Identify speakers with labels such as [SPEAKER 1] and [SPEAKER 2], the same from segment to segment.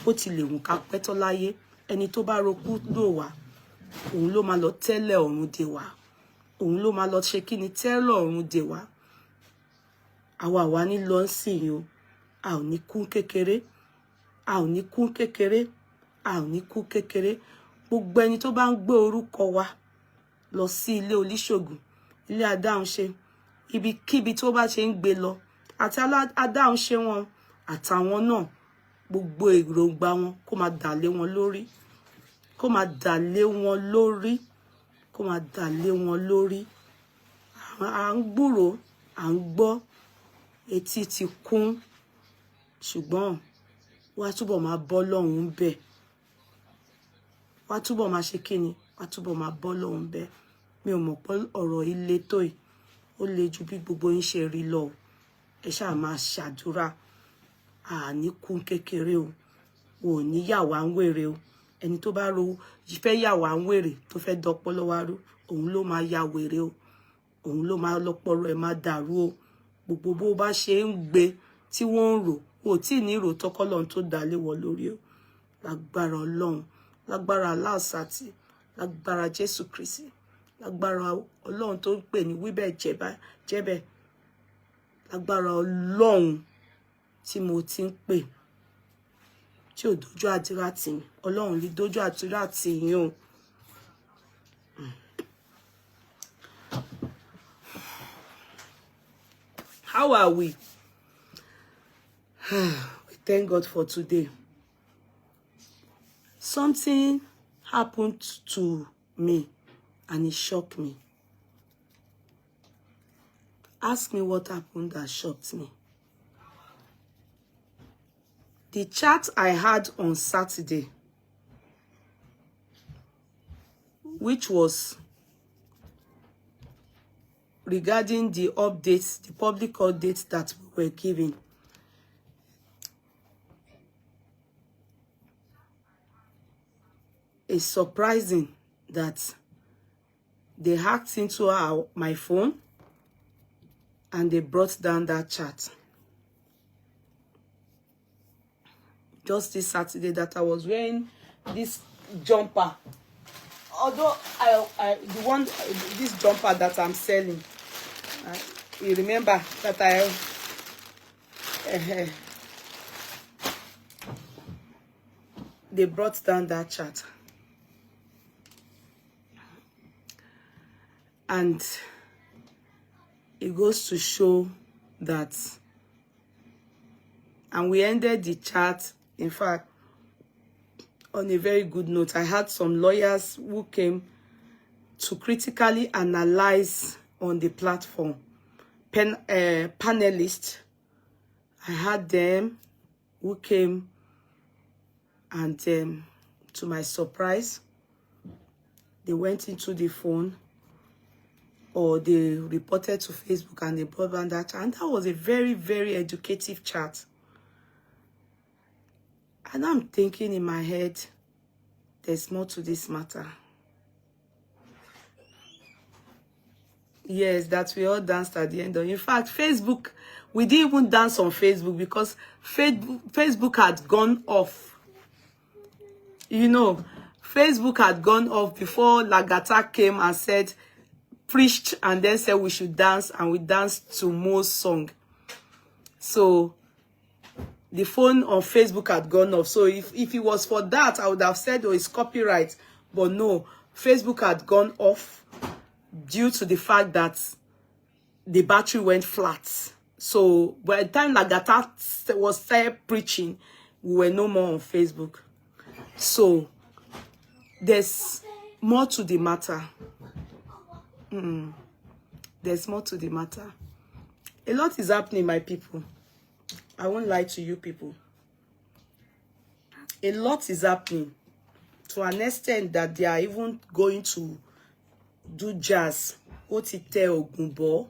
[SPEAKER 1] bó ti lè wù ká pẹ́ tó láyé ẹni tó bá rokú lò wá òun ló máa lọ tẹ́lẹ̀ ọ̀run dè wá òun ló máa lọ ṣe kí ni tẹ́lẹ̀ ọ̀run dè wá àwa ní lọ sìn yìí o a ò ní kún kékeré a ò ní kún kékeré a ò ní kún kékeré gbogbo ẹni tó bá ń gbé orúkọ wa lọ sí ilé oníṣègùn ilé adáhunṣe ibikíbi tó bá ṣe ń gbé lọ àti adáhunṣe wọn àtàwọn náà gbogbo èròǹgbà wọn kó máa dà lé wọn lórí kó máa dà lé wọn lórí kó máa dà lé wọn lórí à ń gbúrò à ń gbọ́ etí ti kún ṣùgbọ́n wá túbọ̀ máa bọ́ lọ́hùn bẹ́ẹ̀ wá túbọ̀ máa ṣe kíni wá túbọ̀ máa bọ́ lọ́hùn bẹ́ẹ̀ mi ò mọ̀ pé ọ̀rọ̀ ilé tó yìí ó le ju bí gbogbo yín ṣe rí lọ ẹ ṣáà máa ṣàdúrà àní kún kékeré o wò ní yàwá ń wèrè o ẹni tó bá ro fẹ́ yàwá ń wèrè tó fẹ́ dọpọlọ wá rú òun ló máa ya wèrè o òun ló máa lọpọlọ ẹ máa dàrú o gbogbo bó bá ṣe ń gbé tí wọ́n ń rò wò tí ní ìrò tọkọlọ́run tó dálé wọ lórí o lágbára Ọlọ́run lágbára aláàsátì lágbára Jésù Kristi lágbára Ọlọ́run tó ń pè ní wíbẹ̀ jẹ́bẹ̀ lágbára Ọlọ́run tí mo ti ń pè tí ò dójú àdúrà tì mí Ọlọ́run lè dójú àdúrà tì yín o. How are we? We thank God for today. Something happened to me and it shocked me. Ask me what happened that shocked me. The chat I had on Saturday, which was regarding the updates, the public updates that we were giving. It's surprising that they hacked into my phone and they brought down that chat. Just this Saturday that I was wearing this jumper. Although this jumper that I'm selling, you remember that they brought down that chat. And it goes to show that, and we ended the chat, in fact, on a very good note. I had some lawyers who came to critically analyze on the platform. Panelists, I had them who came, and to my surprise, they went into the phone, or they reported to Facebook and they brought down that chat. And that was a very, very educative chat. And I'm thinking in my head, there's more to this matter. Yes, that we all danced at the end of. In fact, Facebook, we didn't even dance on Facebook because Facebook had gone off. You know, Facebook had gone off before Lagata came and said, preached, and then said we should dance, and we danced to Mo's song. So the phone on Facebook had gone off. So if it was for that, I would have said, oh, it's copyright. But no, Facebook had gone off due to the fact that the battery went flat. So by the time Lagata was started preaching, we were no more on Facebook. So there's more to the matter. There's more to the matter. A lot is happening, my people. I won't lie to you people. A lot is happening to an extent that they are even going to do jazz. Otite Ogunbo.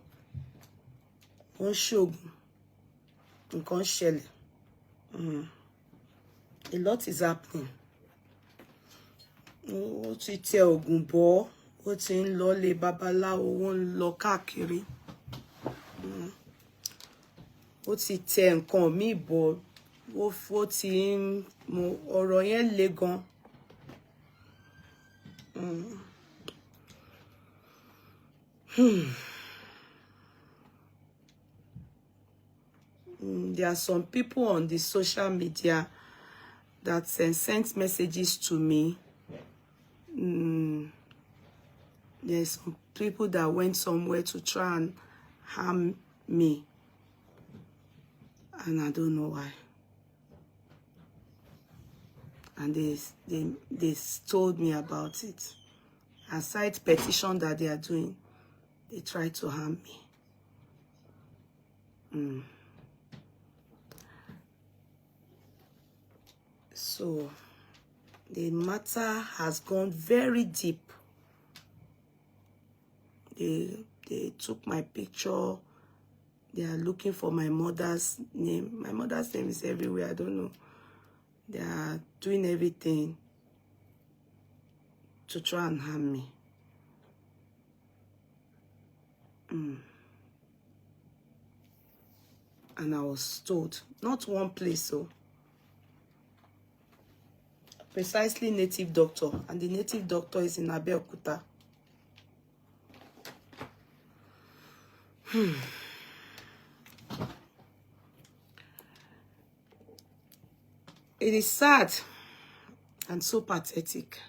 [SPEAKER 1] Onshogun. Nkan ṣẹlẹ̀. A lot is happening. Otite Ogunbo. Ó ti ń lọ lé babaláwo, ó ń lọ káàkiri. Ó ti tẹ nǹkan míì bọ̀ ó ti mo ọ̀rọ̀ yẹn le gan. There are some people on the social media that sent messages to me. There's some people that went somewhere to try and harm me, and I don't know why. And they told me about it. Aside petition that they are doing, they try to harm me. So the matter has gone very deep. They took my picture. They are looking for my mother's name. My mother's name is everywhere. I don't know. They are doing everything to try and harm me. And I was told, not one place, so precisely native doctor, and the native doctor is in Abeokuta. It is sad and so pathetic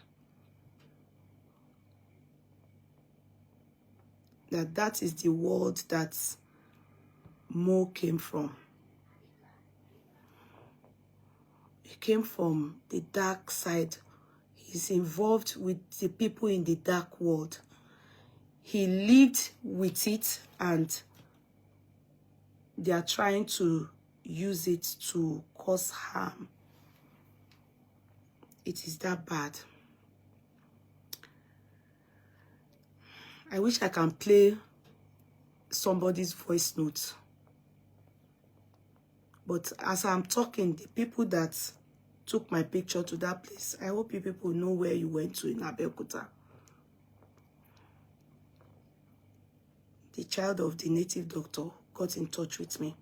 [SPEAKER 1] that is the world that Mo came from. He came from the dark side. He's involved with the people in the dark world. He lived with it, and they are trying to use it to cause harm. It is that bad. I wish I can play somebody's voice note. But as I'm talking, the people that took my picture to that place, I hope you people know where you went to in Abeokuta. The child of the native doctor got in touch with me.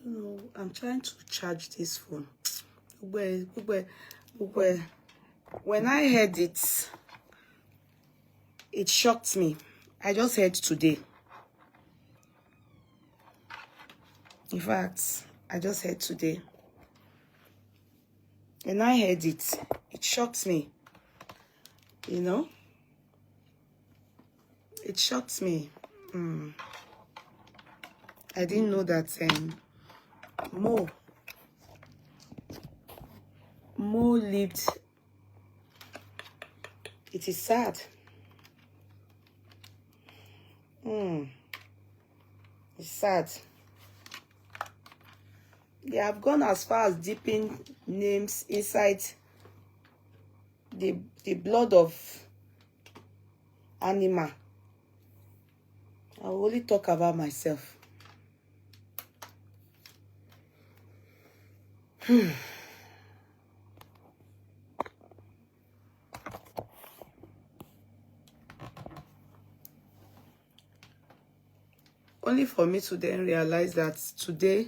[SPEAKER 1] No, I'm trying to charge this phone. When I heard it, it shocked me. I just heard today. In fact, I just heard today. When I heard it, it shocked me. You know? It shocked me. I didn't know that Mo lived. It is sad. It's sad. They have gone as far as dipping names inside the blood of animal. I will only talk about myself. Only for me to then realize that today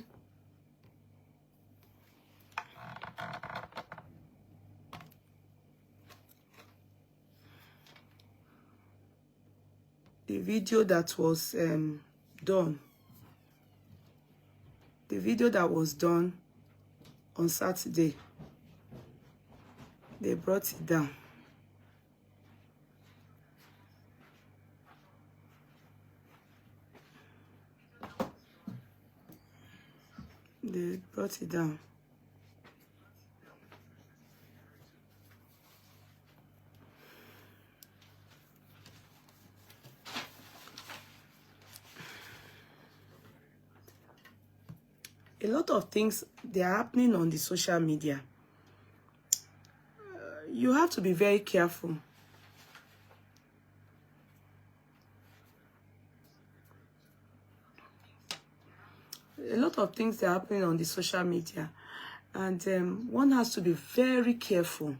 [SPEAKER 1] the video that was done on Saturday, they brought it down. They brought it down. lot of things, they are happening on the social media. You have to be very careful. A lot of things are happening on the social media, and one has to be very careful.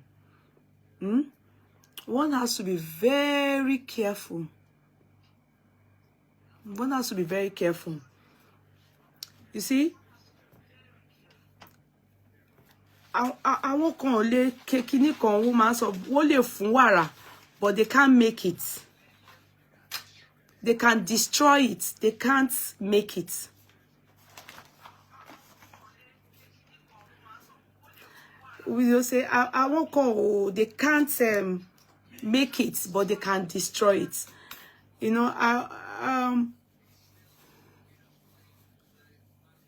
[SPEAKER 1] One has to be very careful. One has to be very careful. You see, àwọn kan ò lè kékiní kan wọ́n máa sọ wọ́n lè fún wàrà, but they can't make it. They can destroy it. They can't make it. We will say àwọn kan they can't make it, but they can destroy it. You know,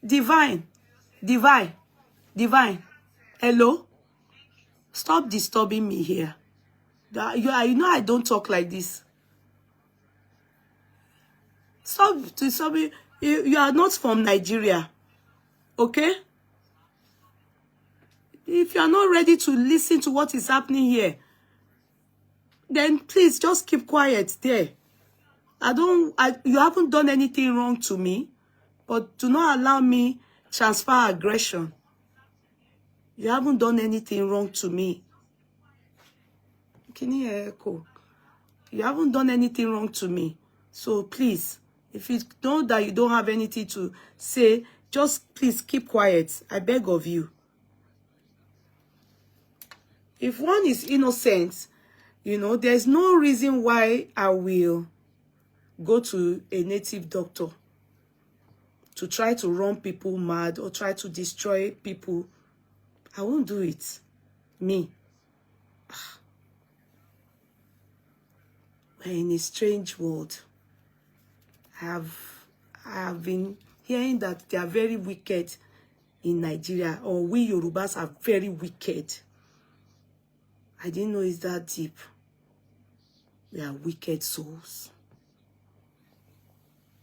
[SPEAKER 1] divine. Hello? Stop disturbing me here. You know I don't talk like this. Stop disturbing. You are not from Nigeria. Okay? If you are not ready to listen to what is happening here, then please just keep quiet there. You haven't done anything wrong to me, but do not allow me transfer aggression. You haven't done anything wrong to me. Can you echo? You haven't done anything wrong to me. So please, if you know that you don't have anything to say, just please keep quiet. I beg of you. If one is innocent, you know, there's no reason why I will go to a native doctor to try to run people mad or try to destroy people. I won't do it. Me. We're in a strange world. I have been hearing that they are very wicked in Nigeria, or we Yorubas are very wicked. I didn't know it's that deep. We are wicked souls.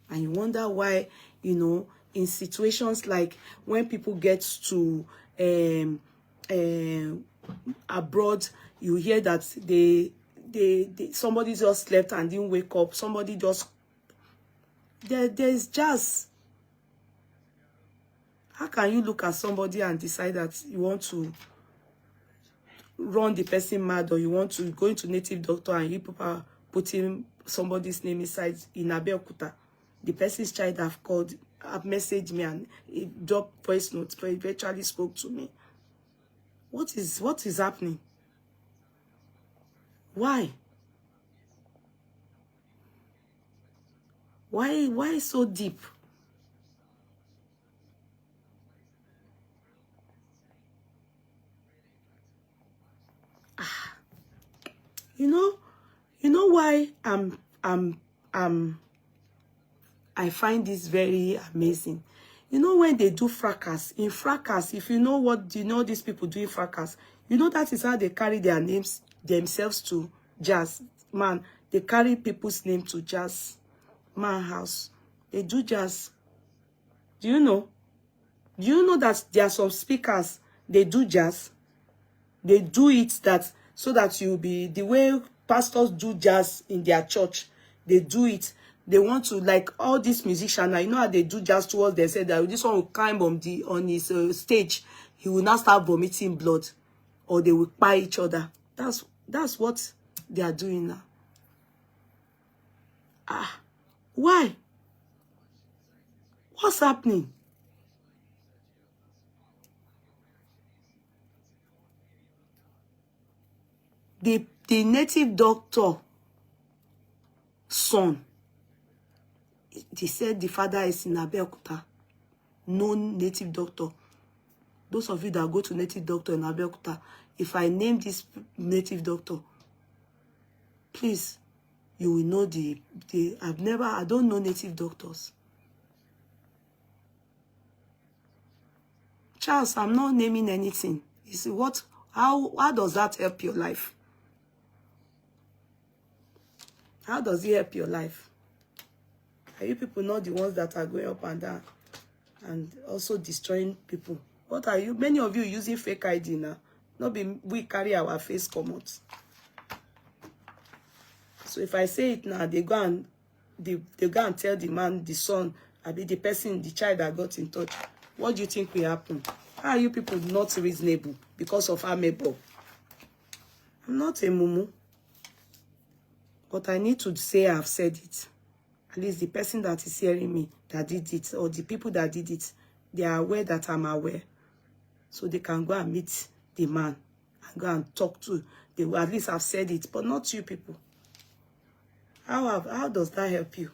[SPEAKER 1] And you wonder why, you know, in situations like when people get to abroad, you hear that somebody just slept and didn't wake up. Somebody just there's just, how can you look at somebody and decide that you want to run the person mad, or you want to go into native doctor and you people are putting somebody's name inside in Abeokuta? The person's child have messaged me and he dropped voice notes, but he eventually spoke to me. What is happening? Why? Why so deep? You know why I find this very amazing. You know, when they do fracas, in fracas, if you know what these people do in fracas, you know that is how they carry their names themselves to jazz. Man, they carry people's name to jazz man house. They do jazz. Do you know? Do you know that there are some speakers, they do jazz? They do it that so that you'll be the way pastors do jazz in their church. They do it. They want to, like all these musicians, you know how they do jazz towards, they said that this one will climb on his stage, he will not start vomiting blood, or they will pie each other. That's what they are doing now. Why? What's happening? The native doctor son, they said the father is in Abeokuta. No native doctor. Those of you that go to native doctor in Abeokuta, if I name this native doctor, please, you will know I don't know native doctors. Charles, I'm not naming anything. You see how does that help your life? How does it help your life? Are you people not the ones that are going up and down and also destroying people. What are you? Many of you using fake ID now. Not be we carry our face come out. So if I say it now, they go and tell the man, the son, I be the person, the child that got in touch. What do you think will happen? How are you people not reasonable because of amebo? I'm not a mumu. But I need to say I've said it. At least the person that is hearing me that did it, or the people that did it, they are aware that I'm aware. So they can go and meet the man and go and talk to. They will at least have said it, but not you people. How does that help you?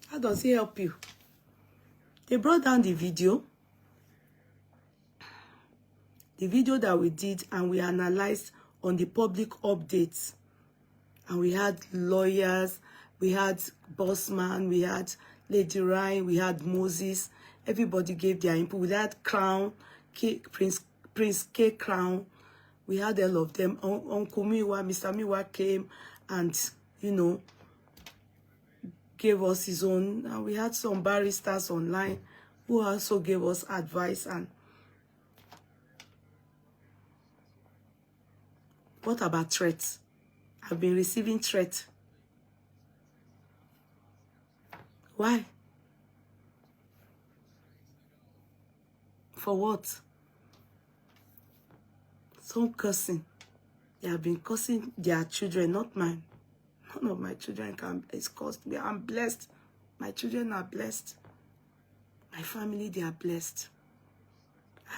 [SPEAKER 1] How does it help you? They brought down the video that we did, and we analyzed on the public updates. And we had lawyers, we had Bossman, we had Lady Ryan, we had Moses. Everybody gave their input. We had Crown, Prince K Crown. We had all of them. Uncle Miwa, Mr. Miwa came and, you know, gave us his own. And we had some barristers online who also gave us advice. And what about threats? I've been receiving threats. Why? For what? Some cursing. They have been cursing their children, not mine. None of my children is cursed me. I'm blessed. My children are blessed. My family, they are blessed.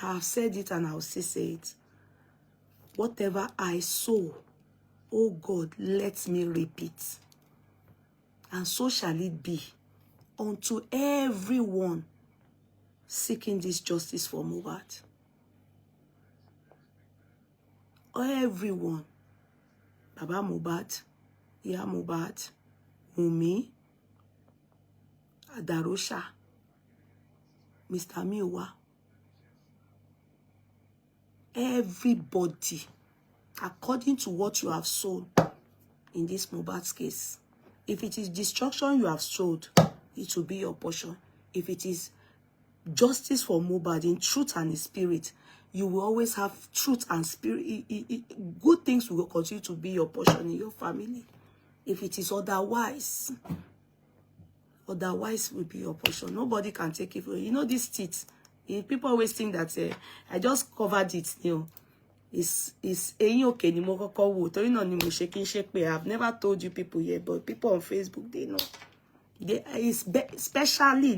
[SPEAKER 1] I have said it and I'll still say it. Whatever I sow, oh God, let me repeat. And so shall it be unto everyone seeking this justice for Mohbad. Everyone. Baba Mohbad, Iya Mohbad, Wunmi, Adarosha, Mr. Miwa. Everybody, according to what you have sown in this Mohbad's case. If it is destruction you have sowed, it will be your portion. If it is justice for Mohbad in truth and in spirit, you will always have truth and spirit. Good things will continue to be your portion in your family. If it is otherwise will be your portion. Nobody can take it. You know these teeth. People always think that I just covered it. You know, it's okay. I've never told you people yet, but people on Facebook, they know. Especially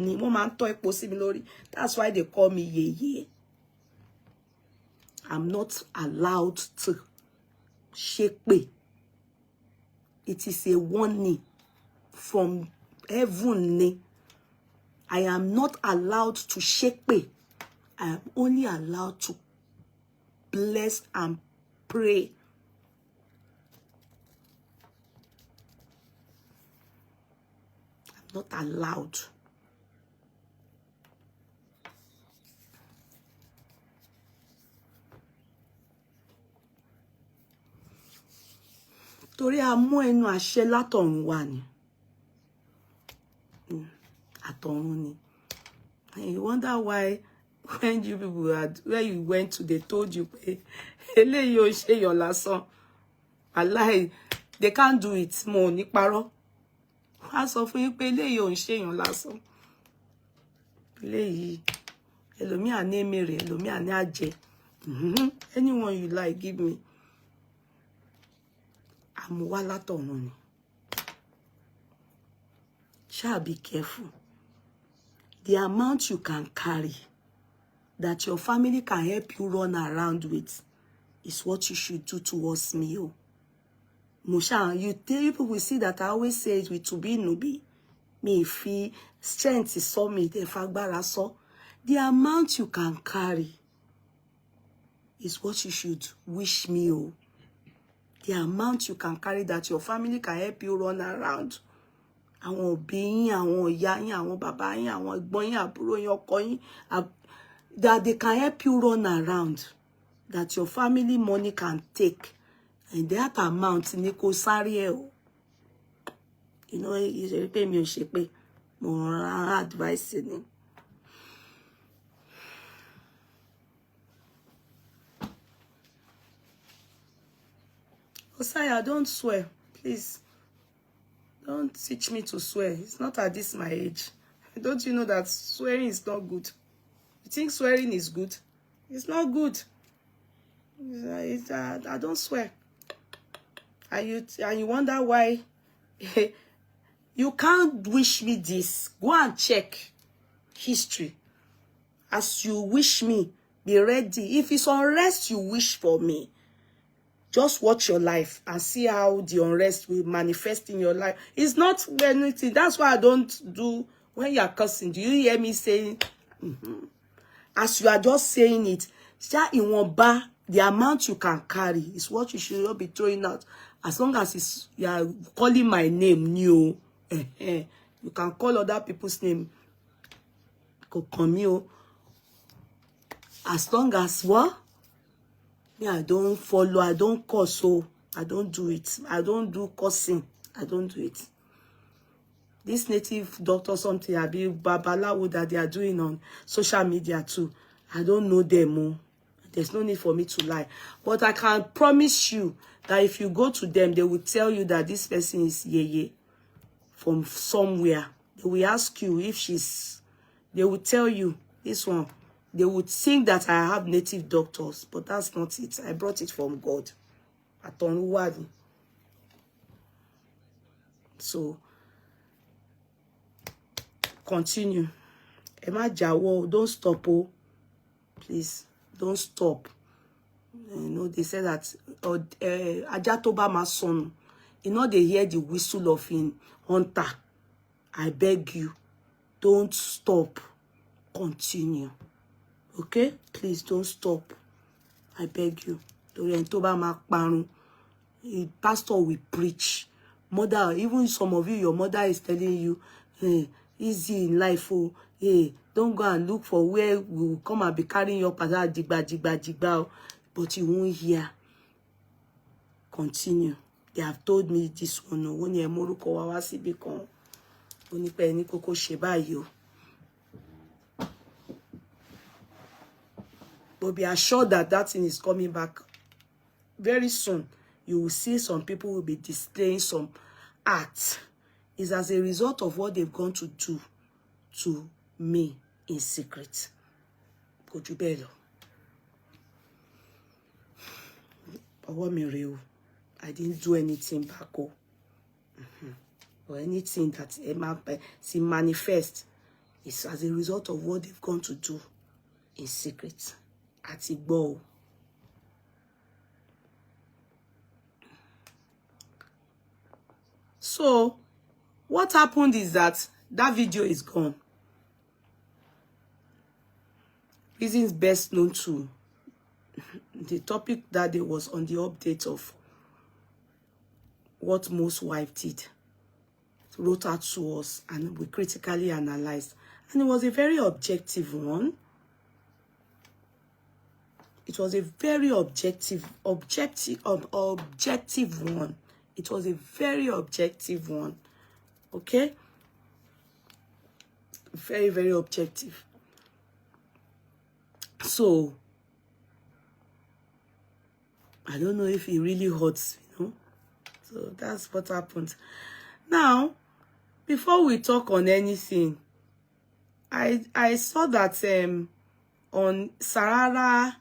[SPEAKER 1] that's why they call me Ye. I'm not allowed to shake me. It is a warning from heaven. I am not allowed to shake me. I am only allowed to bless and pray. I'm not allowed. Torí a mú ẹnu àṣẹ látọ̀run wá ni. Àtọ̀run ni. And you wonder why when you people had, where you went to, they told you, eléyìí ò ṣe èèyàn lásán. Wallahi, they can't do it. Mo ní parọ́. Wọ́n á sọ fún yín pé eléyìí ò ṣe èèyàn lásán. Eléyìí, ẹlòmíà ní èmèrè, ẹlòmíà ní àjẹ́. Anyone you like, give me. Àmúwá látọ̀run ni. Shall be careful. The amount you can carry that your family can help you run around with is what you should do towards me. Oh. Musha, you people will see that I always say it with to be nubi. Me fi strength is so me the fagbara so. The amount you can carry is what you should wish me. Oh. The amount you can carry that your family can help you run around. Àwọn òbí yín, àwọn ìyá yín, àwọn bàbá yín, àwọn ẹ̀gbọ́n yín, àbúrò yín, ọkọ yín, that they can help you run around, that your family money can take, and that amount ni kò sáré ẹ o. You know, you pay me shape more advice ni. Osaya, don't swear, please. Don't teach me to swear. It's not at this my age. Don't you know that swearing is not good? You think swearing is good? It's not good. I don't swear. And you wonder why you can't wish me this. Go and check history. As you wish me, be ready. If it's unrest you wish for me, just watch your life and see how the unrest will manifest in your life. It's not anything. That's why I don't do when you are cursing. Do you hear me saying? As you are just saying it, the amount you can carry is what you should not be throwing out. As long as you are calling my name new, you can call other people's name. As long as what? Yeah, I don't follow, I don't curse, so I don't do it. I don't do cursing. I don't do it. This native doctor, something, Abi Babalawo that they are doing on social media too. I don't know them. Oh. There's no need for me to lie. But I can promise you that if you go to them, they will tell you that this person is Yeye from somewhere. They will ask you if she's... They will tell you, this one. They would think that I have native doctors, but that's not it. I brought it from God. So, continue. Emma Jawo, don't stop, oh. Please, don't stop. You know, they say that Ajatoba my son. You know, they hear the whistle of him hunter. I beg you, don't stop. Continue. Okay? Please don't stop. I beg you. The pastor will preach. Mother, even some of you, your mother is telling you, hey, easy in life, oh, hey, don't go and look for where we will come and be carrying your pastor, digba. But you won't hear. Continue. They have told me this one. When you moruko wawasi bikon, oni pe ni koko sheba yo. But be assured that that thing is coming back very soon. You will see some people will be displaying some art. It's as a result of what they've gone to do to me in secret. Kojubelo. I didn't do anything back. Or anything that see manifest is as a result of what they've gone to do in secret. Atibo. So, what happened is that video is gone. Reasons best known to the topic that day was on the update of what most wife did. Wrote out to us and we critically analyzed. And it was a very objective one. It was a very objective one. It was a very objective one. Okay? Very, very objective. So, I don't know if it really hurts, you know? So, that's what happened. Now, before we talk on anything, I saw that on Sarara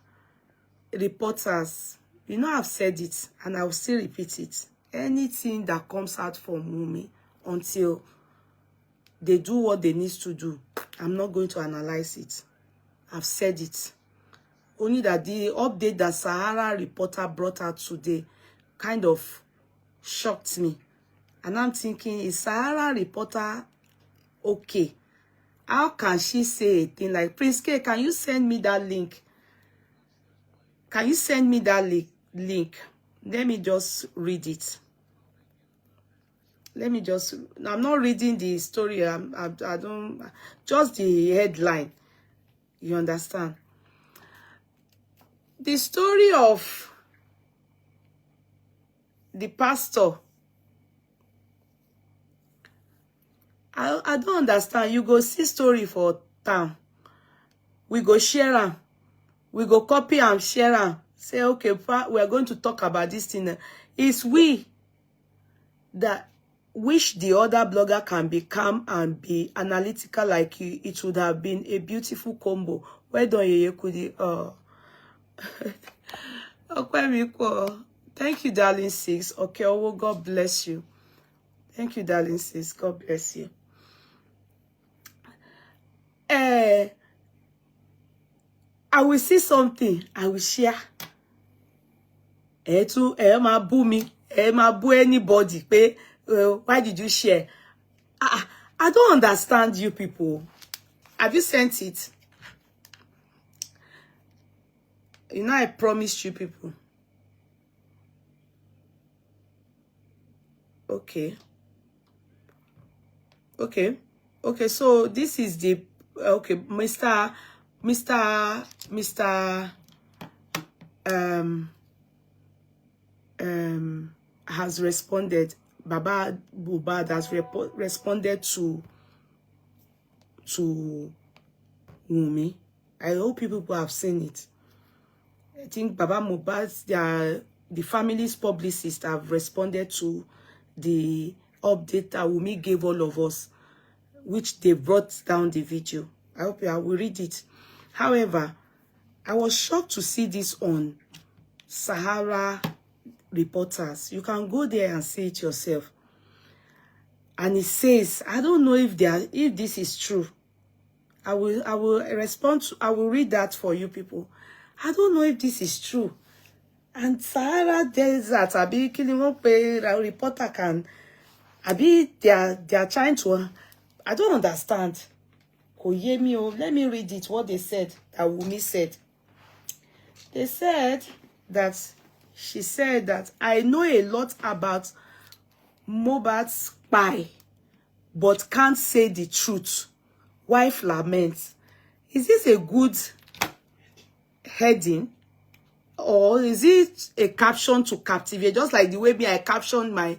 [SPEAKER 1] reporters, you know, I've said it and I'll still repeat it. Anything that comes out from Wunmi until they do what they need to do, I'm not going to analyze it. I've said it. Only that the update that Sahara reporter brought out today kind of shocked me. And I'm thinking, is Sahara reporter okay? How can she say a thing like, Prince K, can you send me that link? Can you send me that link? Let me just read it. Let me just, I'm not reading the story. I don't, just the headline. You understand? The story of the pastor I don't understand. You go see story for town. We go share am. We go copy and share am. Say, okay, we are going to talk about this thing. It's we that wish the other blogger can be calm and be analytical like you. It would have been a beautiful combo. Where do you could thank you, darling sis. Okay, oh, God bless you. Thank you, darling sis. God bless you. I will see something. I will share. Ma boo me. Ma boo anybody. Why did you share? I don't understand you people. Have you sent it? You know, I promised you people. Okay. Okay. Okay, so this is the okay, Mr. Has responded. Baba Bubad has responded to Wumi. I hope people have seen it. I think Baba Mohbad, the family's publicists have responded to the update that Wumi gave all of us, which they brought down the video. I hope I will read it. However, I was shocked to see this on Sahara Reporters. You can go there and see it yourself. And it says, I don't know if this is true. I will read that for you people. I don't know if this is true. And Sahara Desert, Abi a reporter can Abi they are trying to I don't understand. Let me read it, what they said, that Wumi said. They said that, she said that, I know a lot about Mohbad's spy, but can't say the truth. Wife laments. Is this a good heading? Or is it a caption to captivate? Just like the way I captioned my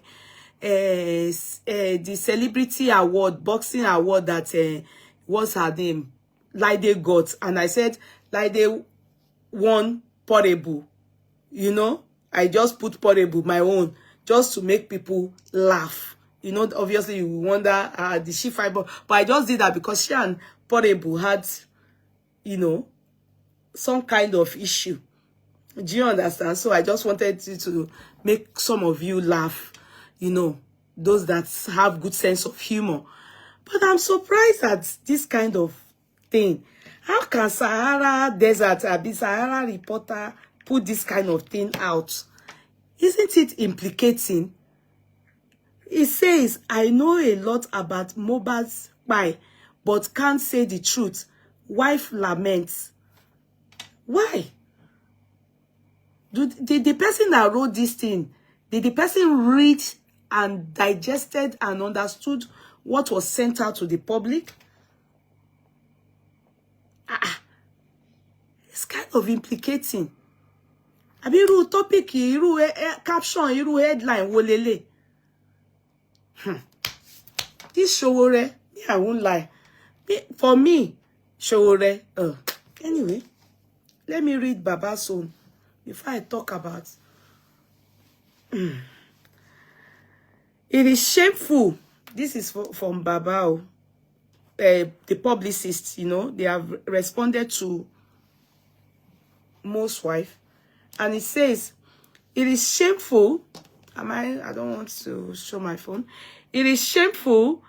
[SPEAKER 1] the celebrity award, boxing award that what's her name? Laide got. And I said Laide won Portable. You know, I just put Portable, my own, just to make people laugh. You know, obviously you wonder, did she fight? But I just did that because she and Portable had, you know, some kind of issue. Do you understand? So I just wanted to make some of you laugh, you know, those that have good sense of humor. But I'm surprised at this kind of thing. How can Sahara Desert, Sahara Reporter put this kind of thing out? Isn't it implicating? It says, I know a lot about Mohbad's spy, but can't say the truth. Wife laments. Why? The person that wrote this thing, did the person read and digested and understood what was sent out to the public? It's kind of implicating. Abi iru topic, iru caption, iru headline wolele. This Showore, I won't lie. For me, Showore. Anyway, let me read Baba's own before I talk about. It is shameful. This is from Baba, the publicist, you know, they have responded to Mo's wife. And it says, it is shameful. I don't want to show my phone. It is shameful,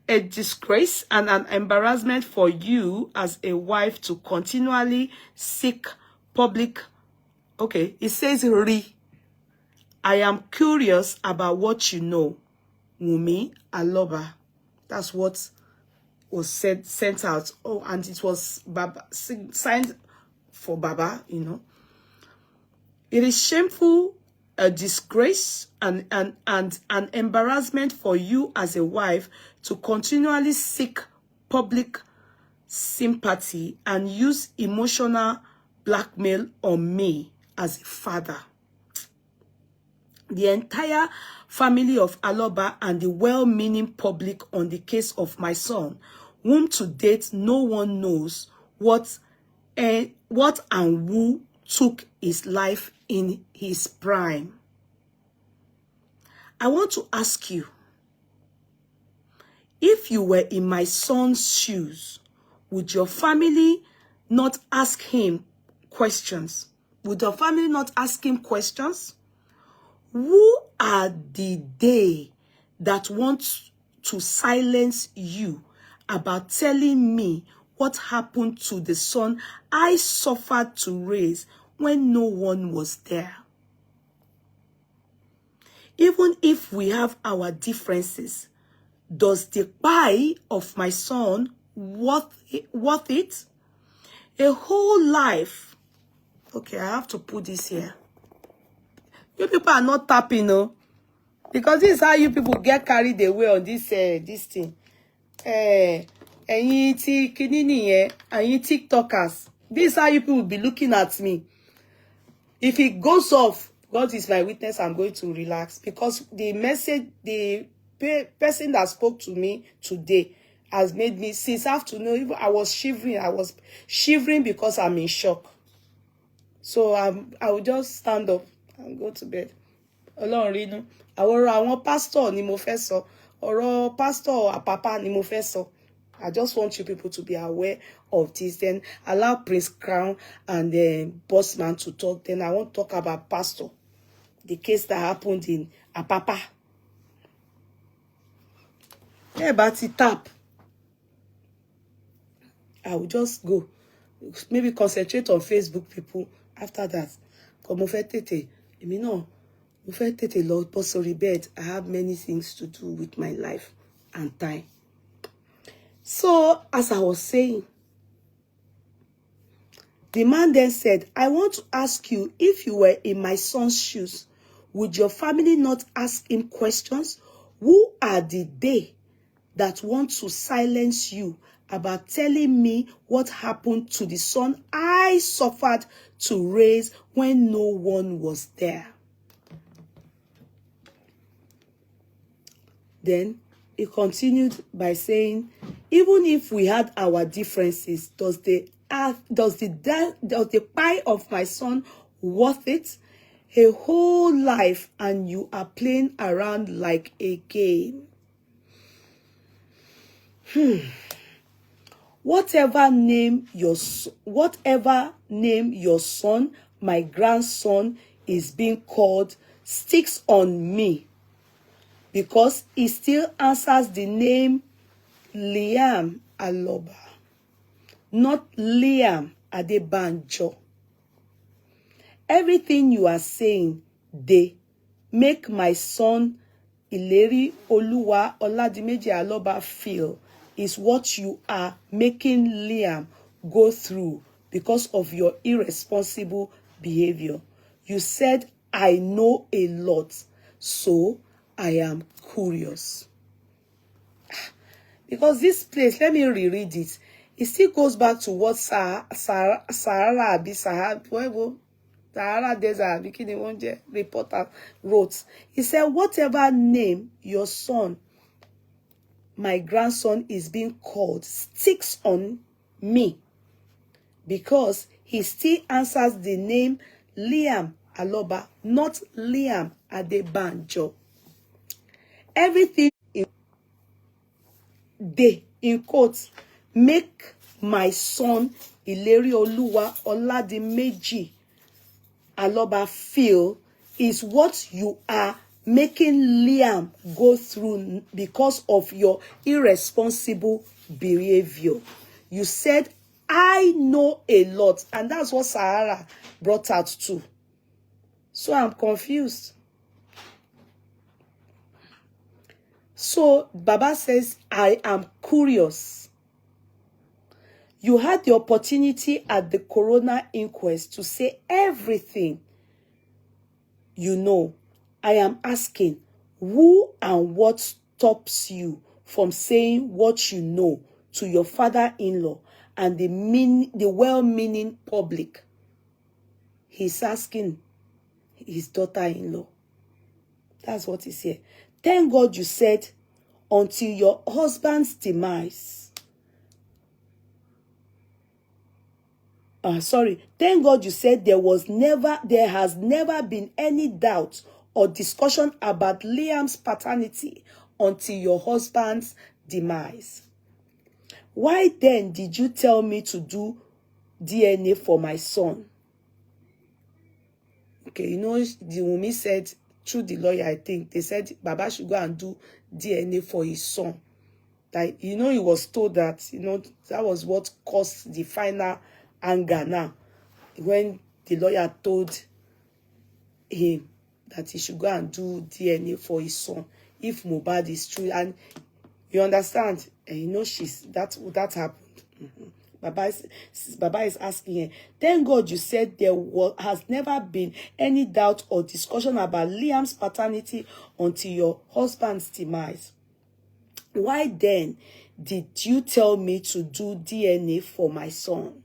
[SPEAKER 1] a disgrace and an embarrassment for you as a wife to continually seek public. Okay, it says, I am curious about what you know, Wumi Aloba. That's what was sent out. Oh, and it was Baba, signed for Baba, you know. It is shameful, a disgrace, and an embarrassment for you as a wife to continually seek public sympathy and use emotional blackmail on me as a father. the entire family of Aloba and the well-meaning public on the case of my son, whom to date no one knows what and who took his life in his prime. I want to ask you, if you were in my son's shoes, would your family not ask him questions? Would your family not ask him questions? Who are the they that want to silence you about telling me what happened to the son I suffered to raise when no one was there? Even if we have our differences, does the pie of my son worth it? A whole life. Okay, I have to put this here. You people are not tapping, no? Because this is how you people get carried away on this thing. Ẹ̀yin tí kíní nìyẹn, ẹ̀yin TikTokers. This is how you people will be looking at me. If it goes off, God is my witness, I'm going to relax. Because the message, the person that spoke to me today has made me, since afternoon, even I was shivering because I'm in shock. So I will just stand up and go to bed. Ọlọ́run rí inú. Àwọn pastor ni mo fẹ́ sọ. Ọ̀rọ̀ pastor àpapà ni mo fẹ́ sọ. I just want you people to be aware of this. Then allow Prince Crown and the Bossman to talk. Then I want to talk about pastor. The case that happened in Apapa. Yeah, but it tap. I will just go. Maybe concentrate on Facebook people after that. Come bed. I have many things to do with my life and time. So, as I was saying, the man then said, I want to ask you, if you were in my son's shoes, would your family not ask him questions? Who are the they that want to silence you about telling me what happened to the son I suffered to raise when no one was there? Then he continued by saying, even if we had our differences, does the pie of my son worth it? A whole life and you are playing around like a game. Whatever name your son, my grandson, is being called, sticks on me, because he still answers the name Liam Aloba, not Liam Adebanjo. Everything you are saying, they make my son Ileri Oluwa Oladimeji Aloba feel is what you are making Liam go through because of your irresponsible behavior. You said, I know a lot, so I am curious. Because this place, let me reread it. It still goes back to what Sahara Desert Bikini reporter wrote. He said, whatever name your son, my grandson, is being called, sticks on me, because he still answers the name Liam Aloba, not Liam Adebanjo. Everything they, in quotes, make my son Ileri Oluwa Oladimeji Aloba feel is what you are making Liam go through because of your irresponsible behavior. You said, I know a lot, and that's what Sahara brought out too. So I'm confused. So Baba says, I am curious. You had the opportunity at the coroner inquest to say everything you know. I am asking, who and what stops you from saying what you know to your father-in-law and the well-meaning public? He's asking his daughter-in-law. That's what is here. Thank God you said, until your husband's demise. Thank God you said there has never been any doubt or discussion about Liam's paternity until your husband's demise. Why then did you tell me to do DNA for my son? Okay, you know, the woman said, through the lawyer, I think, they said Baba should go and do DNA for his son. Like, you know, he was told that, you know, that was what caused the final anger now. When the lawyer told him that he should go and do DNA for his son, if Mohbad is true. And you understand, and you know, that happened. Baba is asking her, thank God you said has never been any doubt or discussion about Liam's paternity until your husband's demise. Why then did you tell me to do DNA for my son?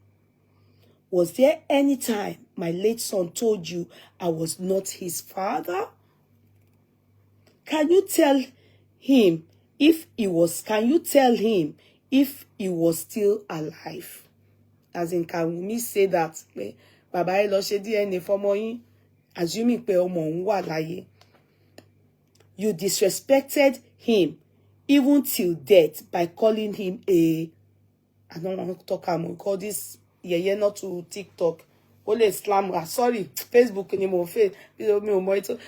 [SPEAKER 1] Was there any time my late son told you I was not his father? Can you tell him if he was still alive? As in, can we say that Baba ẹ lọ ṣe DNA fọ́mọ yín, assuming pé ọmọ òun wà láyé. You disrespected him even till death by calling him I don't want to talk about call this not to TikTok. Only slam. Sorry, Facebook ni mo fe. Mi ò mọ̀ ito.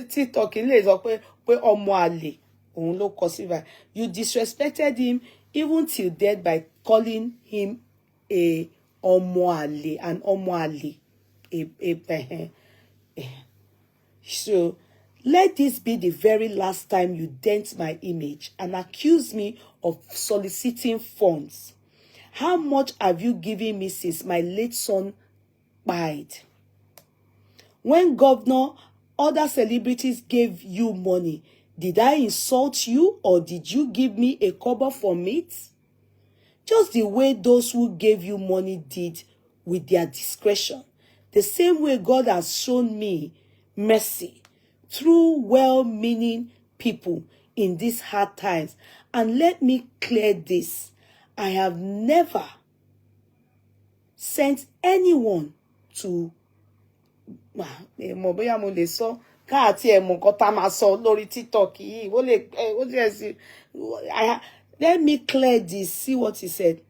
[SPEAKER 1] TikTok ilé sọ pé ọmọ àlè òun ló kọ sí báyìí. You disrespected him even till death by calling him a ọmọ àlè, an ọmọ àlè. So let this be the very last time you dent my image and accuse me of soliciting funds. How much have you given me since my late son died? When governor, other celebrities gave you money, did I insult you or did you give me a cover from it? Just the way those who gave you money did with their discretion. The same way God has shown me mercy through well-meaning people in these hard times. And let me clear this. I have never sent anyone to let me clear this. See what he said.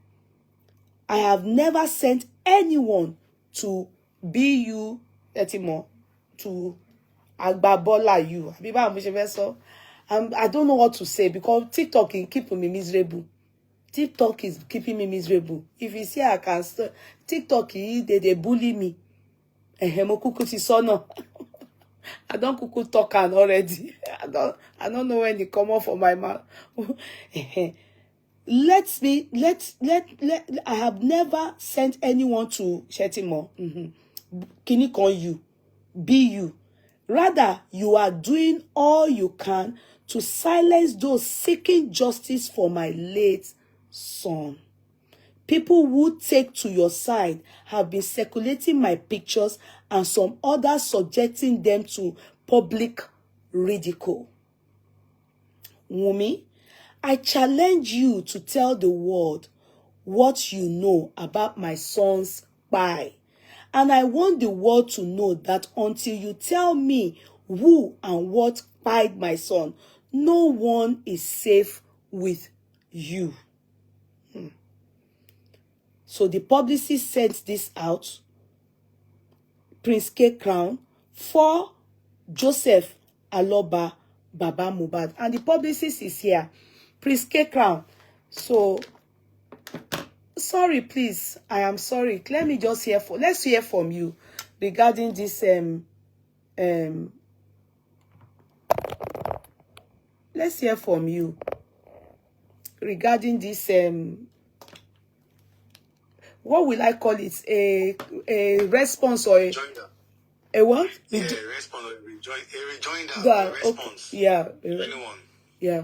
[SPEAKER 1] I have never sent anyone to be you anymore, to agbabola you. I don't know what to say because TikTok is keeping me miserable. TikTok is keeping me miserable. If you see I can start, TikTok they bully me. I don't kuku talk already. I don't know when they come off of my mouth. I have never sent anyone to Shetimo. Kini con you. Be you. Rather, you are doing all you can to silence those seeking justice for my late son. People who take to your side have been circulating my pictures and some others subjecting them to public ridicule. Wumi, I challenge you to tell the world what you know about my son's spy. And I want the world to know that until you tell me who and what spied my son, no one is safe with you. So the publicist sent this out, Prince K Crown, for Joseph Aloba Baba Mohbad. And the publicist is here, Prince K Crown. So, sorry, please. I am sorry. Let me just let's hear from you regarding this, let's hear from you regarding this, what will I call it? A response or a what?
[SPEAKER 2] Yeah, a response or a rejoinder.
[SPEAKER 1] Yeah,
[SPEAKER 2] a response.
[SPEAKER 1] Okay. Yeah.
[SPEAKER 2] Anyone.
[SPEAKER 1] Yeah.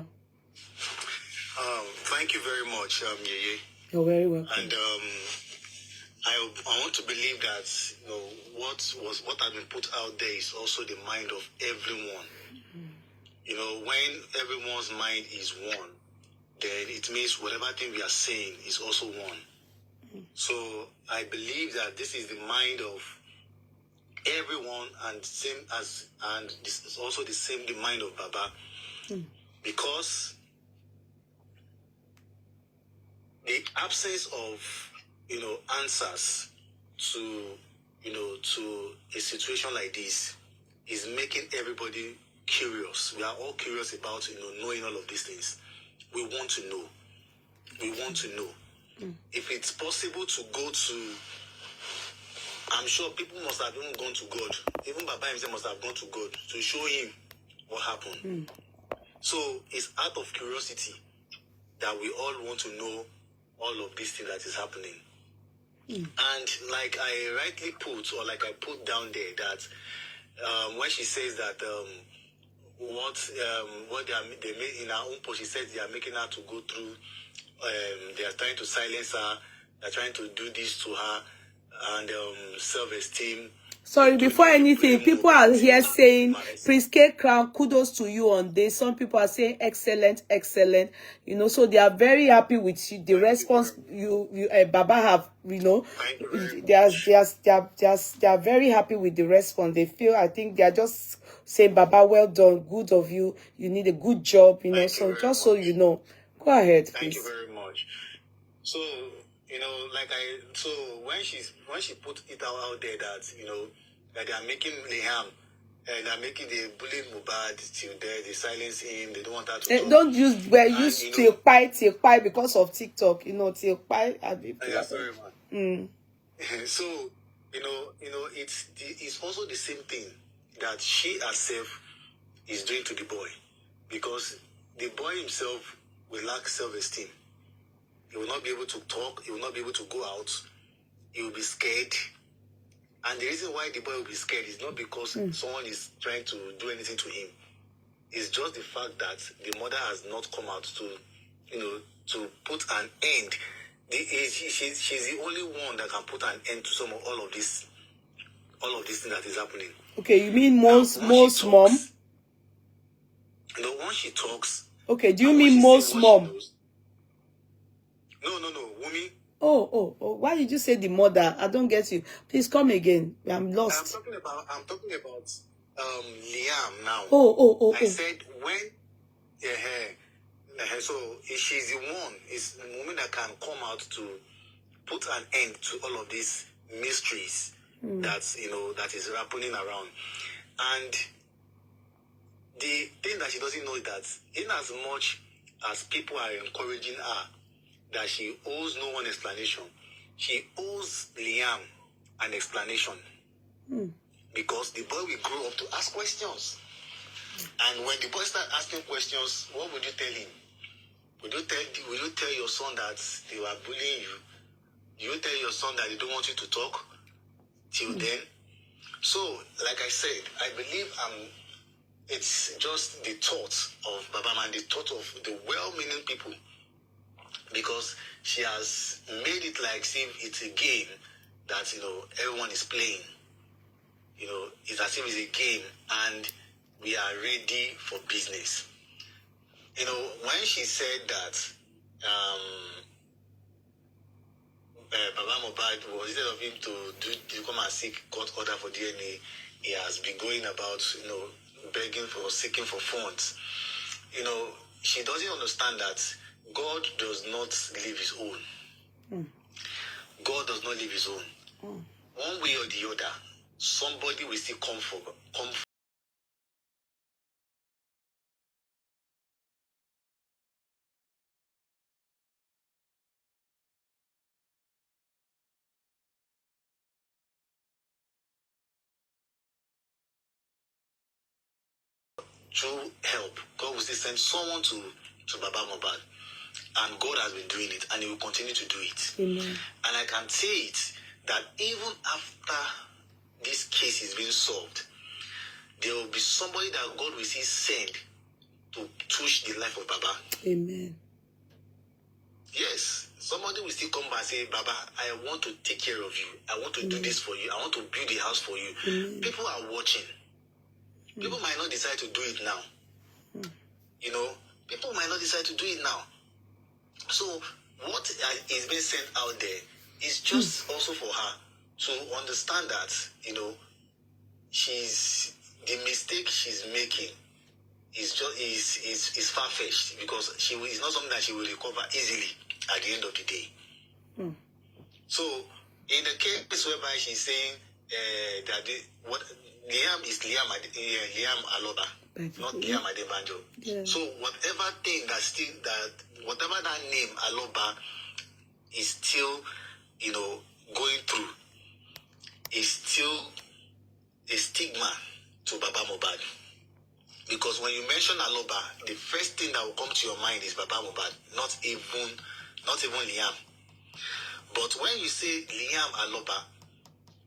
[SPEAKER 2] Thank you very much, Yeye.
[SPEAKER 1] You're very welcome.
[SPEAKER 2] And I want to believe that what has been put out there is also the mind of everyone. when everyone's mind is one, then it means whatever thing we are saying is also one. So I believe that this is the mind of everyone, and this is also the mind of Baba, because the absence of answers to to a situation like this is making everybody curious. We are all curious about knowing all of these things. We want to know. We want to know. If it's possible to go to, I'm sure people must have even gone to God. Even Baba himself must have gone to God to show him what happened. So it's out of curiosity that we all want to know all of these things that is happening. And like I rightly put, or like I put down there, that when she says that what they made in her own post, she says they are making her to go through, they are trying to silence her, they're trying to do this to her, and self-esteem.
[SPEAKER 1] Sorry, before anything, people are here saying, Prince K Crown, kudos to you on this. Some people are saying, excellent, excellent. So they are very happy with you, the response Baba have, they are very happy with the response. They feel, I think they are just saying, Baba, well done, good of you. You need a good job, so just so you know. Go ahead, please.
[SPEAKER 2] Thank you very much. So, so when she put it out there that, that they are making Liam, they're making the bullying Mohbad till there, they silence him, they don't want her to talk.
[SPEAKER 1] Don't use till pie because of TikTok, till pie.
[SPEAKER 2] Yeah, sorry, man. So, it's also the same thing that she herself is doing to the boy, because the boy himself will lack self-esteem. He will not be able to talk. He will not be able to go out. He will be scared. And the reason why the boy will be scared is not because someone is trying to do anything to him. It's just the fact that the mother has not come out to, to put an end. She's the only one that can put an end to all of this thing that is happening.
[SPEAKER 1] Okay, you mean most mom?
[SPEAKER 2] Once she talks.
[SPEAKER 1] Okay, do you mean most mom?
[SPEAKER 2] No, Wumi.
[SPEAKER 1] Oh, why did you say the mother? I don't get you. Please come again. I'm lost.
[SPEAKER 2] I'm talking about Liam now.
[SPEAKER 1] Oh.
[SPEAKER 2] I said when so she's the one, is the woman that can come out to put an end to all of these mysteries that is happening around. And the thing that she doesn't know is that in as much as people are encouraging her, that she owes no one explanation, she owes Liam an explanation. Because the boy will grow up to ask questions. And when the boy starts asking questions, what would you tell him? Will you tell your son that they were bullying you? You will tell your son that they don't want you to talk till then? So, like I said, I believe it's just the thought of Baba Man, the thought of the well-meaning people. Because she has made it like if it's a game that, everyone is playing. It's as if it's a game and we are ready for business. When she said that Baba Mohbad, was instead of him to come and seek court order for DNA, he has been going about, begging for, seeking for funds. She doesn't understand that God does not leave his own. God does not leave his own. One way or the other, somebody will still come for. Through help, God will still send someone to Baba Mohbad. And God has been doing it, and he will continue to do it.
[SPEAKER 1] Amen.
[SPEAKER 2] And I can say it, that even after this case is being solved, there will be somebody that God will see send to touch the life of Baba.
[SPEAKER 1] Amen.
[SPEAKER 2] Yes, somebody will still come back and say, Baba, I want to take care of you. I want to do this for you. I want to build a house for you. People are watching. People might not decide to do it now. you know, people might not decide to do it now. So what is being sent out there is just also for her to understand that, you know, the mistake she's making is just is far-fetched, because it's not something that she will recover easily at the end of the day. So in the case whereby she's saying that what Liam is Liam Aloba, not Liam Adebanjo. Yeah. So whatever thing whatever that name Aloba is still, you know, going through, is still a stigma to Baba Mohbad. Because when you mention Aloba, the first thing that will come to your mind is Baba Mohbad, not even Liam. But when you say Liam Aloba,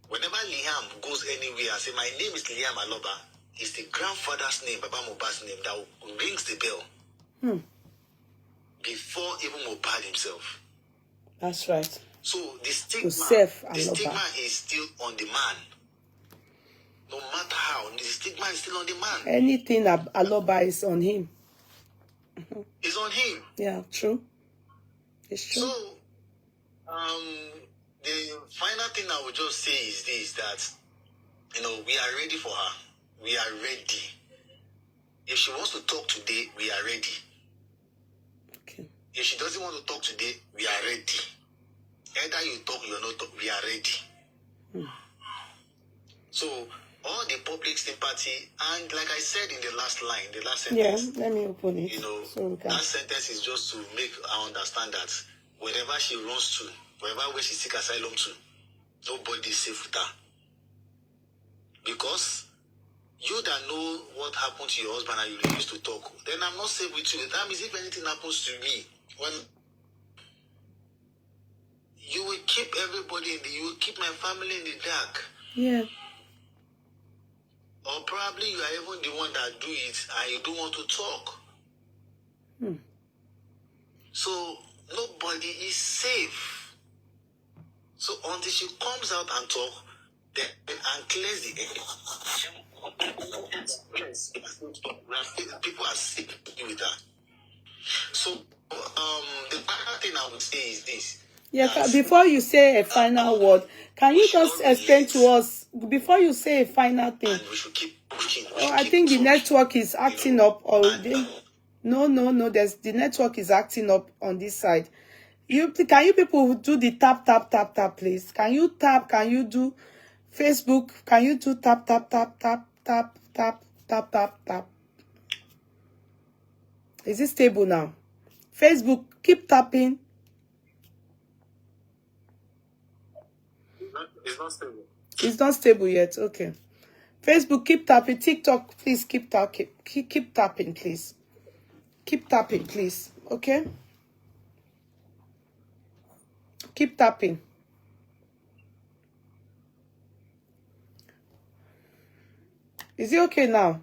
[SPEAKER 2] whenever Liam goes anywhere and say, my name is Liam Aloba, it's the grandfather's name, Baba Mohbad's name, that rings the bell. Before even Mohbad himself.
[SPEAKER 1] That's right.
[SPEAKER 2] So the stigma is still on the man. No matter how, the stigma is still on the man.
[SPEAKER 1] Anything Aloba is on him.
[SPEAKER 2] It's on him.
[SPEAKER 1] Yeah, true. It's true.
[SPEAKER 2] So, the final thing I would just say is this, that, you know, we are ready for her. We are ready. If she wants to talk today, we are ready.
[SPEAKER 1] Okay.
[SPEAKER 2] If she doesn't want to talk today, we are ready. Either you talk, you are not talk, we are ready. So, all the public sympathy, and like I said in the last line, the last sentence.
[SPEAKER 1] Yeah, let me open it.
[SPEAKER 2] You know,
[SPEAKER 1] so
[SPEAKER 2] that sentence is just to make her understand that wherever she runs to, wherever where she seeks asylum to, nobody is safe with her. Because you that know what happened to your husband and you refuse to talk, then I'm not safe with you. That means if anything happens to me, when you will keep everybody you will keep my family in the dark.
[SPEAKER 1] Yeah.
[SPEAKER 2] Or probably you are even the one that do it and you don't want to talk. So nobody is safe. So until she comes out and talk, then and clears the air. People are sick with her. So the final thing I would say is this.
[SPEAKER 1] Yeah, before you say a final word, can you just explain to us, before you say a final thing?
[SPEAKER 2] And we should keep pushing.
[SPEAKER 1] I think the network is acting up already. No, the network is acting up on this side. Can you people do the tap, please? Can you tap? Can you do Facebook? Can you do tap? Is it stable now? Facebook, keep tapping.
[SPEAKER 2] It's not stable.
[SPEAKER 1] It's not stable yet. Okay. Facebook, keep tapping. TikTok, please keep tapping. Keep tapping, please. Keep tapping, please. Okay. Keep tapping. Is it okay now,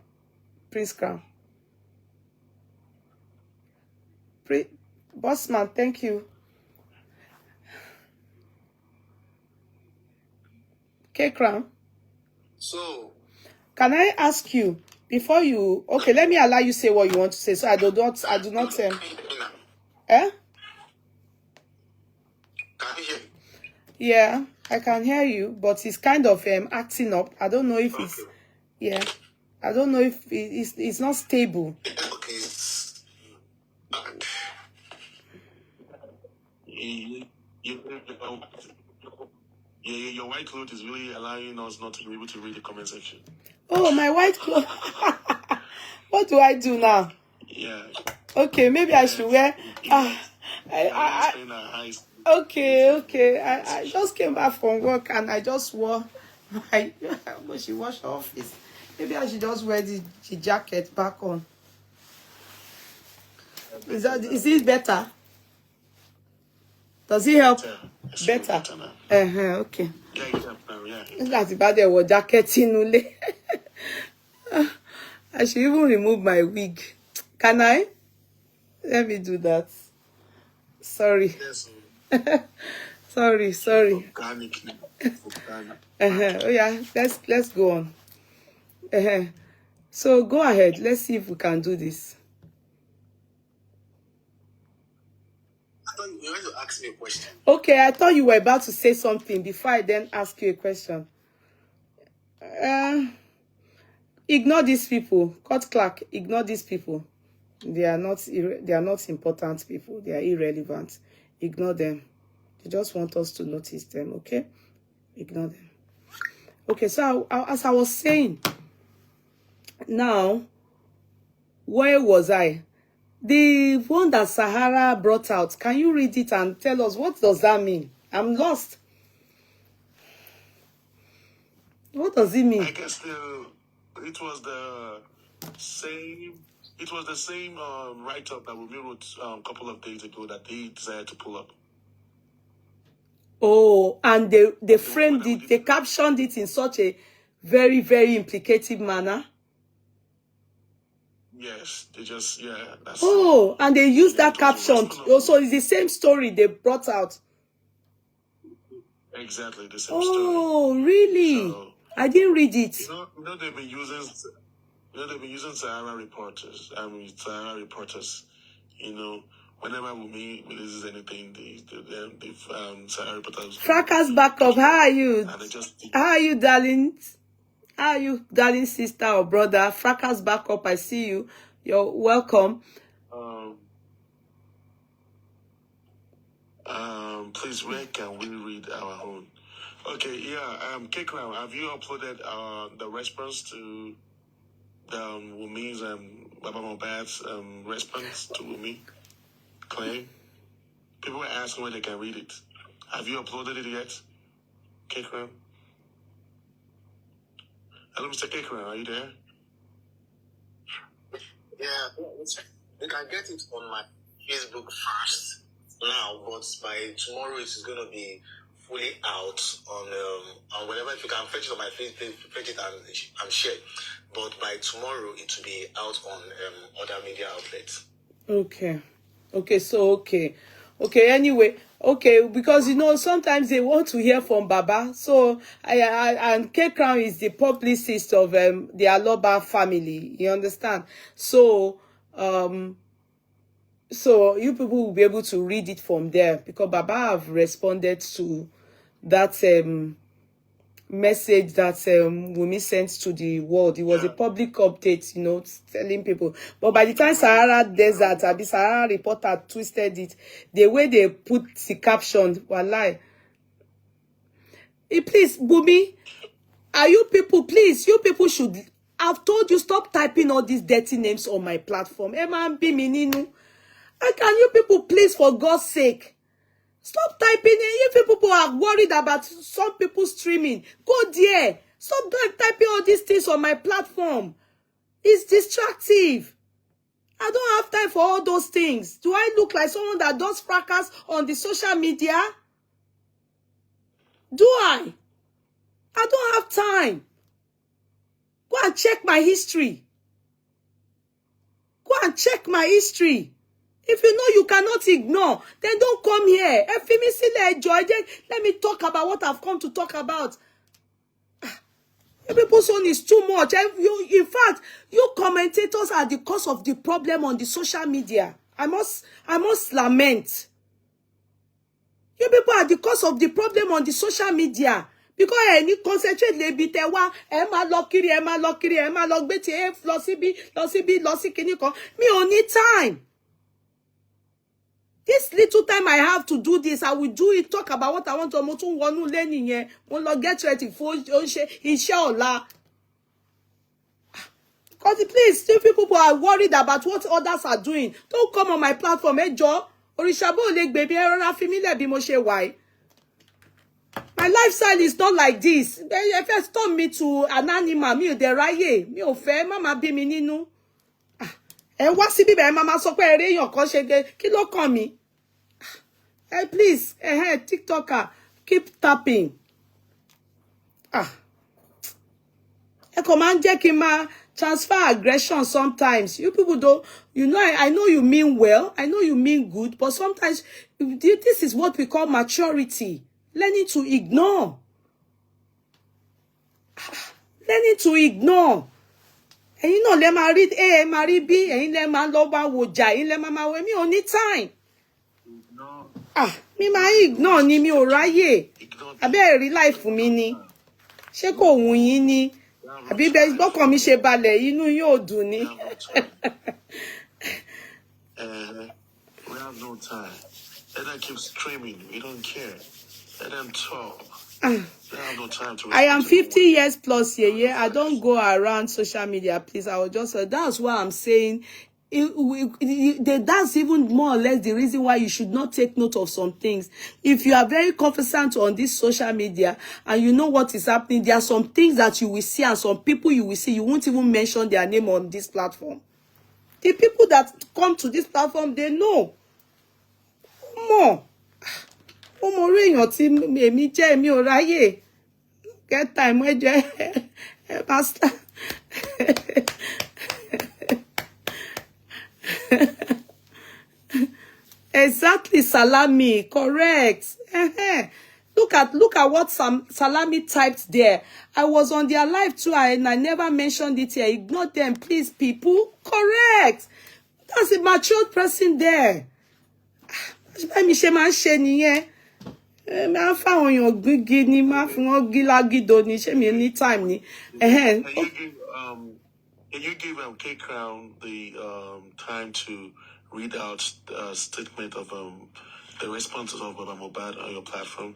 [SPEAKER 1] Prince Crown? Bossman, thank you. Okay, Crown.
[SPEAKER 2] So,
[SPEAKER 1] can I ask you before you? Okay, let me allow you say what you want to say. So I do not. Eh?
[SPEAKER 2] Can you hear me?
[SPEAKER 1] Yeah, I can hear you, but it's kind of acting up. I don't know if it's. Yeah, I don't know if it's not stable.
[SPEAKER 2] Okay. Your white cloth is really allowing us not to be able to read the comment section.
[SPEAKER 1] Oh, my white cloth. What do I do now?
[SPEAKER 2] Yeah.
[SPEAKER 1] Okay, maybe I should wear. Okay. I just came back from work and I just wore my she washed her office. Maybe I should just wear the jacket back on. Is it better? Does it help? Better. Okay. That's bad. There was jacket in. I should even remove my wig. Can I? Let me do that. Sorry. Sorry. Oh yeah, let's go on. So go ahead. Let's see if we can do this.
[SPEAKER 2] want to ask me a question.
[SPEAKER 1] Okay, I thought you were about to say something before I then ask you a question. Ignore these people. Cut Clark, ignore these people. They are not important people. They are irrelevant. Ignore them. They just want us to notice them, okay? Ignore them. Okay, so as I was saying, now, where was I? The one that Sahara brought out, can you read it and tell us what does that mean? I'm lost. What does it mean?
[SPEAKER 3] I guess it was the same write-up that we wrote a couple of days ago that they decided to pull up.
[SPEAKER 1] Oh, and they framed it, they captioned it in such a very, very implicative manner.
[SPEAKER 3] Yes, they just, that's...
[SPEAKER 1] Oh, and they used that caption. Also, it's the same story they brought out.
[SPEAKER 3] Exactly, the same story.
[SPEAKER 1] Oh, really? So, I didn't read it.
[SPEAKER 3] You know they've been using Sahara reporters. Whenever we releases anything, they Sahara reporters.
[SPEAKER 1] Fracas backup. How are you? How are you, darling? How are you, darling sister or brother? Fracas backup. I see you. You're welcome.
[SPEAKER 3] Please, where can we read our own? Okay, Kekram, have you uploaded the response to the Wumi's Baba Mohbad's response to Wumi claim? People were asking when they can read it. Have you uploaded it yet, Kekram? Hello, Mr. Kekram, are you there?
[SPEAKER 2] Yeah, you can get it on my Facebook first now, but by tomorrow it is going to be fully out on whatever. If you can fetch it on my Facebook, fetch it and share. But by tomorrow it will be out on other media outlets.
[SPEAKER 1] Okay. Anyway, because sometimes they want to hear from Baba. So and K Crown is the publicist of the Aloba family. You understand? So so you people will be able to read it from there, because Baba have responded to that message that Wumi sent to the world. It was a public update, telling people. But by the time Sahara Desert, the Sahara reporter twisted it, the way they put the caption, wallahi. Please, Bumi, you people should, I've told you, stop typing all these dirty names on my platform. Can you people please, for God's sake, stop typing in. If people are worried about some people streaming, go there. Stop typing all these things on my platform. It's distractive. I don't have time for all those things. Do I look like someone that does fracas on the social media? Do I? I don't have time. Go and check my history. Go and check my history. If you know you cannot ignore, then don't come here. Let me talk about what I've come to talk about. People's own is too much. In fact, you commentators are the cause of the problem on the social media. I must lament. You people are the cause of the problem on the social media. Because any concentrate le bitewa, Emma Lokiri, Emma Logbeti, Lossibi, me on need time. This little time I have to do this, I will do it, talk about what I want to learning here. Won't get ready for inshallah. Because please, if people are worried about what others are doing, don't come on my platform. Joe, Orishabo leg baby, why? My lifestyle is not like this. They first turn me to an animal. Me deraye. Me ofe. Mama bi mi ninu. Wá síbí bẹ́ẹ̀ mama sọ pé eré èèyàn kan ṣe gé. Kí ló kàn mí? Please, TikToker, keep tapping. Ẹ kàn máa ń jẹ́ kí n máa transfer aggression sometimes. You people don't, I know you mean well. I know you mean good. But sometimes, this is what we call maturity. Learning to ignore. Learning to ignore. Let me read A, let me read B, let me love woja, let me we me only time. mi máa ignore ni mi ò ráyè. Abẹ́ rí life mi ni. Ṣé kò wù yín ni? Àbí bẹ́ẹ̀ gbọ́kàn mi ṣe balẹ̀ inú yóò dùn ni.
[SPEAKER 3] We have no time. Let them keep streaming. We don't care. Let them talk. We have no time to.
[SPEAKER 1] I am 50 years plus, yeah. I don't go around social media, please. I will just say that's why I'm saying. That's even more or less the reason why you should not take note of some things. If you are very confident on this social media and you know what is happening, there are some things that you will see and some people you will see, you won't even mention their name on this platform. The people that come to this platform, they know more. Get time, pastor. Exactly, Salami, correct. Look at what Salami typed there. I was on their live too, and I never mentioned it here. Ignore them, please, people. Correct. That's a matured person there. Can you
[SPEAKER 3] give K Crown the time to read out the statement of the responses of Baba Mohbad on your platform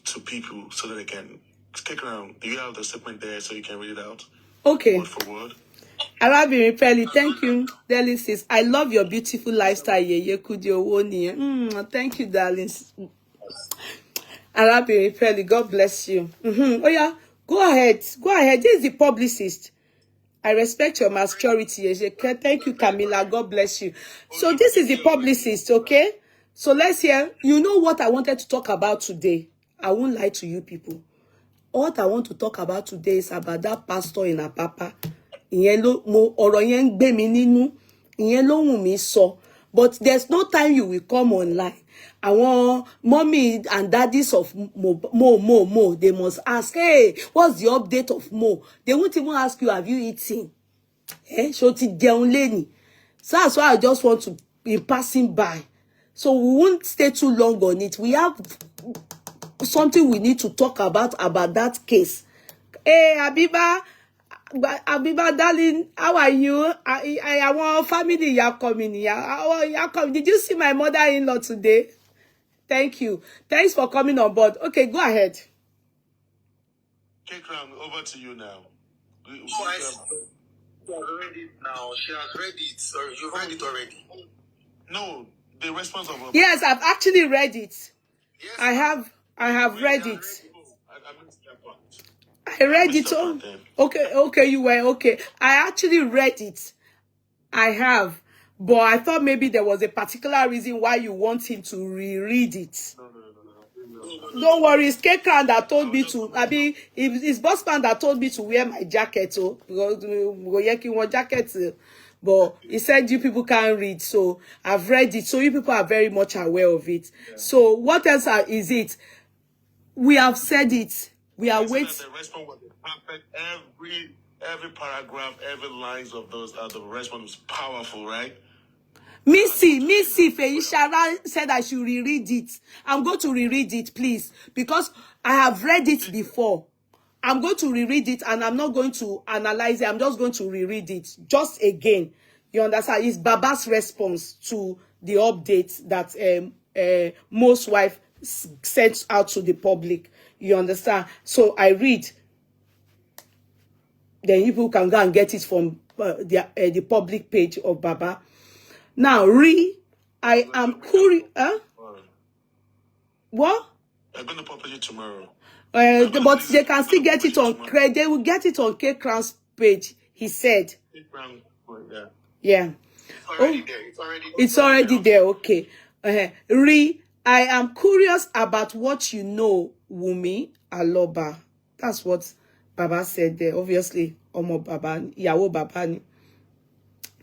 [SPEAKER 3] to people so that they can K Crown? Do you have the statement there so you can read it out?
[SPEAKER 1] Okay.
[SPEAKER 3] Word for word.
[SPEAKER 1] Arabinrin Peli, thank you, darling sis. I love your beautiful lifestyle. Thank you, darling. Arabinrin Peli, God bless you. Oh yeah, go ahead. This is the publicist. I respect your maturity. Thank you, Camilla. God bless you. So this is the publicist, okay? So let's hear. You know what I wanted to talk about today? I won't lie to you people. What I want to talk about today is about that pastor in Apapa. But there's no time you will come online. I want mommy and daddies of Mo. They must ask, hey, what's the update of Mo? They won't even ask you, have you eaten? So that's why I just want to be passing by. So we won't stay too long on it. We have something we need to talk about that case. Hey, Abiba, darling, how are you? I want family. You're coming here. You're coming. Did you see my mother-in-law today? Thank you. Thanks for coming on board. Okay, go ahead.
[SPEAKER 3] K Crown, over to you now.
[SPEAKER 2] She has read it now. She has read it. Sorry, you read it already.
[SPEAKER 3] No, the response of
[SPEAKER 1] yes, I've actually read it.
[SPEAKER 2] Yes,
[SPEAKER 1] I have read it.
[SPEAKER 3] I
[SPEAKER 1] read it. Oh, okay, you were okay. I actually read it. I have. But I thought maybe there was a particular reason why you want him to reread it. No. Don't worry, it's K-Crown that told me to. It's Bossman that told me to wear my jacket. Oh, because we want jackets. But he said you people can't read, so I've read it. So you people are very much aware of it. Yeah. So what else is it? We have said it. We are waiting.
[SPEAKER 3] The response was perfect. Every paragraph, every lines of those, the response was powerful, right?
[SPEAKER 1] Missy, Feishara said I should reread it. I'm going to reread it, please, because I have read it before. I'm going to reread it, and I'm not going to analyze it. I'm just going to reread it just again. You understand? It's Baba's response to the update that Mo's wife sent out to the public. You understand? So I read. Then people can go and get it from the public page of Baba. Now, I am curious. What?
[SPEAKER 3] I'm going to publish it tomorrow.
[SPEAKER 1] But they can still get it on. They will get it on K Crown's page. He said. Yeah. It's already there. Okay. I am curious about what you know, Wumi Aloba. That's what Baba said there. Obviously, Omo Baba, Yawo Baba.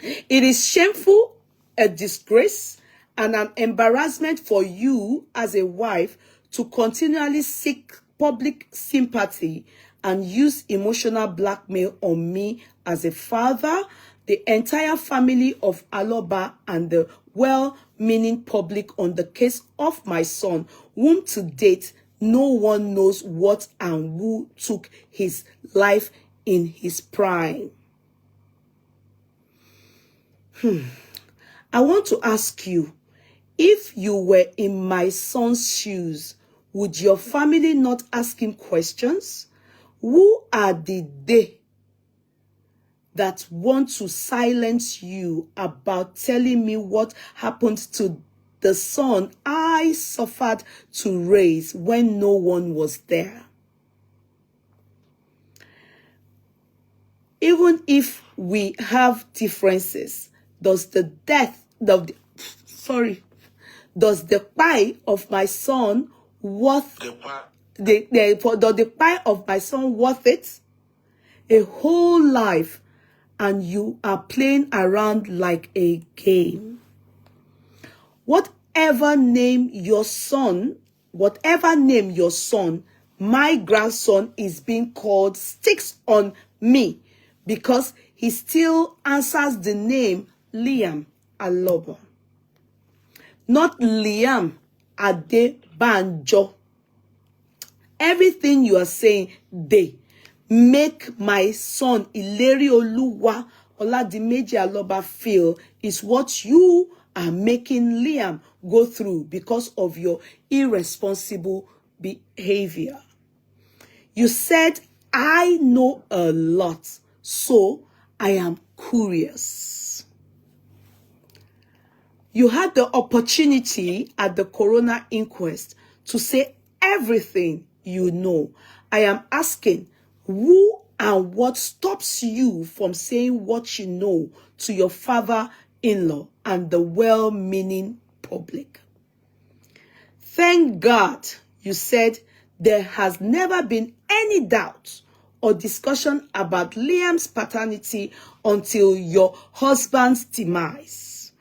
[SPEAKER 1] It is shameful, a disgrace, and an embarrassment for you as a wife to continually seek public sympathy and use emotional blackmail on me as a father, the entire family of Aloba, and the well-meaning public on the case of my son, whom to date no one knows what and who took his life in his prime. I want to ask you, if you were in my son's shoes, would your family not ask him questions? Who are the they that want to silence you about telling me what happened to the son I suffered to raise when no one was there? Even if we have differences, does the pie of my son worth the pie of my son worth it? A whole life, and you are playing around like a game. Whatever name your son, my grandson is being called sticks on me because he still answers the name Liam Aloba, not Liam Adebanjo. Everything you are saying, they make my son Ilerioluwa Oladimeji Aloba feel is what you are making Liam go through because of your irresponsible behavior. You said, I know a lot, so I am curious. You had the opportunity at the coroner inquest to say everything you know. I am asking, who and what stops you from saying what you know to your father-in-law and the well-meaning public? Thank God you said there has never been any doubt or discussion about Liam's paternity until your husband's demise.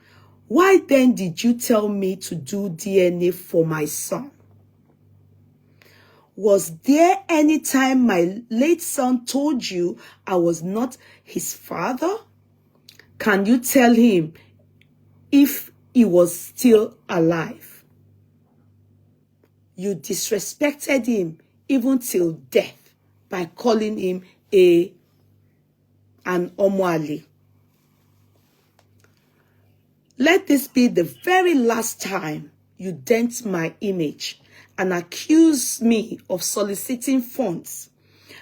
[SPEAKER 1] Why then did you tell me to do DNA for my son? Was there any time my late son told you I was not his father? Can you tell him if he was still alive? You disrespected him even till death by calling him an Omoali. Let this be the very last time you dent my image and accuse me of soliciting funds.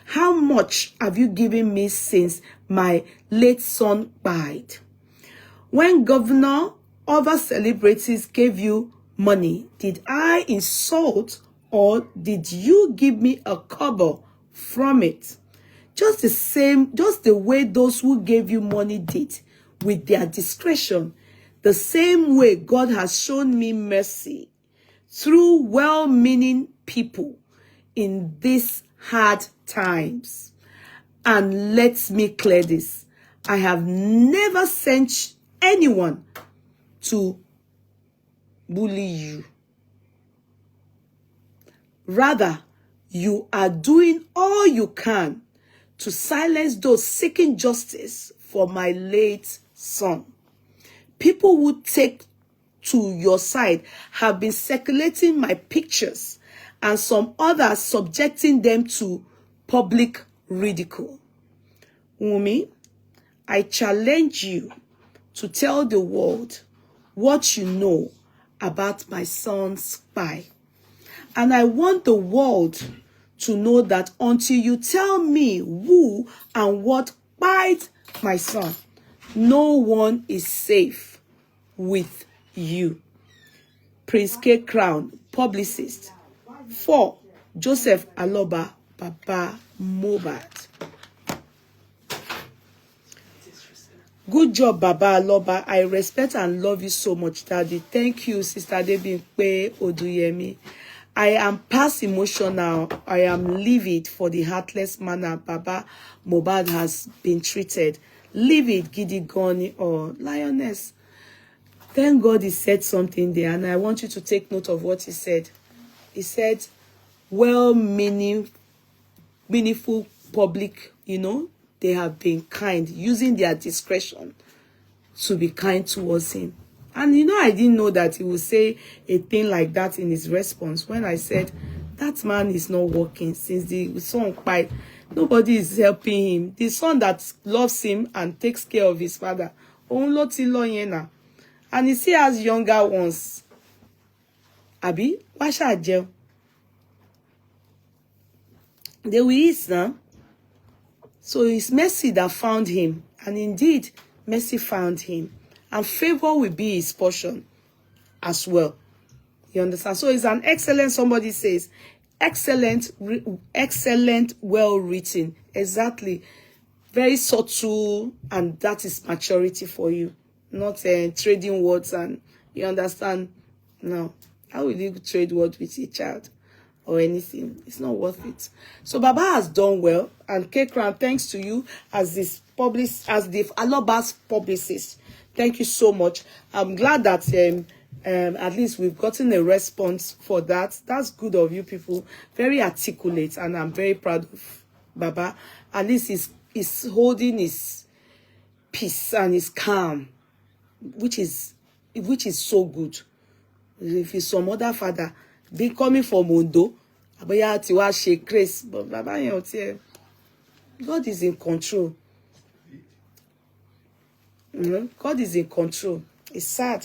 [SPEAKER 1] How much have you given me since my late son died? When governor, other celebrities gave you money, did I insult or did you give me a cover from it? Just the way those who gave you money did with their discretion, the same way God has shown me mercy through well-meaning people in these hard times. And let me clear this. I have never sent anyone to bully you. Rather, you are doing all you can to silence those seeking justice for my late son. People who take to your side have been circulating my pictures and some others subjecting them to public ridicule. Wumi, I challenge you to tell the world what you know about my son's spy. And I want the world to know that until you tell me who and what spied my son, no one is safe with you. Prince K. Crown, publicist. 4. Joseph Aloba, Papa Mohbad. Good job, Baba Aloba. I respect and love you so much, Daddy. Thank you, Sister Debimpe Oduyemi. I am past emotional. I am livid for the heartless manner Baba Mohbad has been treated. Livid, Gidi Goni, or Lioness. Thank God he said something there, and I want you to take note of what he said. He said, well-meaning, meaningful public, they have been kind, using their discretion to be kind towards him. And you know, I didn't know that he would say a thing like that in his response when I said, that man is not working since the son died. Nobody is helping him. The son that loves him and takes care of his father. And he still has younger ones. Abi, why shall I jail? They will eat now. So it's mercy that found him. And indeed, mercy found him. And favor will be his portion as well. You understand? So it's an excellent, somebody says, excellent, well written. Exactly. Very subtle, and that is maturity for you. Not trading words, and you understand? No. How will you trade words with a child or anything? It's not worth it. So Baba has done well, and K-Crown, thanks to you as the Aloba's publicist. Thank you so much. I'm glad that at least we've gotten a response for that. That's good of you people. Very articulate, and I'm very proud of Baba. At least he's holding his peace and his calm, which is so good. If it's some other father be coming from Ondo, aboya ti wa she grace, but Baba yen o ti God is in control. God is in control. It's sad.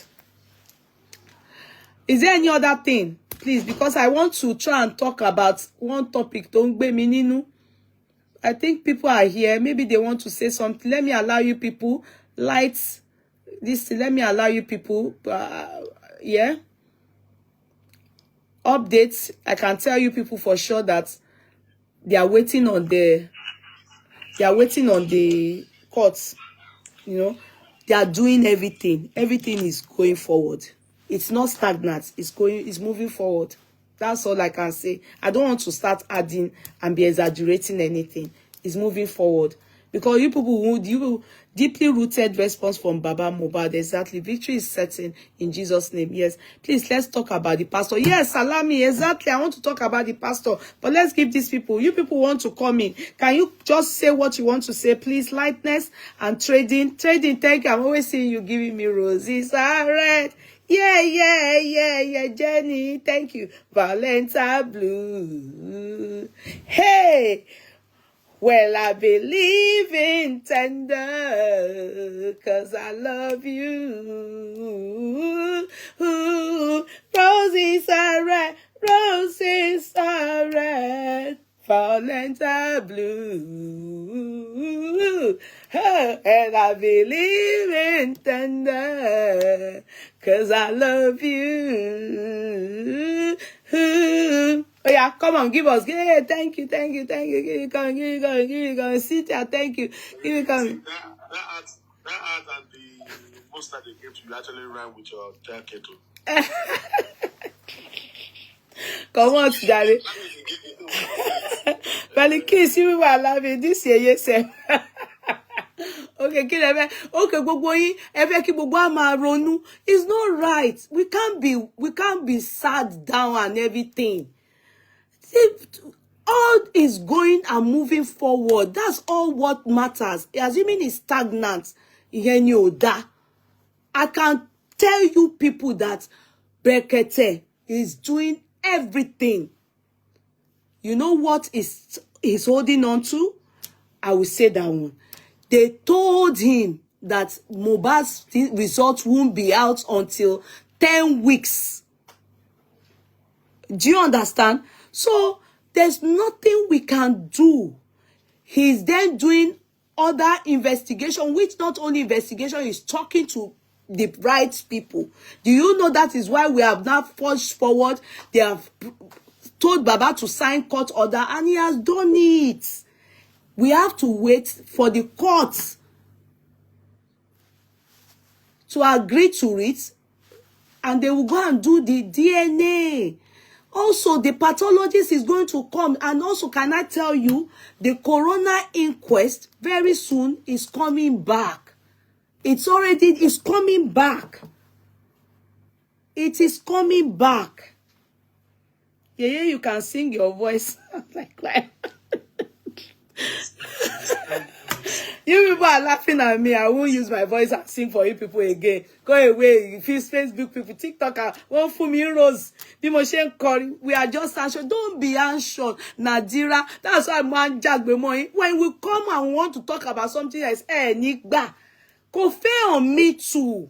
[SPEAKER 1] Is there any other thing? Please, because I want to try and talk about one topic. Don't gbe mi ninu. I think people are here. Maybe they want to say something. Let me allow you people. Lights. This. Let me allow you people. Yeah. Updates. I can tell you people for sure that they are waiting on the. They are waiting on the courts. You know, they are doing everything. Everything is going forward. It's not stagnant. It's moving forward. That's all I can say. I don't want to start adding and be exaggerating anything. It's moving forward. Because you people deeply rooted response from Baba Mohbad. Exactly. Victory is certain in Jesus' name. Yes. Please, let's talk about the pastor. Yes, Salami. Exactly. I want to talk about the pastor. But let's give these people. You people want to come in. Can you just say what you want to say, please? Lightness and trading. Trading, thank you. I'm always seeing you giving me roses. All right. Yeah, Jenny, thank you. Valentine Blue. Hey, well, I believe in tender, 'cause I love you. Roses are red, roses are red, Valentine Blue. And I believe in tender, 'cause I love you. Oh yeah, come on, give us. Yeah, thank you. Give you come. Sit there, thank you. Give you come.
[SPEAKER 3] That art and the most that they gave to you actually ran with your jacket.
[SPEAKER 1] Come on, daddy. But in case you were laughing, this year, yes, sir. Okay, okay, gbogbo yin ẹ fẹ́ kí gbogbo a máa ronú. It's not right. We can't be sad down and everything. All is going and moving forward. That's all what matters. Assuming it's stagnant, ìyẹn ni ò dá. I can tell you people that Brekete is doing everything. You know what is holding on to? I will say that one. They told him that Mohbad's results won't be out until 10 weeks. Do you understand? So there's nothing we can do. He's then doing other investigation, which not only investigation, is talking to the right people. Do you know that is why we have now pushed forward? They have told Baba to sign court order, and he has done it. We have to wait for the courts to agree to it, and they will go and do the DNA. Also, the pathologist is going to come, and also, can I tell you, the coroner inquest very soon is coming back. It's coming back. It is coming back. Yeah, you can sing your voice like that. You people are laughing at me. I won't use my voice and sing for you people again. Go away. If it's Facebook people, TikTok, one for me rose. We are just anxious. Don't be anxious, Nadira. That's why man jagbe mo. When we come and want to talk about something else, Nikba, go fair on me too.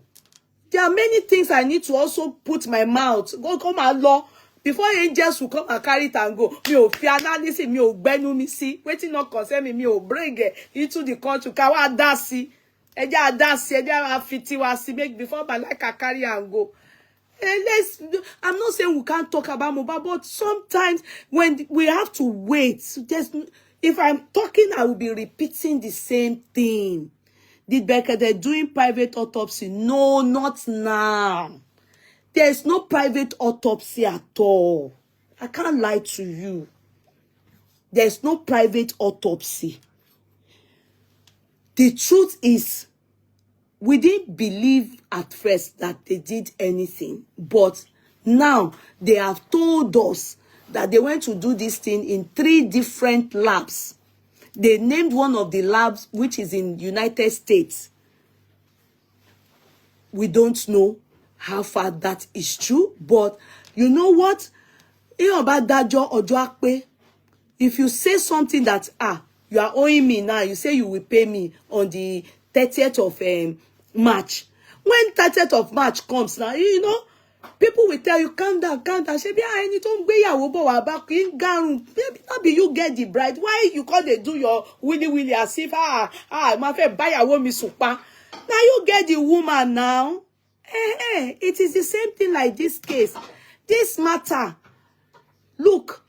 [SPEAKER 1] There are many things I need to also put my mouth. Go come along. Before angels will come and carry it and go, me o fi analysis, me o gbenu mi si, wetin not concern me, me o bring it into the country. Kawa dasi, eja afiti wa si make before my like carry and go. I'm not saying we can't talk about mobile, but sometimes when we have to wait, if I'm talking, I will be repeating the same thing. Did Becca they're doing private autopsy? No, not now. There's no private autopsy at all. I can't lie to you. There's no private autopsy. The truth is, we didn't believe at first that they did anything. But now they have told us that they went to do this thing in 3 different labs. They named one of the labs, which is in the United States. We don't know how far that is true, but you know what? If you say something that, you are owing me now, you say you will pay me on the 30th of March. When 30th of March comes now, you know, people will tell you, calm down, calm down. Maybe you get the bride. Why you call they do your willy as if, my friend, buy a woman super. Now you get the woman now. It is the same thing like this case. This matter, look,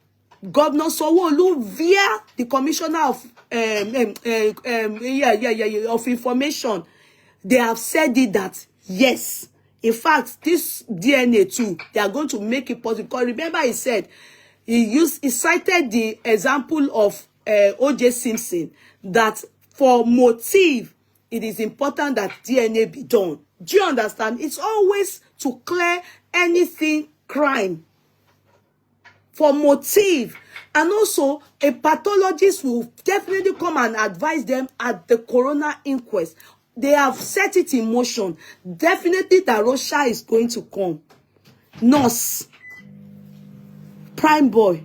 [SPEAKER 1] Governor Sanwo-Olu via the Commissioner of of Information, they have said it that yes, in fact, this DNA too, they are going to make it possible. Because remember, he said he cited the example of O.J. Simpson that for motive, it is important that DNA be done. Do you understand? It's always to clear anything crime for motive. And also, a pathologist will definitely come and advise them at the coroner inquest. They have set it in motion. Definitely, that Russia is going to come. Nurse, prime boy,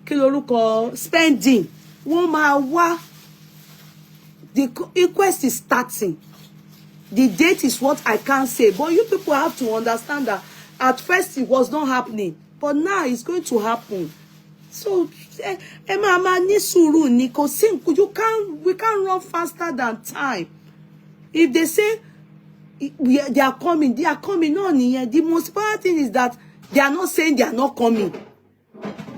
[SPEAKER 1] Kiloruko, spending, woman, the inquest is starting. The date is what I can't say. But you people have to understand that at first it was not happening. But now it's going to happen. So, we can't run faster than time. If they say they are coming on. The most important thing is that they are not saying they are not coming.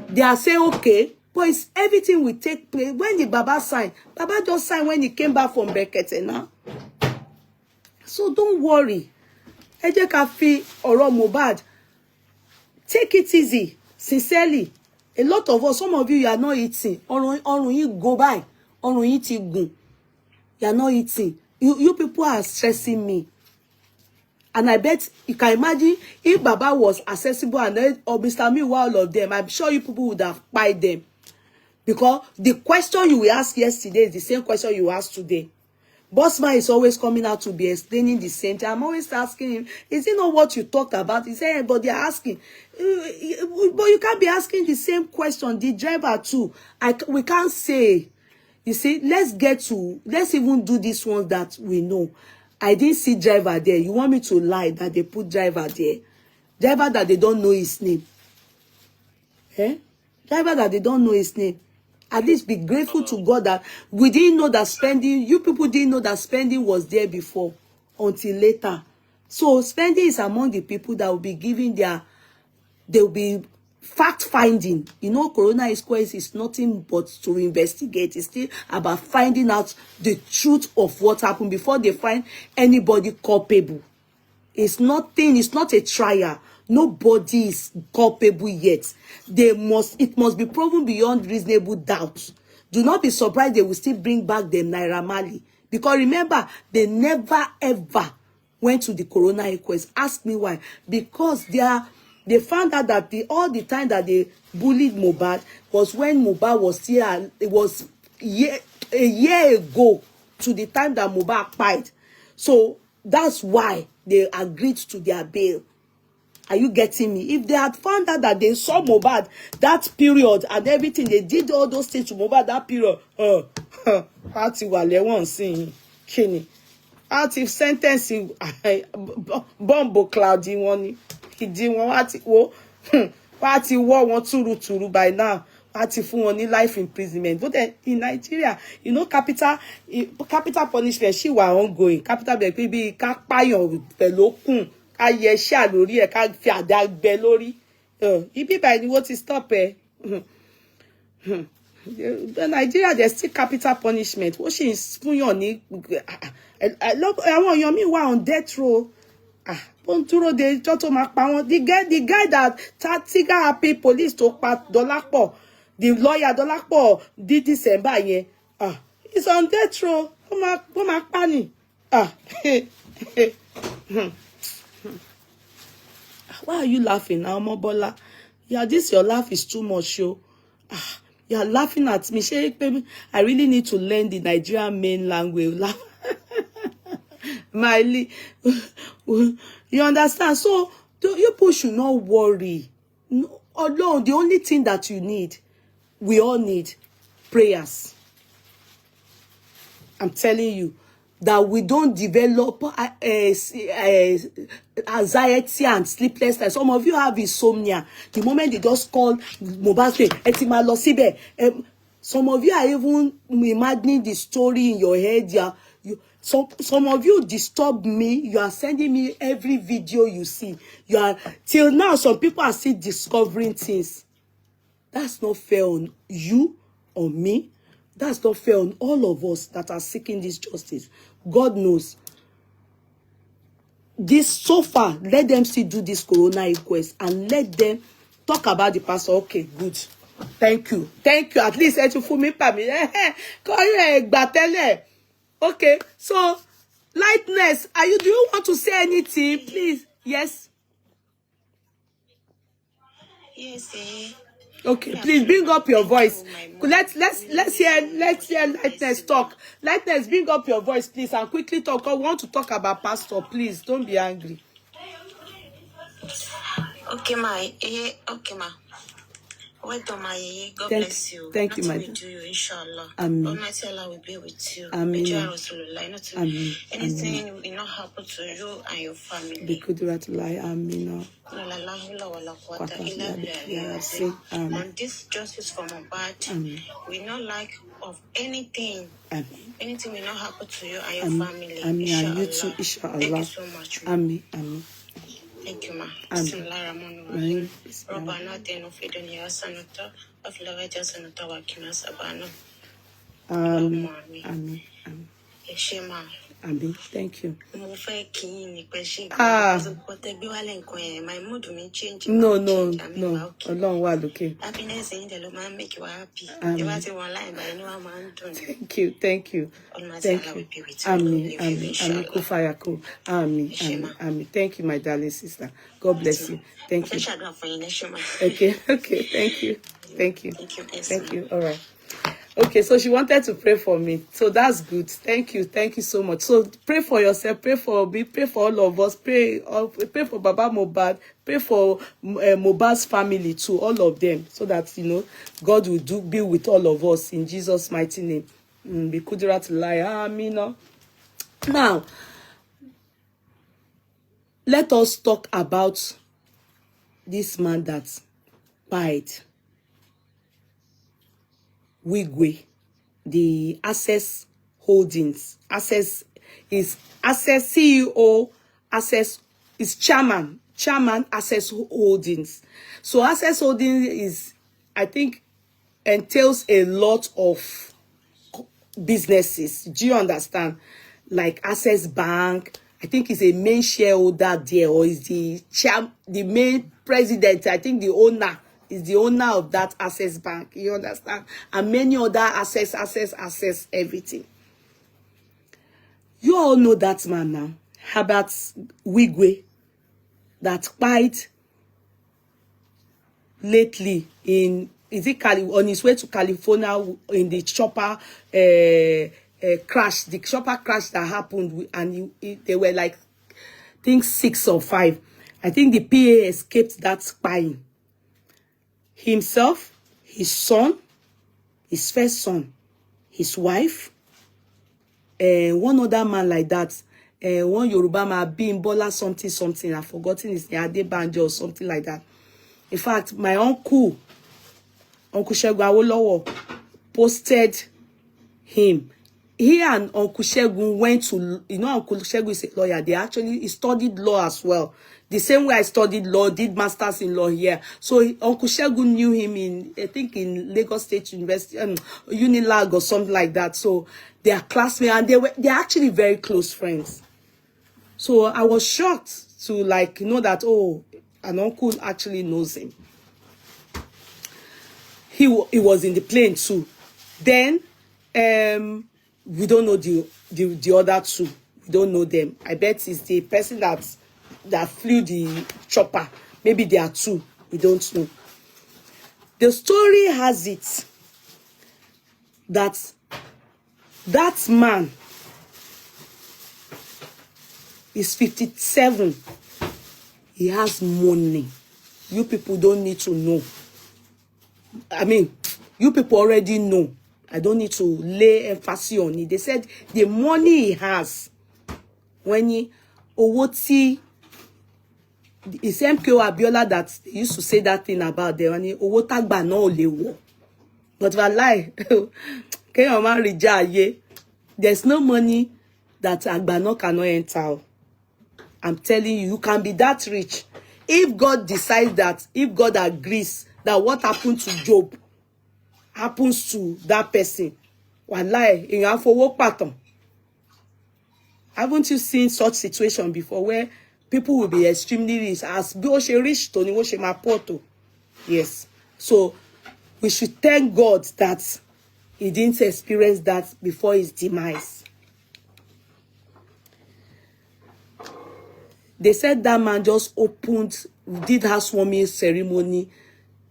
[SPEAKER 1] They are saying, okay, but it's, everything will take place. When the Baba signed, Baba just signed when he came back from Bekete now. So don't worry. Eje ká fi ọ̀rọ̀ Mohbad. Take it easy. Sincerely. A lot of us, some of you are not eating. Ọrùn yín go by. Ọrùn yín ti gùn. You are not eating. You people are stressing me. And I bet you can imagine if Baba was accessible and then, or Mr. Miwa, all of them, I'm sure you people would have bought them. Because the question you asked yesterday is the same question you asked today. Bossman is always coming out to be explaining the same thing. I'm always asking him, is it not what you talked about? He said, but they're asking. But you can't be asking the same question. The driver too. We can't say. You see, let's even do this one that we know. I didn't see driver there. You want me to lie that they put driver there? Driver that they don't know his name. Driver that they don't know his name. At least be grateful to God that we didn't know that spending, you people didn't know that spending was there before until later. So spending is among the people that will be giving they'll be fact finding. You know, Corona Inquest is nothing but to investigate. It's still about finding out the truth of what happened before they find anybody culpable. It's nothing, it's not a trial. Nobody is culpable yet. It must be proven beyond reasonable doubt. Do not be surprised they will still bring back them Naira Marley. Because remember, they never ever went to the Corona Inquest. Ask me why. Because they found out that all the time that they bullied Mohbad was when Mohbad was still, it was a year ago to the time that Mohbad died. So that's why they agreed to their bail. Are you getting me? If they had found out that they saw Mohbad that period and everything, they did all those things to Mohbad that period, party wale won sing kini. Out if sentencing bombo cloudy one, he did one party war one turu by now. Party for only life imprisonment. But then in Nigeria, you know, capital punishment, she was ongoing. Capital baby can't buy your pelokun. Aye sha lórí ẹ ká fi àdá gbé lórí ibi báyìí ni wọ́n ti stop ẹ Nigeria there's still capital punishment wọ́n sì ń fúnyàn ní àwọn èèyàn mi wà on death row ó ń dúró de ìjọ tó máa pa wọ́n the guy that Tiga Happy police tó pa Dọlápọ̀ the lawyer Dọlápọ̀ di December yẹn he's on death row wọ́n máa pa ni Why are you laughing now, Mobola? Yeah, this your laugh is too much, yo. You're laughing at me. I really need to learn the Nigerian main language. Miley, you understand? So, you people should not worry. No, although the only thing that you need, we all need, prayers. I'm telling you. That we don't develop anxiety and sleepless nights. Some of you have insomnia. The moment they just call Mohbad, Etima lo síbẹ̀. Some of you are even imagining the story in your head. Some of you disturb me. You are sending me every video you see. You are till now. Some people are still discovering things. That's not fair on you or me. That's not fair on all of us that are seeking this justice. God knows. This so far, let them still do this corona inquest and let them talk about the pastor. Okay, good. Thank you. Thank you. At least you for me. Okay, so Lightness, do you want to say anything, please? Yes.
[SPEAKER 4] Yes.
[SPEAKER 1] Okay, please bring up your voice. Let's hear Lightness talk. Lightness, bring up your voice, please, and quickly talk. I want to talk about pastor. Please, don't be angry.
[SPEAKER 4] Okay, ma. Okay, ma. Well done, my God bless you.
[SPEAKER 1] Thank you, my dear.
[SPEAKER 4] Nothing will do you, inshallah.
[SPEAKER 1] Amen.
[SPEAKER 4] Almighty Allah will be with you.
[SPEAKER 1] Amen.
[SPEAKER 4] Amen. Anything will not happen to you and your family.
[SPEAKER 1] Amen.
[SPEAKER 4] And this justice from Mohbad, we not like of anything.
[SPEAKER 1] Amen.
[SPEAKER 4] Anything will not happen to you and your family.
[SPEAKER 1] Amen.
[SPEAKER 4] Inshallah.
[SPEAKER 1] And you too, inshallah.
[SPEAKER 4] Thank you so much.
[SPEAKER 1] Amen. Amen.
[SPEAKER 4] Thank you, ma.
[SPEAKER 1] Amen. Amen. Amen. Thank you. No. Along while okay.
[SPEAKER 4] Happiness in the man make you happy.
[SPEAKER 1] Thank you. Thank you. Amen. Amen. Amen. Amen. Thank you, my darling sister. God bless you. Thank you. Okay. Okay. Thank you. Thank you. Thank you. All right. Okay, so she wanted to pray for me. So that's good. Thank you. Thank you so much. So pray for yourself. Pray for me. Pray for all of us. Pray for Baba Mohbad. Pray for Mohbad's family too. All of them. So that, God will be with all of us in Jesus' mighty name. Now, let us talk about this man that died. Wigwe, the Access Holdings. Access is Access CEO, Access is chairman Access Holdings. So Access Holdings is, I think, entails a lot of businesses. Do you understand? Like Access Bank, I think is a main shareholder there, or is the main president, I think the owner. Is the owner of that Access Bank, you understand? And many other access, everything. You all know that man now, Herbert Wigwe, that died lately on his way to California in the chopper crash, the chopper crash that happened, and they were like, I think 6 or 5. I think the PA escaped that spying. Himself, his son, his first son, his wife, one other man like that, one Yoruba man, Bimbola something, I've forgotten his name, Adebanjo or something like that. In fact, my Uncle Segun Awolowo, posted him. He and Uncle Segun went to, Uncle Segun is a lawyer. He studied law as well. The same way I studied law, did masters in law here. So Uncle Segun knew him I think in Lagos State University, Unilag or something like that. So they are classmates, and they're actually very close friends. So I was shocked to know that, oh, an uncle actually knows him. He was in the plane too. Then we don't know the other two. We don't know them. I bet it's the person that flew the chopper. Maybe there are 2. We don't know. The story has it that man is 57. He has money. You people don't need to know. I mean, you people already know. I don't need to lay emphasis on it. They said the money he has, when it's MKO Abiola that used to say that thing about them, and Owotagba no lewo. But wallahi, there's no money that Agbano cannot enter. I'm telling you, you can be that rich. If God decides that, if God agrees that what happened to Job happens to that person, wallahi, in afowo pattern. Haven't you seen such situation before where people will be extremely rich as bí ó ṣe rich tó ni wọ́n ṣe máa poor tó? Yes. So we should thank God that he didn't experience that before his demise. They said that man just did housewarming ceremony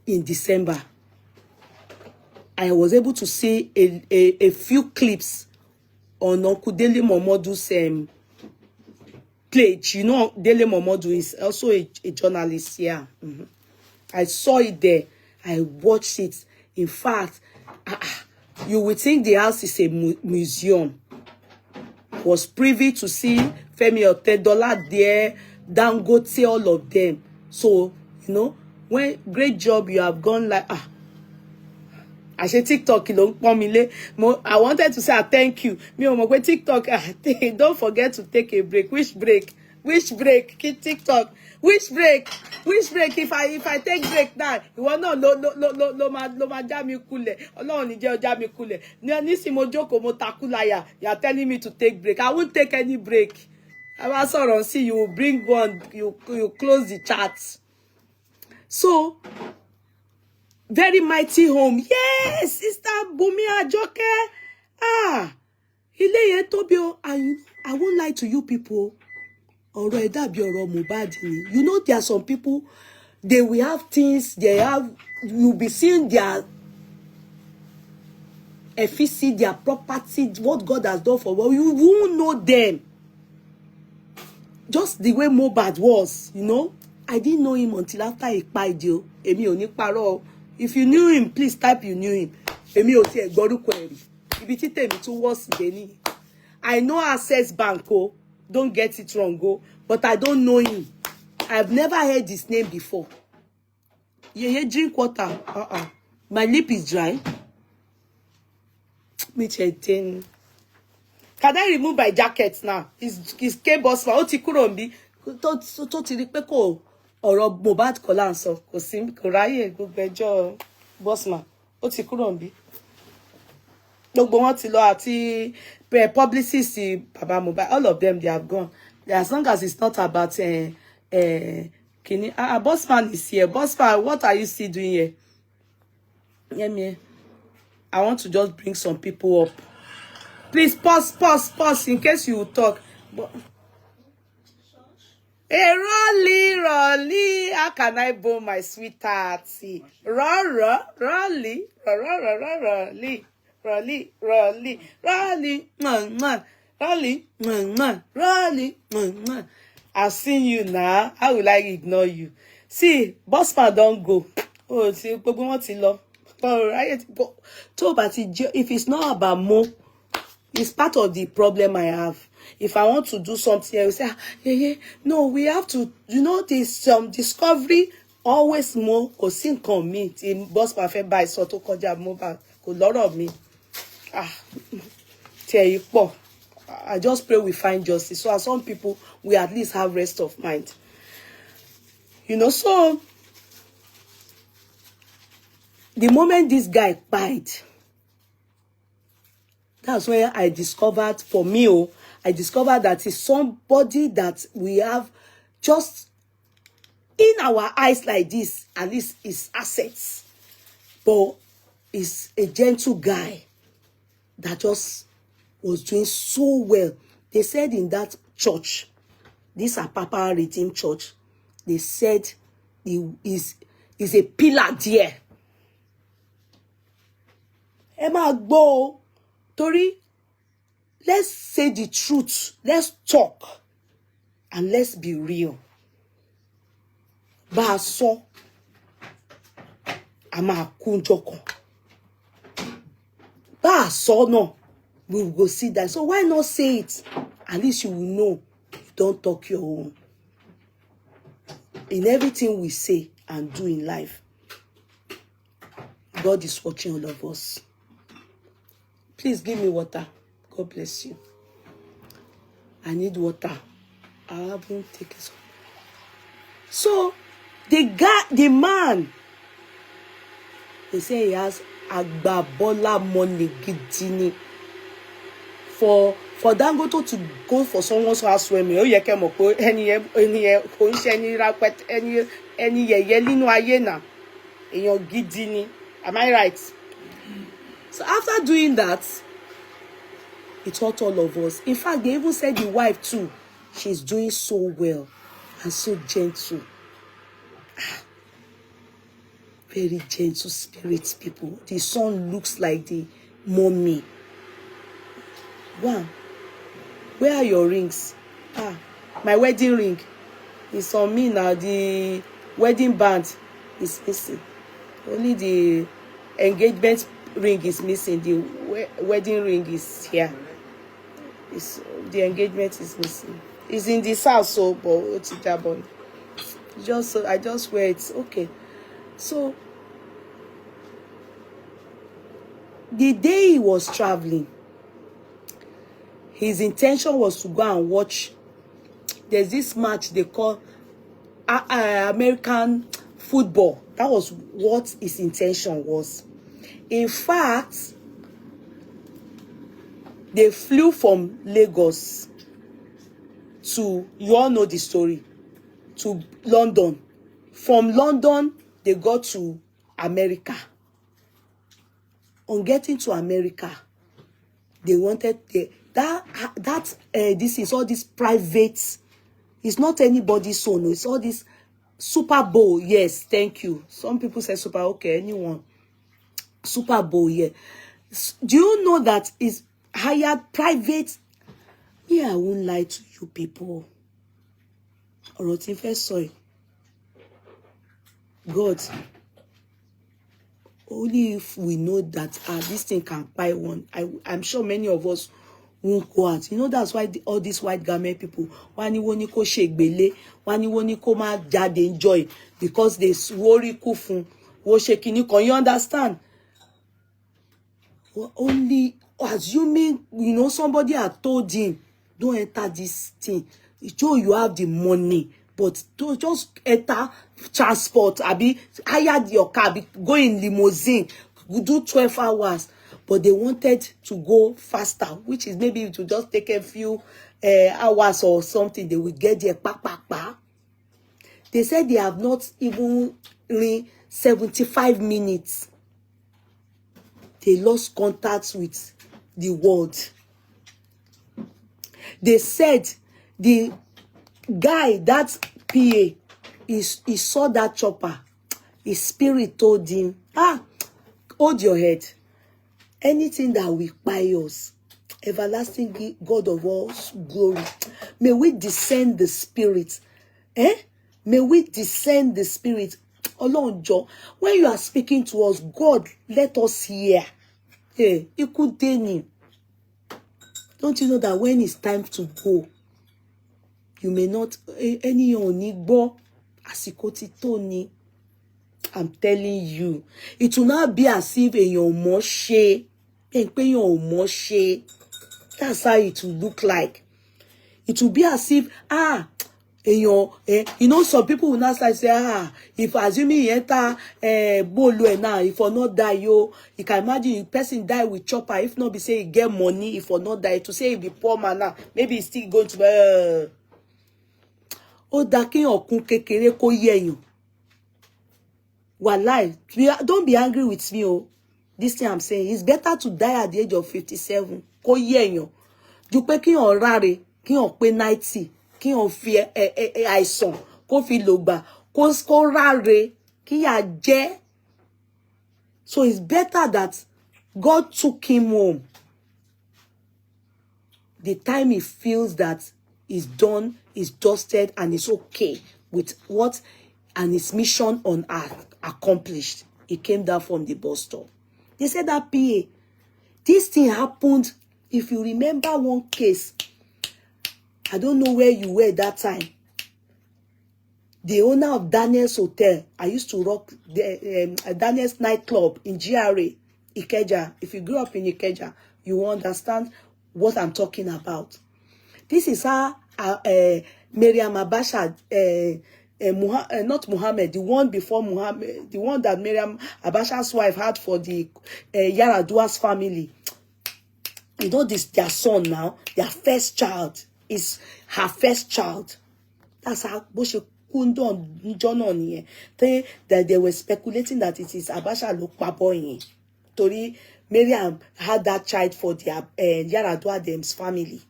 [SPEAKER 1] in December. I was able to see a few clips on Uncle Dele Momodu's page. You know, Dele Momodu is also a journalist here. I saw it there. I watched it. In fact, you would think the house is a museum. I was privy to see Femi Otedola there, Dangote, all of them. So, when great job you have gone I say TikTok, I wanted to say thank you. TikTok, don't forget to take a break. Which break? TikTok. Which break? If I take break now, you want no ma jami kule. Ọlọ́run ní jẹ́ ó jami kule. Nisi mo jókòó mo takulaya. You are telling me to take break. I won't take any break. I saw see you bring one. You close the chat. So. Very mighty home. Yes, Sister Bumi Ajoke. Ilé yẹn tóbi o. And I won't lie to you people. Ọ̀rọ̀ ẹ dàbí ọ̀rọ̀ Mohbad ni. You know, there are some people, they will have things, you'll be seeing their efficacy, their property, what God has done for them. You won't know them. Just the way Mohbad was, I didn't know him until after he died. Èmi ò ní parọ́. If you knew him, please type you knew him. Èmi ò tiẹ̀ gbọ́ orúkọ ẹ̀ rí. Ibi tí tèmi tún wọ́ sí dé ní. I know Access Bank, don't get it wrong, but I don't know him. I've never heard his name before. Yeah, drink water. My lip is dry. Me check. Can I remove my jacket now? His K-boss ma ó ti kúrò nbí. Tó ti rí pé kò ọ̀rọ̀ Mohbad kọ́ là ń sọ. Kò ráyè gbogbo ẹjọ́ bossman. Ó ti kúrò nbí. Gbogbo wọn ti lọ àti publicist Baba Mohbad, all of them, they have gone. As long as it's not about bossman is here. Bossman, what are you still doing here? I want to just bring some people up. Please pause in case you will talk. Hey, Rolly, how can I bone my sweetheart? Rolly. Rally, rally, rally, man, man, rally, man, man, rally, man, man. I've seen you now. How will I ignore you? See, bossman don't go. Oh, see, gbogbo wọn ti lọ. If it's not about Mo, it's part of the problem I have. If I want to do something, I will say, no, we have to, there's some discovery, always more, kò sí nǹkan mi, tí boss ma fẹ́ buy so tó kọjá mo ba, kò lọ́rọ̀ mi. I just pray we find justice. So as some people, we at least have rest of mind. So the moment this guy died, that's when I discovered, for me, I discovered that it's somebody that we have just in our eyes like this, at least his assets, but is a gentle guy that just was doing so well. They said in that church, this Apapa Redeemed Church, they said he is a pillar there. Emma go, Tori, let's say the truth. Let's talk. And let's be real. Baso, ama kunjoko. Baso no, we will go see that. So why not say it? At least you will know you don't talk your own. In everything we say and do in life, God is watching all of us. Please give me water. God bless you. I need water. I haven't taken some. So, the man, they say he has agbabola money gidini. For Dangote to go for someone's house swimming, oh yeah, come up any nínú ayé na èèyàn gidi ni. Am I right? So after doing that, it taught all of us. In fact, they even said the wife too. She's doing so well and so gentle. Very gentle spirits, people. The son looks like the mommy. One, where are your rings? My wedding ring is on me now. The wedding band is missing. Only the engagement ring is missing. The wedding ring is here. The engagement is missing. It's in this house, so but it's Jabon. I just wear it. Okay. So the day he was traveling, his intention was to go and watch. There's this match they call American football. That was what his intention was. In fact, they flew from Lagos to, you all know the story, to London. From London, they got to America. On getting to America, they wanted this is all this private. It's not anybody's son. It's all this Super Bowl. Yes, thank you. Some people say Super. Okay, anyone. Super Bowl. Yeah. Do you know that it's hired private? Yeah, I won't lie to you people. Ọ̀rọ̀ first soil. God. Only if we know that this thing can buy one. I'm sure many of us won't go out. That's why all these white garment people, wani woni ko shegbele, wani woni ko ma jade enjoy, because they worry kufun, wo shekini kon. You understand? Only assuming, somebody had told him, don't enter this thing. Sure, you have the money, but to just enter transport, hire your car, go in limousine, do 12 hours. But they wanted to go faster, which is maybe to just take a few hours or something. They will get there. They said they have not even reached 75 minutes. They lost contact with the world. They said the guy, that PA, he saw that chopper. His spirit told him, hold your head. anything that will buy us, everlasting God of all glory, may we descend the spirit. May we descend the spirit. Ọlọ́run jọ̀ọ́, when you are speaking to us, God, let us hear. Hey, ikú dé ni. Don't you know that when it's time to go, you may not, ènìyàn ò ní gbọ́, àsìkò ti tó ni. I'm telling you, it will not be as if èèyàn ò mọ̀ ṣe, pé èèyàn ò mọ̀ ṣe. That's how it will look like. It will be as if, you know, some people will not start say, if assuming he enter bolo now, if for not die, you can imagine a person die with chopper, if not be say he get money, if for not die, to say he be poor man now, maybe he's still going to be ó dá kéèyàn kún kékeré kó yẹ̀yàn. Wallahi, don't be angry with me, oh. This thing I'm saying, it's better to die at the age of 57 kó yẹ̀yàn ju pé kéèyàn ráre, kéèyàn pé 90, kéèyàn fi àìsàn kó fi lògbà, kó ráre, kíyà jẹ. So it's better that God took him home. The time he feels that is done, is dusted, and is okay with what and his mission on earth accomplished. He came down from the bus stop. They said that PA, this thing happened. If you remember one case, I don't know where you were that time. The owner of Daniel's Hotel, I used to rock the Daniel's nightclub in GRA, Ikeja. If you grew up in Ikeja, you will understand what I'm talking about. This is how Miriam Abasha, not Muhammad, the one before Muhammad, the one that Miriam Abasha's wife had for the Yaradua's family. You know, this their son now, their first child is her first child. That's how Boshe Kundon John on here. That they were speculating that it is Abasha Lokpaboy. Tori Miriam had that child for their Yaradua them's family.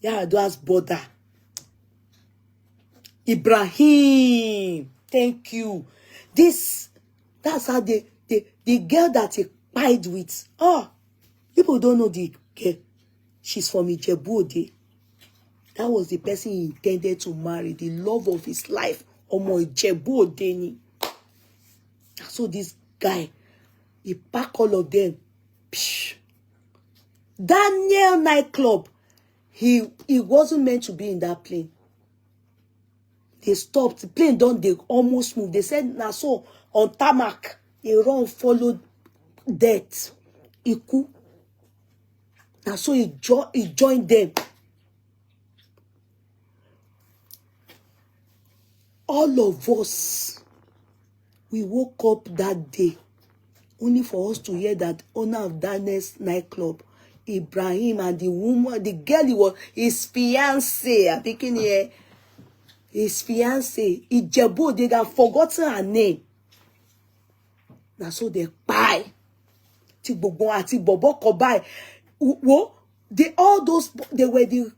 [SPEAKER 1] Yaradua's brother. Ibrahim. Thank you. That's how the girl that he pied with. Oh, people don't know the girl. She's from Ijebu-Ode. That was the person he intended to marry, the love of his life. Omo Ijebu-Ode ni. So this guy, he packed all of them. Psh. Daniel nightclub. He wasn't meant to be in that plane. They stopped. The plane they almost moved. They said, now so on tarmac, he run followed death. Iku. Now so he joined them. All of us, we woke up that day only for us to hear that owner of Daniel's nightclub, Ibrahim, and the woman, the girl, he was his fiancé. I'm thinking here, his fiancé, Ijebu, they have forgotten her name. Now so they buy. Ati Bobo Kobai. They all those they were the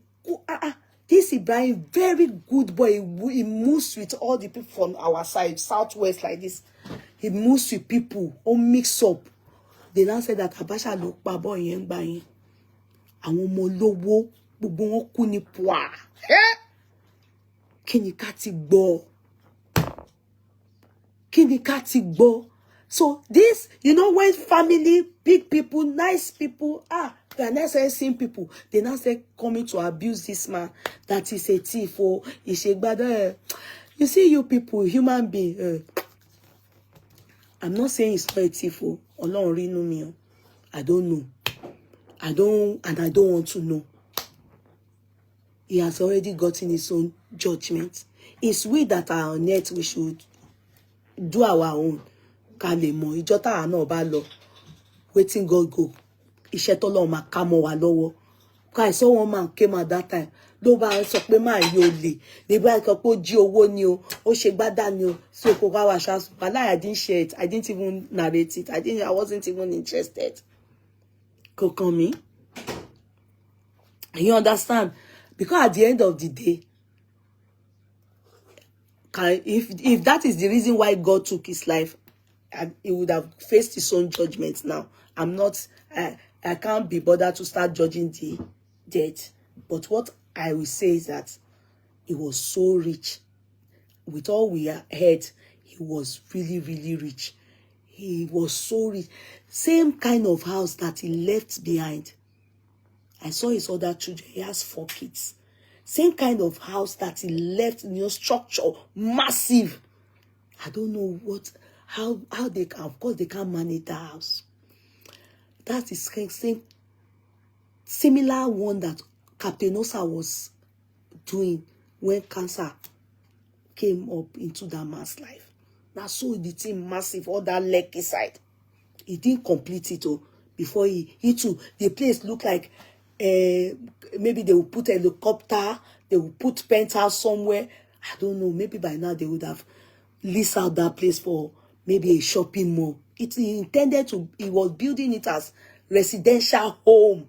[SPEAKER 1] this Ibrahim, very good boy. He moves with all the people from our side, southwest like this. He moves with people, all mix up. They now said that Abasha look babo yen bayin. Àwọn ọmọ olówó gbogbo wọn kú ní pwa. Kíni ká ti gbọ́? Kíni ká ti gbọ́? So this, you know, when family, big people, nice people, they are not saying people. They now say coming to abuse this man, that is a thief or is a bad. You see, you people, human being. I'm not saying it's not a thief or Ọlọ́run rí inú mi. I don't know. I don't want to know. He has already gotten his own judgment. It's we that are on it, we should do our own. Kalemo, ijota náà bá lọ. Waiting God go. Iṣẹ́ t'Ọlọ́run máa ká mọ́ wa lọ́wọ́. I saw one man came at that time. Ló bá sọ pé máa yóò lè. Nígbà kan pé ó jí owó ni o, ó ṣe gbádà ni o. So kò wá wá ṣáṣù. I didn't share it. I didn't even narrate it. I wasn't even interested. Kò kàn mí. You understand? Because at the end of the day, if that is the reason why God took his life, he would have faced his own judgment now. I can't be bothered to start judging the dead. But what I will say is that he was so rich. With all we heard, he was really, really rich. He was so rich. Same kind of house that he left behind. I saw his other children. He has 4 kids. Same kind of house that he left, structure, massive. I don't know how they can, of course they can't manage the house. That is same similar one that Captain Osa was doing when cancer came up into that man's life. Now so the thing massive, all that leg side. He didn't complete it before he too. The place looked like maybe they will put a helicopter, they will put penthouse somewhere. I don't know. Maybe by now they would have leased out that place for maybe a shopping mall. He was building it as residential home.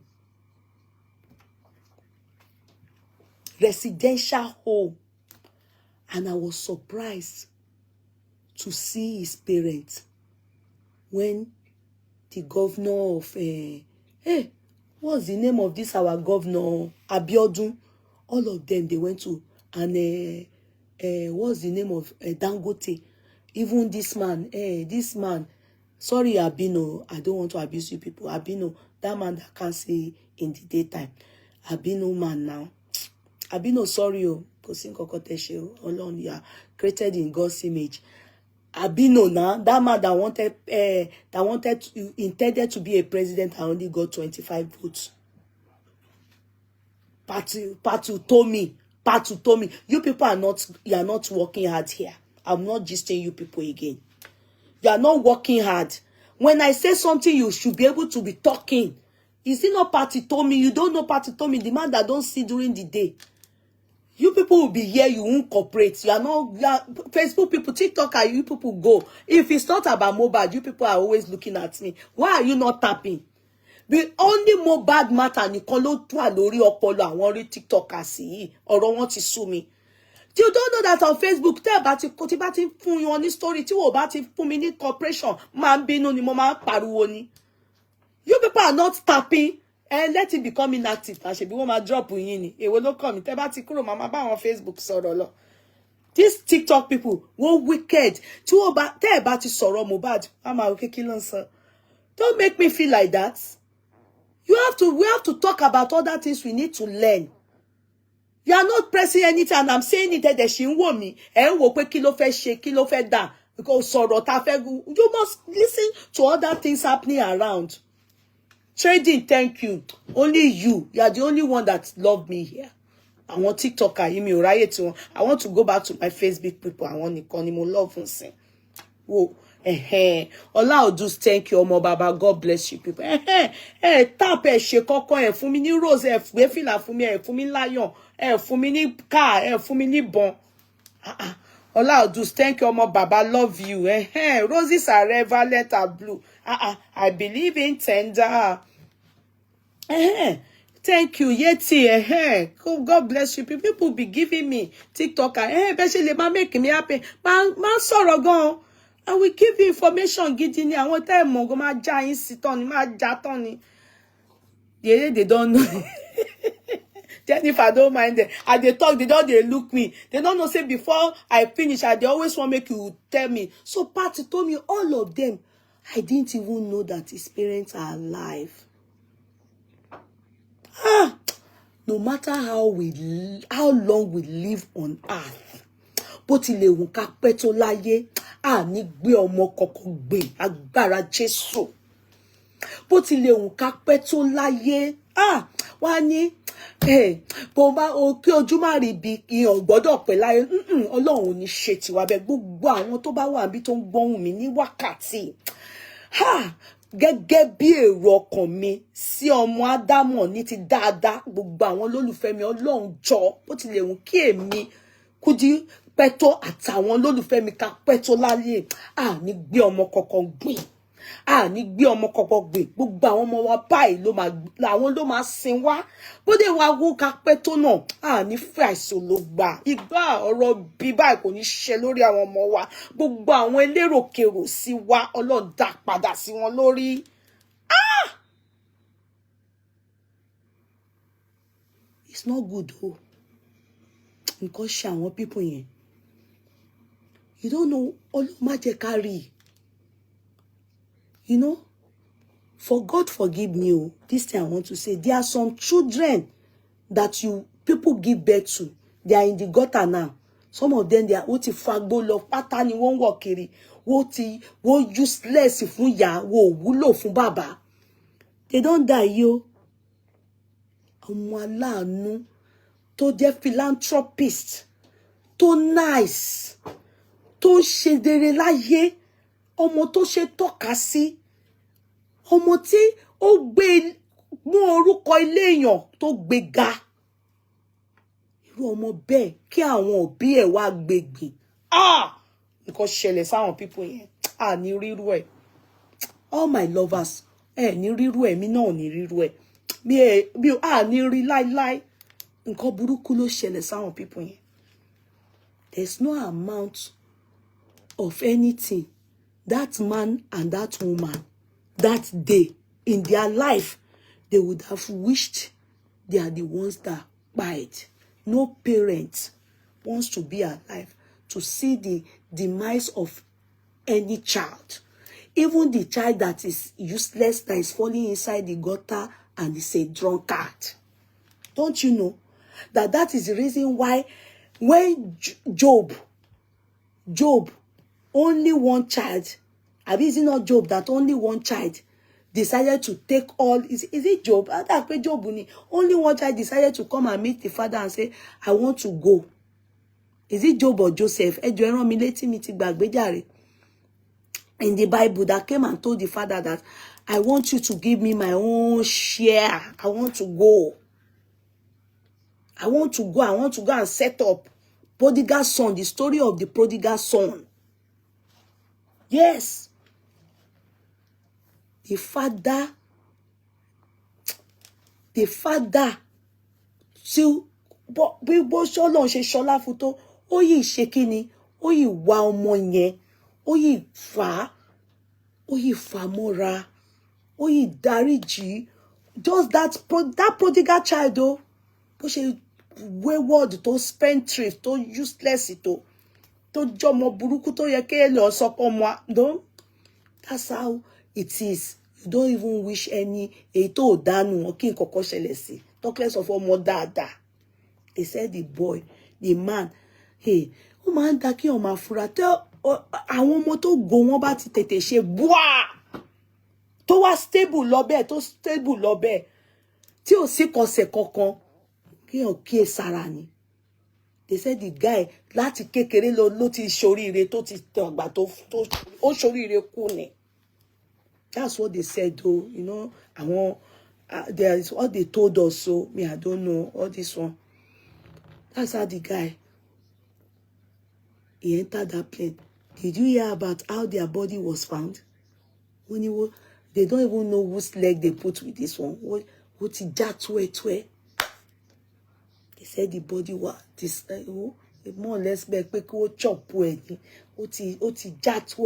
[SPEAKER 1] Residential home. And I was surprised to see his parents when the governor of what's the name of this our governor Abiodun, all of them they went to, and what's the name of Dangote, even this man sorry Abino, I don't want to abuse you people. Abino, that man that can't see in the daytime. Abino man now. Abino, sorry because Olon, you are created in God's image. Abino now, that man that intended to be a president and only got 25 votes. Patu told me, you people you are not working hard here. I'm not gisting you people again. You are not working hard. When I say something, you should be able to be talking. Is it not Patu told me? You don't know Patu told me, the man that don't see during the day. You people will be here, you won't cooperate. You are Facebook people, TikTok, you people go. If it's not about mobile, you people are always looking at me. Why are you not tapping? The only mobile matter ni kolo tu alori opolo àwọn rí TikTokers yìí. Ọ̀rọ̀ wọn ti sú mi. You don't know that on Facebook, tell about ti bá ti fún yín ní story, tí wò bá ti fún mi ní cooperation, máa ń bínú ni mo máa ń pariwo ni. You people are not tapping. And let it become inactive. I should be one my drop in. It will not come. Tell about Tikuro, mama on Facebook, sorrow. These TikTok people were wicked. Tell about sorrow mobad. Mama okay, kill sir. Don't make me feel like that. We have to talk about other things we need to learn. You are not pressing anything, and I'm saying it that she won't me. And wo pe kilo fe she, kilo fe da. Because sorrow ta fe. You must listen to other things happening around. Trading, thank you. Only you. You are the only one that love me here. I want TikToker. I want to go back to my Facebook people. I want Nkan. Love and sing. Whoa. Allah will just thank you, Omo Baba. God bless you, people. Tap she koko fún mi ní rose we fila fún mi fún mi lion fún mi ní car fún mi ní bon. Allah will just thank you, Omo Baba. Love you. Roses are red, violet are blue. I believe in tender. Thank you, Yeti. God bless you. People be giving me TikToker. Especially make me happy. Man, sorrow gone. I will give you information. Gidini. I want time go ma ja sit on ma jatoni. Yeah, they don't know. Jennifer, don't mind them. As they talk, they look me. They don't know, say, before I finish, they always want to make you tell me. So, Patty told me, all of them, I didn't even know that his parents are alive. No matter how long we live on earth, but ilé wù ká pẹ́ tó láyé, ní gbé ọmọ kọ̀ọ̀kan gbé agbára Jésù. But ilé wù ká pẹ́ tó láyé, wá ní bó bá o kí ojú má rí bí ìyàn gbọ́dọ̀ pẹ́ láyé. Ọlọ́run ò ní ṣe tiwa bẹ́ẹ̀. Gbogbo àwọn tó bá wà níbí tó ń gbóhùn mi ní wákàtí. Gẹ́gẹ́ bí èrò ọkàn mi sí ọmọ Ádámọ̀ ní ti dáadáa, gbogbo àwọn olólùfẹ́ mi Ọlọ́run jọ̀ọ́ bó tilẹ̀ wù kí èmi Kudi Pẹ́tó àtàwọn olólùfẹ́ mi ká pẹ́tó láyé, ní gbé ọmọ kankan gbìn. a ní gbé ọmọ kọ̀kọ̀ gbé gbogbo àwọn ọmọ wa báyìí ló máa sin wá bóde wa wó ká pẹ́ tó náà a ní fẹ́ àìsàn ló gbà ìgbà ọ̀rọ̀ bí báyìí kò ní ṣe lórí àwọn ọmọ wa gbogbo àwọn eléròkèrò sí wa Ọlọ́run dá padà sí wọn lórí. It's not good o nǹkan ṣe àwọn people yẹn you don't know Ọlọ́run má jẹ́ ká rí you know. For God forgive me, oh, this thing I want to say. There are some children that people give birth to. They are in the gutter now. Some of them, they are what if fagbo lọ pátá ni wọ́n wọ̀ kiri. Wọ́n useless fún ya, wọ́n wúlò fún bàbá. They don't die, yo. Ọmọ aláàánú tó jẹ́ philanthropist, tó nice, tó ṣe dere láyé, ọmọ tó ṣe tọ́ka sí. Ọmọ tí ó gbé mú orúkọ ilé èèyàn tó gbé ga irú ọmọ bẹ́ẹ̀ kí àwọn òbí ẹ̀ wá gbègbè nǹkan ṣẹlẹ̀ sáwọn people yẹn ní rírú ẹ̀ all my lovers ní rírú ẹ̀ mi náà ní rírú ẹ̀ mi ní rí láíláí nǹkan burúkú ló ṣẹlẹ̀ sáwọn people yẹn. There's no amount of anything that man and that woman that day in their life they would have wished they are the ones that died. No parent wants to be alive to see the demise of any child, even the child that is useless, that is falling inside the gutter and is a drunkard. Don't you know that is the reason why when Job only one child, is it not Job that only one child decided to take all, is it Job? Only one child decided to come and meet the father and say, I want to go. Is it Job or Joseph? In the Bible that came and told the father that I want you to give me my own share. I want to go. I want to go and set up prodigal son, the story of the prodigal son. Yes. The father tí bí bó ṣọ́lọ́run ṣe ṣọlá fún tó ó yìí ṣe kíni ó yìí wá ọmọ yẹn ó yìí fà mọ́ra ó yìí dáríjì just that prodigal child o bó ṣe wayward tó spendthrift tó useless tó jọmọ burúkú tó yẹ kí ẹ lọ sọpọ mọ don that's how it is. You don't even wish any ètò dànù wọn kí n kọ́kọ́ ṣẹlẹ̀ sí talk less of ọmọ dáadáa. They said the boy the man ó máa ń da kí ọmọ afura tẹ àwọn ọmọ tó go wọn bá ti tètè ṣe bua tó wá stable lọ́bẹ̀ tí ò sí kọsẹ̀ kankan kí hàn kí ẹ sára ni. They said the guy láti kékeré ló ti ṣoríire tó ti dàgbà tó ó ṣoríire kú ni. That's what they said though, you know. There is what they told us, so me I don't know all this one. That's how the guy he entered that plane. Did you hear about how their body was found? When they don't even know whose leg they put with this one. What he just They said the body was this more or less back chop when just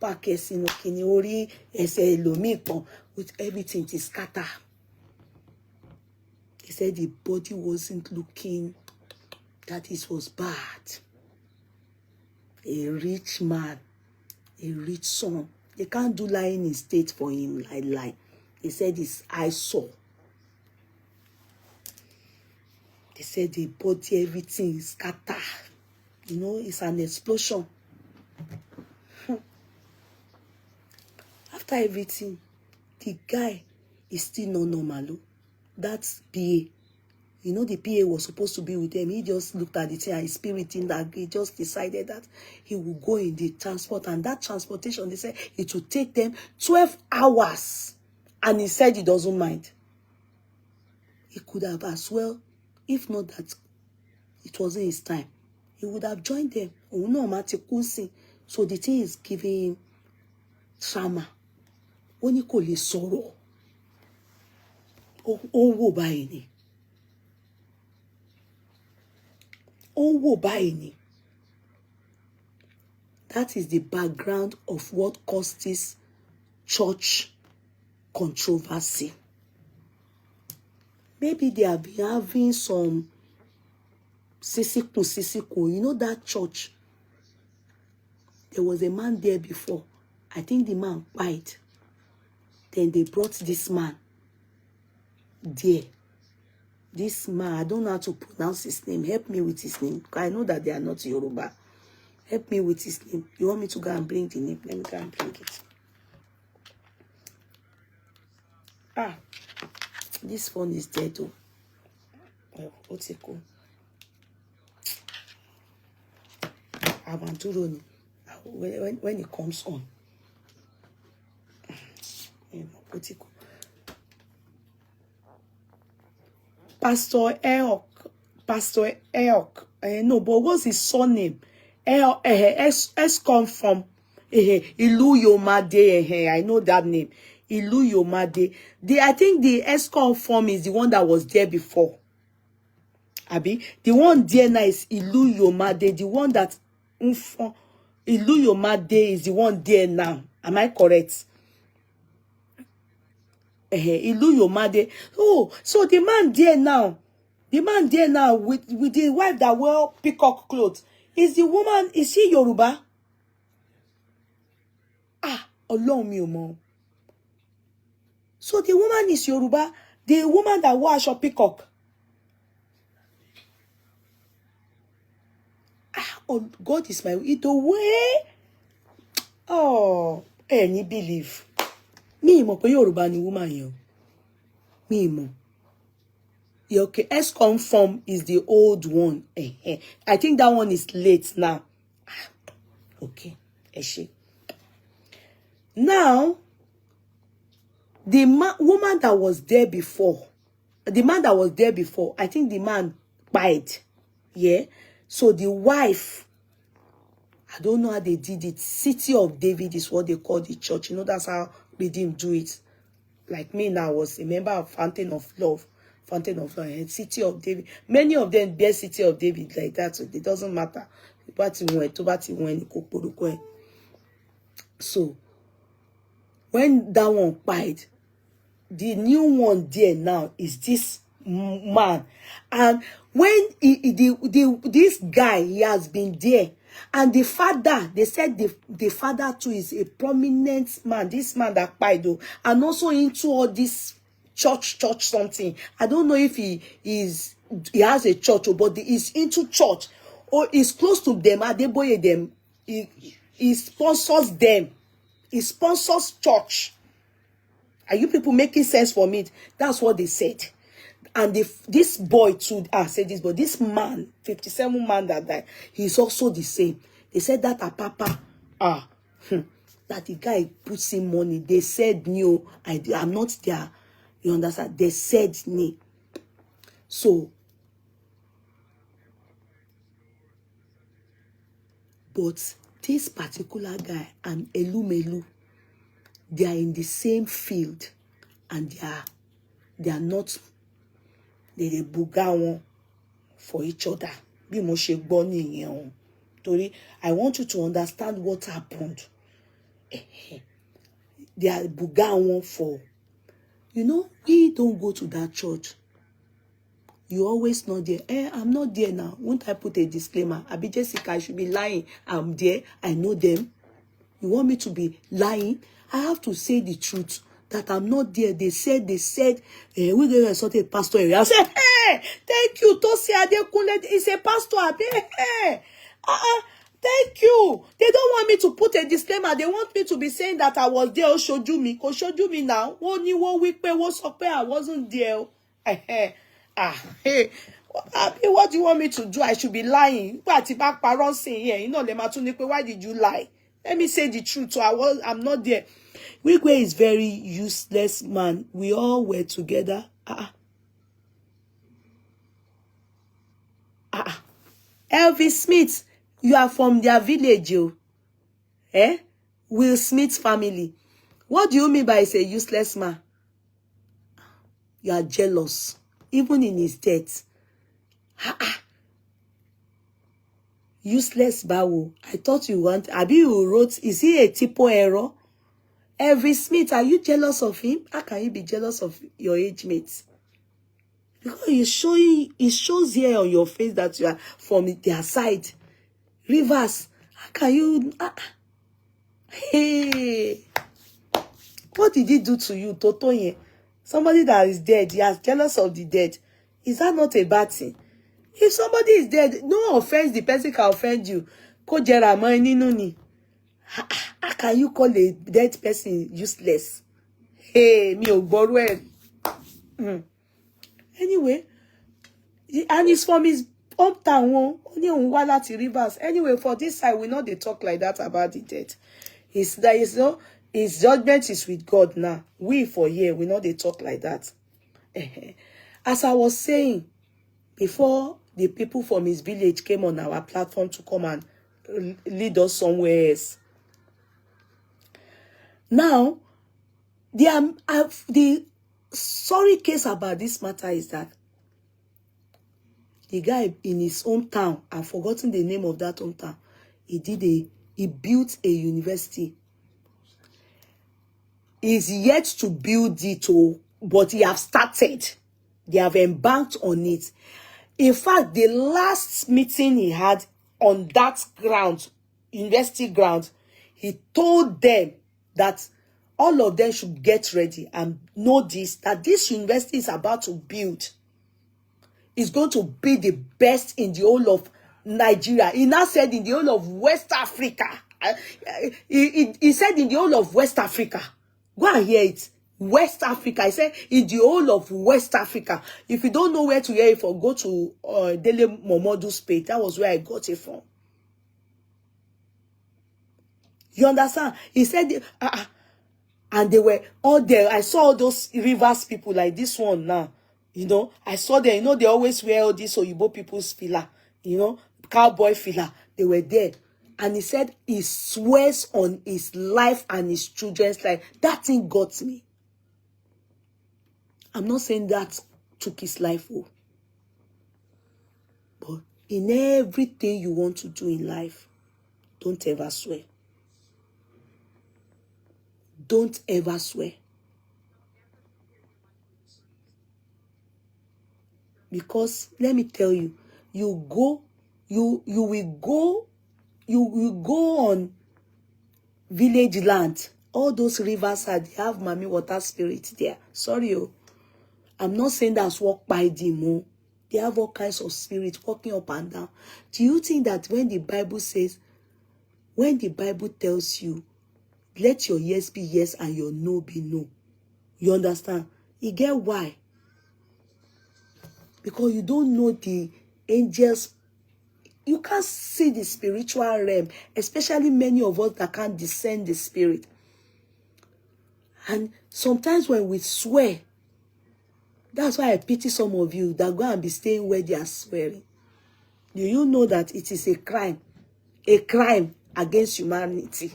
[SPEAKER 1] pack sínú kíní orí ẹsẹ̀ ẹlòmíì kan with everything to scatter. He said the body wasn't looking that it was bad. A rich man, a rich son. They can't do lying in state for him like. He said his eyes saw. They said the body, everything scatter. You know, it's an explosion. After everything, the guy is still not normal. That's PA. You know, the PA was supposed to be with them. He just looked at the thing and his spirit in that he just decided that he would go in the transport. And that transportation, they said it would take them 12 hours. And he said he doesn't mind. He could have as well, if not that it wasn't his time, he would have joined them. So the thing is giving him trauma. Ó ní kò lè sọ̀rọ̀. Ó ń wò báyìí ni. Ó ń wò báyìí ni. That is the background of what caused this church controversy. Maybe they have been having some sisiku. You know that church? There was a man there before. I think the man died. Then they brought this man there. This man, I don't know how to pronounce his name. Help me with his name. Because I know that they are not Yoruba. Help me with his name. You want me to go and bring the name? Let me go and bring it. Ah, this phone is dead though. Well, what's it called? I want to run when it comes on. What's it called? Pastor Eok. No, but what's his surname? S come from Ilu Yomade. I know that name. Ilu Yomade. I think the S-com form is the one that was there before. Abi, the one there now is Ilu Yomade. The one that Ilu Yomade is the one there now. Am I correct? Ilu Yomade. Oh, so the man there now with the wife that wear peacock clothes. Is the woman, is she Yoruba? Ah, Ọlọ́run mi ò mọ̀. So the woman is Yoruba. The woman that wore aṣọ peacock. Ah, oh, God is my way. Oh, any believe. Me mọ̀ pé Yoruba ni woman yẹn. Me mọ̀. Yeah, okay, S-com form is the old one. I think that one is late now. Okay, now, the woman that was there before, I think the man died. Yeah. So the wife, I don't know how they did it. City of David is what they call the church. You know, that's how Redeem do it. Like me now, I was a member of Fountain of Love, City of David. Many of them bear City of David like that, so it doesn't matter. So, when that one died, the new one there now is this man. And when this guy, he has been there. And the father, they said the father too is a prominent man. This man that died, and also into all this church something. I don't know if he has a church, but he's into church or is close to them. Adeboye them. He sponsors them. He sponsors church. Are you people making sense for me? That's what they said. And this boy too, said this, but this man, 57 man that died, he's also the same. They said that a papa, that the guy puts in money. They said, no, I'm not there. You understand? They said, no. So, but this particular guy and Elumelu, they are in the same field, and they are not. They buga for each other. Bí mo ṣe gbọ́ nìyẹn o. Torí I want you to understand what happened. They are buga for. You know, we don't go to that church. You always not there. I'm not there now. Won't I put a disclaimer? Abi Jessica, I should be lying. I'm there. I know them. You want me to be lying? I have to say the truth. That I'm not there. They said, we're going to sort a pastor area. I said, hey, thank you. Tosi Adekunle is a pastor. Hey, thank you. They don't want me to put a disclaimer. They want me to be saying that I was there. Shoju me now. One week, I wasn't there. Hey, what do you want me to do? I should be lying. Why did you lie? Let me say the truth. So I'm not there. Wigwe is very useless man. We all were together. Elvis Smith, you are from their village, yo. Eh? Will Smith family. What do you mean by it's a useless man? You are jealous. Even in his death. Useless Bawo. I thought you want. Abi you wrote, is he a typo error? Every Smith, are you jealous of him? How can you be jealous of your age mates? Because it shows here on your face that you are from their side. Rivers, how can you? Hey, what did he do to you, Totoye? Somebody that is dead, you are jealous of the dead. Is that not a bad thing? If somebody is dead, no offense, the person can offend you. How can you call a dead person useless? Hey, me o gbọ́rọ̀ ẹ̀. Anyway, and it's from his hometown. Only on Walati Rivers. Anyway, for this side, we know they talk like that about the dead. His judgment is with God now. We for here, we know they talk like that. As I was saying, before the people from his village came on our platform to come and lead us somewhere else. Now, the sorry case about this matter is that the guy in his hometown, I've forgotten the name of that hometown, he built a university. He's yet to build it, but he have started. They have embanked on it. In fact, the last meeting he had on that ground, university ground, he told them that all of them should get ready and know this, that this university is about to build. Is going to be the best in the whole of Nigeria. He now said in the whole of West Africa. He said in the whole of West Africa. Go and hear it. West Africa. He said in the whole of West Africa. If you don't know where to hear it from, go to Dele Momodu's page. That was where I got it from. You understand? He said, and they were all there. I saw all those Rivers people like this one now. You know, I saw them. You know, they always wear all this Oyibo people's filler. You know, cowboy filler. They were there. And he said he swears on his life and his children's life. That thing got me. I'm not saying that took his life. But in everything you want to do in life, don't ever swear. Don't ever swear. Because let me tell you, you will go on village land. All those rivers they have Mami water spirit there. Sorry, I'm not saying that's walk by them. They have all kinds of spirits walking up and down. Do you think that when the Bible tells you, let your yes be yes and your no be no, you understand? You get why? Because you don't know the angels. You can't see the spiritual realm, especially many of us that can't discern the spirit. And sometimes when we swear, that's why I pity some of you that go and be staying where they are swearing. Do you know that it is a crime against humanity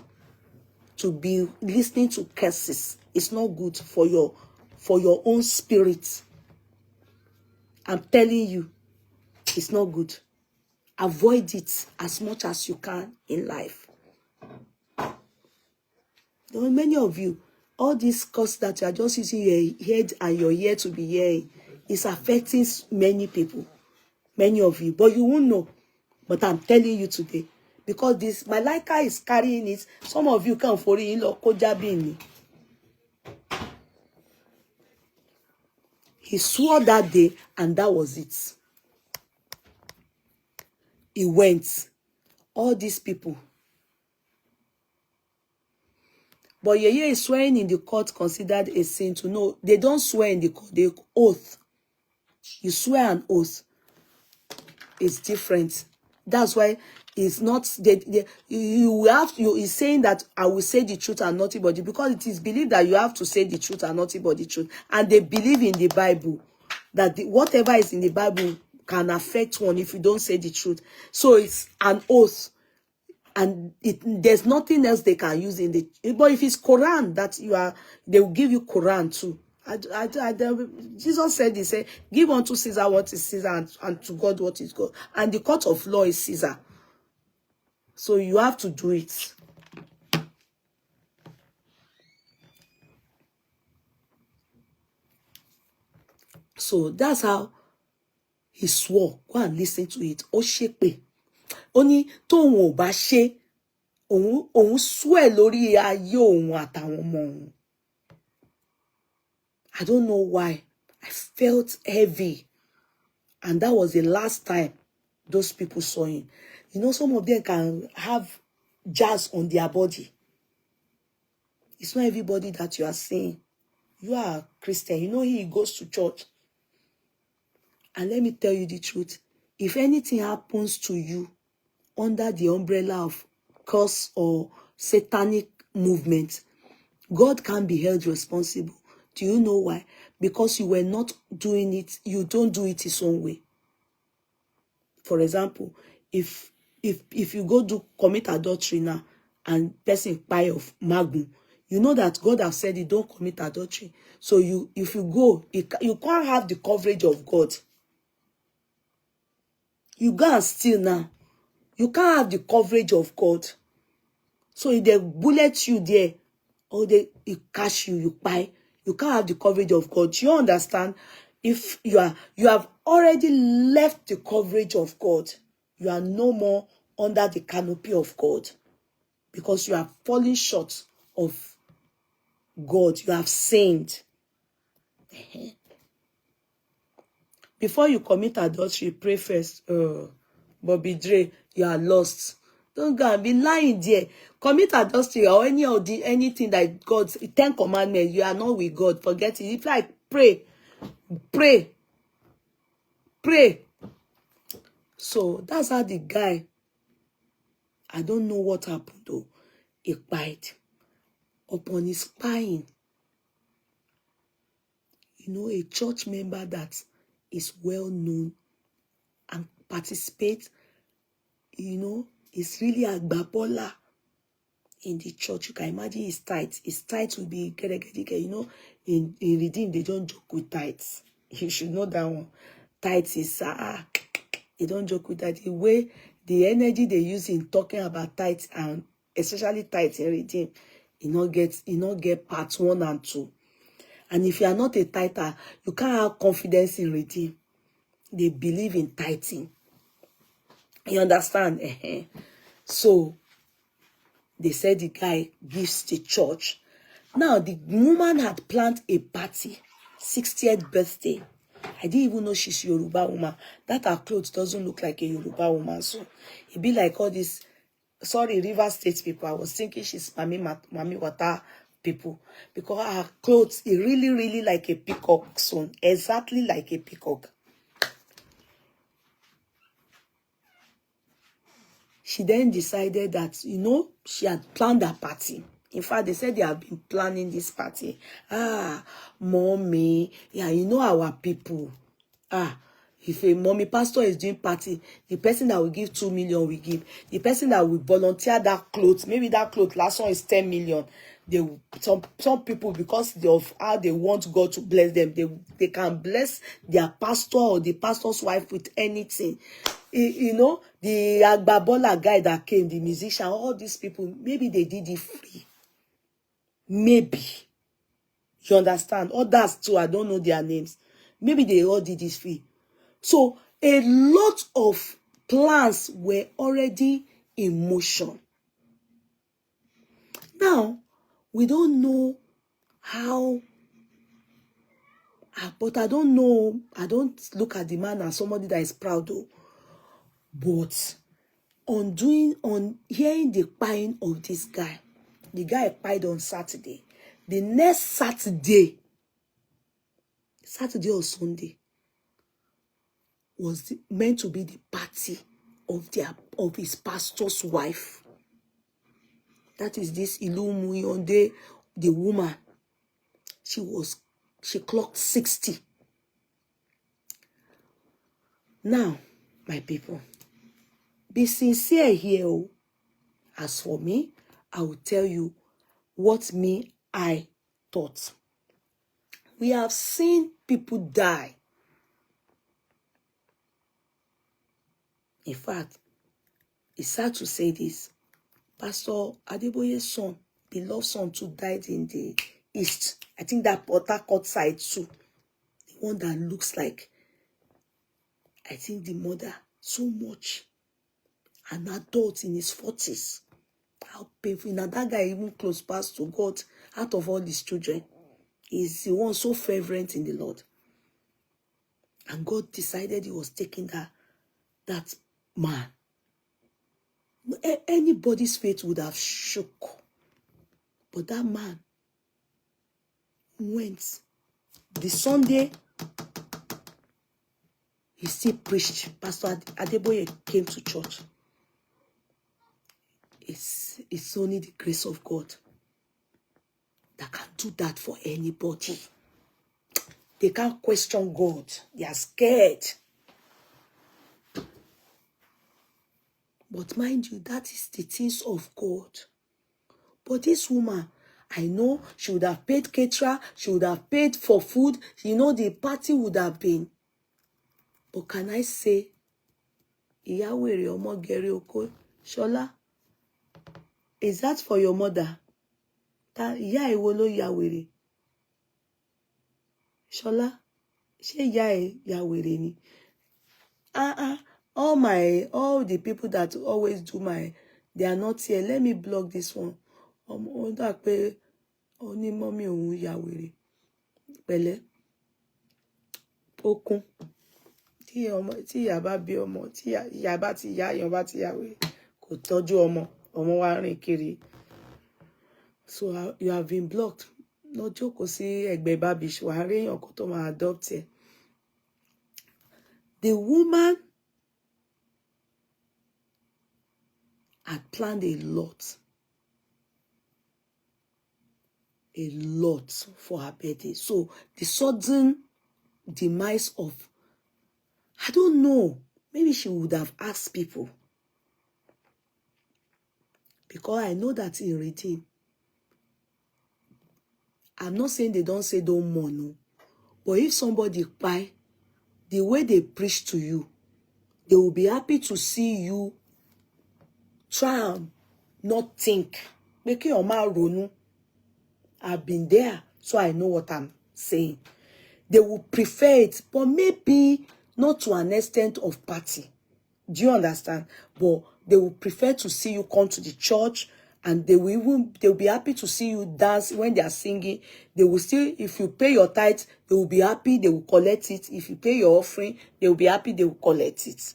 [SPEAKER 1] to be listening to curses? It's not good for your own spirit. I'm telling you, it's not good. Avoid it as much as you can in life. There are many of you, all this curse that you are just using your head and your ear to be hearing is affecting many people, many of you, but you won't know. But I'm telling you today, because this Malaika is carrying it. Some of you can't for it. He swore that day, and that was it. He went. All these people. But Yeye is swearing in the court considered a sin to know. They don't swear in the court, they oath. You swear an oath. It's different. That's why it's not he's saying that I will say the truth and nothing but the, because it is believed that you have to say the truth and nothing but the truth. And they believe in the Bible that whatever is in the Bible can affect one if you don't say the truth. So it's an oath. and there's nothing else they can use in the. But if it's Quran that you are, they will give you Quran too. Jesus said, he said, give unto Caesar what is Caesar, and to God what is God. And the court of law is Caesar. So you have to do it. So that's how he swore. Go and listen to it. Ó ṣépè. Ó ní tóun ò bá ṣe, òun swear lórí ayé òun àtàwọn ọmọ òun. I don't know why. I felt heavy. And that was the last time those people saw him. You know, some of them can have jars on their body. It's not everybody that you are seeing. You are a Christian. You know, he goes to church. And let me tell you the truth. If anything happens to you under the umbrella of curse or satanic movement, God can be held responsible. Do you know why? Because you were not doing it. You don't do it his own way. For example, if you go to commit adultery now and person pie of magun, you know that God has said you don't commit adultery. So if you go, you can't have the coverage of God. You go and steal now. You can't have the coverage of God. So if they bullet you there, or they catch you, you buy, you can't have the coverage of God. You understand? If you have already left the coverage of God, you are no more under the canopy of God, because you are falling short of God. You have sinned. Before you commit adultery, pray first. Bobby Dre, you are lost. Don't go and be lying there. Commit adultery or anything that God, 10 commandments, you are not with God. Forget it. If like pray. So that's how the guy, I don't know what happened though. He bite upon his spine. You know, a church member that is well known and participates, you know, is really a babola in the church. You can imagine his tithes. His tithes will be, you know, in Redeem, they don't joke with tithes. You should know that one. Tithes is, they don't joke with that. The way, the energy they use in talking about tithes, and especially tithes in Redeem, you not get parts 1 and 2. And if you are not a tither, you can't have confidence in Redeem. They believe in tithing. You understand? So they said the guy gives the church. Now the woman had planned a party, 60th birthday. I didn't even know she's a Yoruba woman. That her clothes doesn't look like a Yoruba woman. So it be like all these, sorry, River State people. I was thinking she's Mami Wata people, because her clothes is really, really like a peacock son. Exactly like a peacock. She then decided that, you know, she had planned a party. In fact, they said they have been planning this party. Mommy, yeah, you know our people. If a mommy pastor is doing party, the person that will give 2 million will give. The person that will volunteer that clothes, maybe that clothes last one is 10 million. Some people, because of how they want God to bless them, they can bless their pastor or the pastor's wife with anything. You know, the Agbabola guy that came, the musician, all these people, maybe they did it free. Maybe. You understand? Others too, I don't know their names. Maybe they all did it free. So a lot of plans were already in motion. Now, we don't know how, but I don't know. I don't look at the man as somebody that is proud though. But on hearing the pieing of this guy, the guy pied on Saturday. The next Saturday or Sunday, was meant to be the party of his pastor's wife. That is this Ilumuyonde, the woman. She clocked 60. Now, my people, be sincere here. As for me, I will tell you what I thought. We have seen people die. In fact, it's sad to say this. Pastor Adeboye's son, beloved son, too, died in the east. I think that Port Harcourt side too. The one that looks like, I think the mother, so much. An adult in his 40s. How painful. Now that guy even close past to God out of all his children. He's the one so fervent in the Lord. And God decided he was taking that man. Anybody's faith would have shook. But that man went. The Sunday, he still preached. Pastor Adeboye came to church. It's only the grace of God that can do that for anybody. They can't question God. They are scared. But mind you, that is the things of God. But this woman, I know she would have paid caterer, she would have paid for food, you know, the party would have been. But can I say, Iyawere Omo Geri Oko, Shola, is that for your mother? That Iya Ewolo Yawere. Shola, she Iya Yawere ni. All the people that always do they are not here. Let me block this one. That pe oni mommy ohun Yawere. Pẹ̀lẹ́. Okun. Tí ìyá bá bí ọmọ, tí ìyá bá ti yá, èèyàn bá ti Yawere. Kò tọ́jú ọmọ wa rìn kiri. So you have been blocked. No jókòó sí ẹ̀gbẹ́ babish wà rí èèyàn kó tó máa adopt ẹ. The woman had planned a lot for her birthday. So the sudden demise of, I don't know, maybe she would have asked people. Because I know that in Redeem, I'm not saying they don't say don't mourn, no. But if somebody cry, the way they preach to you, they will be happy to see you try and not think. Make your mouth ronu. I've been there, so I know what I'm saying. They will prefer it, but maybe not to an extent of party. Do you understand? But they will prefer to see you come to the church, and they'll be happy to see you dance when they are singing. They will still, if you pay your tithe, they will be happy, they will collect it. If you pay your offering, they will be happy, they will collect it.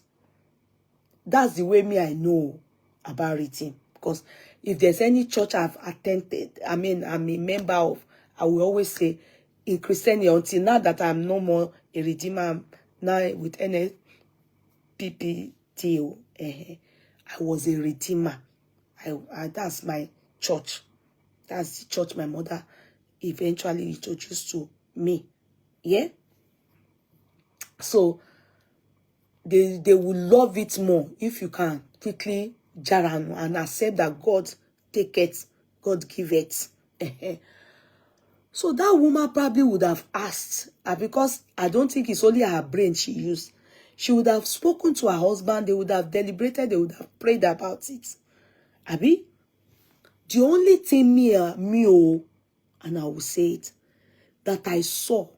[SPEAKER 1] That's the way I know about it. Because if there's any church I've attended, I'm a member of, I will always say, in Christianity, until now that I'm no more a Redeemer, I'm now with NPPTO, I was a Redeemer. That's my church. That's the church my mother eventually introduced to me. Yeah? So, they will love it more if you can quickly jaran and accept that God take it, God give it. So that woman probably would have asked, because I don't think it's only her brain she used. She would have spoken to her husband, they would have deliberated, they would have prayed about it. Abi, the only thing and I will say it, that I saw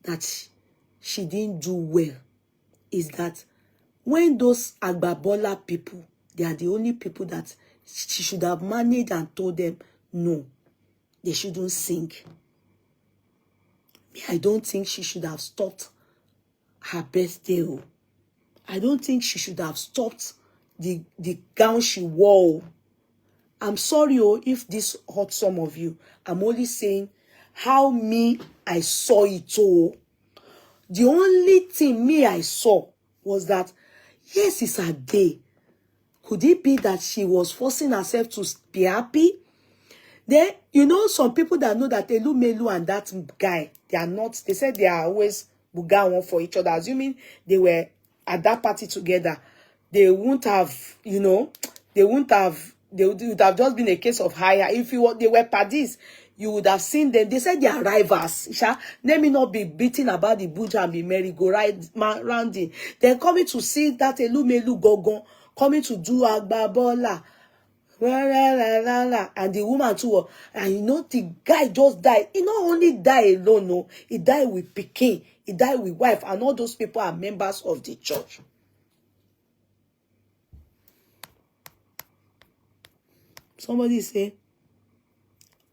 [SPEAKER 1] that she didn't do well is that when those Agbabola people, they are the only people that she should have managed and told them, no, they shouldn't sing. I don't think she should have stopped her birthday. I don't think she should have stopped the gown she wore. I'm sorry if this hurt some of you. I'm only saying how I saw it. The only thing I saw was that, yes, it's her day. Could it be that she was forcing herself to be happy? Then, some people that know that Melu and that guy, they are not, they said they are always buga one for each other. Assuming they were at that party together, they wouldn't have, they wouldn't have would have just been a case of hire. If they were paddies, you would have seen them. They said they are rivals. Let me not be beating about the bush and be merry-go-rounding. They're coming to see that Elumelu Gogon, coming to do Agbabola. And the woman too, and you know, the guy just died. He not only died alone, no, he died with Pekin, he died with wife, and all those people are members of the church. Somebody say,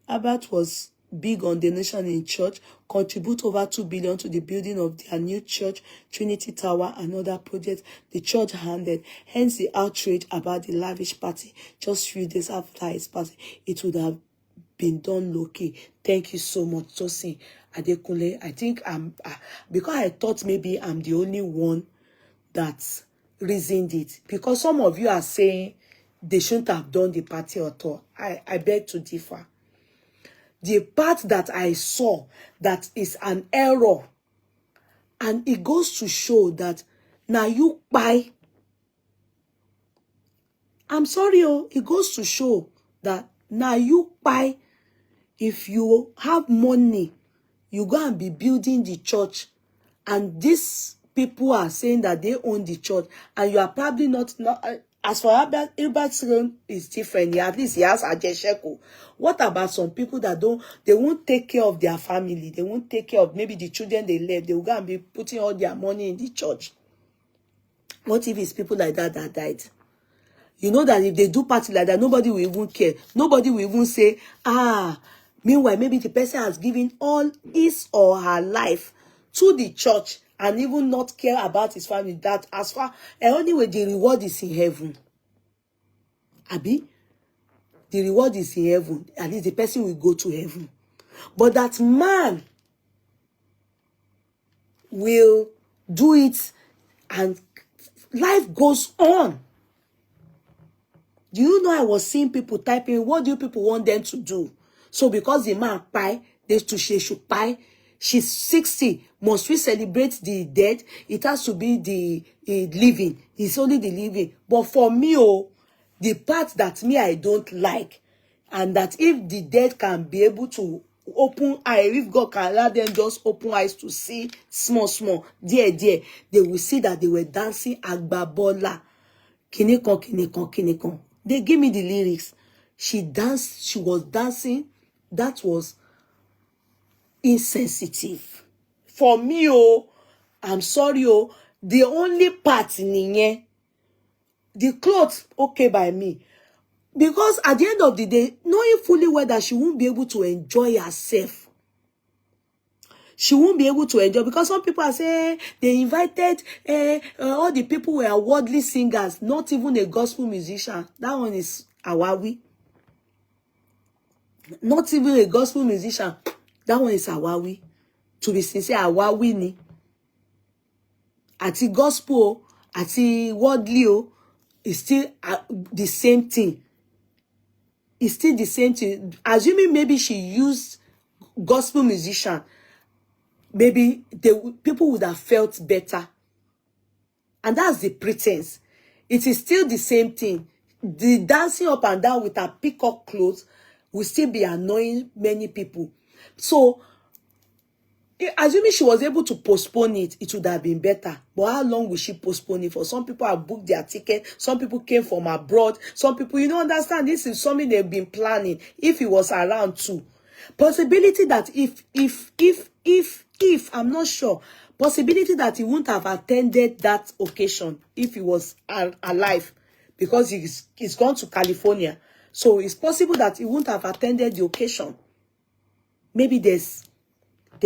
[SPEAKER 1] Albert was big on donation in church, contribute over 2 billion to the building of their new church, Trinity Tower, and other projects the church handled. Hence the outrage about the lavish party. Just few days after his party, it would have been done low-key. Thank you so much, Tosin Adekunle. I think because I thought maybe I'm the only one that reasoned it. Because some of you are saying they shouldn't have done the party at all. I beg to differ. The part that I saw that is an error, and it goes to show that now you buy. I'm sorry, it goes to show that now you buy. If you have money, you go and be building the church, and these people are saying that they own the church, and you are probably not as for Albert's own is different. At least he has Ajesheko. What about some people that they won't take care of their family? They won't take care of maybe the children they left. They will go and be putting all their money in the church. What if it's people like that that died? You know that if they do party like that, nobody will even care. Nobody will even say, meanwhile, maybe the person has given all his or her life to the church and even not care about his family. That as far, and anyway, the reward is in heaven. Abi, the reward is in heaven. At least the person will go to heaven. But that man will do it and life goes on. Do you know I was seeing people typing, what do you people want them to do? So because the man pie, she should pie. She's 60. Must we celebrate the dead? It has to be the living. It's only the living. But for me, the part that me I don't like, and that if the dead can be able to open eyes, if God can allow them just open eyes to see small, dear, they will see that they were dancing Agbabola. Kinekon. They give me the lyrics. She danced, she was dancing. That was insensitive. For me, I'm sorry, the only part in the clothes, okay by me. Because at the end of the day, knowing fully well that she won't be able to enjoy herself. She won't be able to enjoy, because some people are saying they invited all the people were worldly singers, not even a gospel musician. That one is Awawi. Not even a gospel musician. That one is Awawi. To be sincere, Awawi ni. Ati gospel, ati worldly, is still the same thing. It's still the same thing. Assuming maybe she used gospel musician, maybe people would have felt better. And that's the pretense. It is still the same thing. The dancing up and down with her peacock clothes will still be annoying many people. So, assuming she was able to postpone it, it would have been better. But how long will she postpone it for? Some people have booked their ticket. Some people came from abroad. Some people, you don't understand, this is something they've been planning. If he was around too. Possibility that if I'm not sure, possibility that he wouldn't have attended that occasion if he was alive, because he's gone to California. So it's possible that he wouldn't have attended the occasion. Maybe there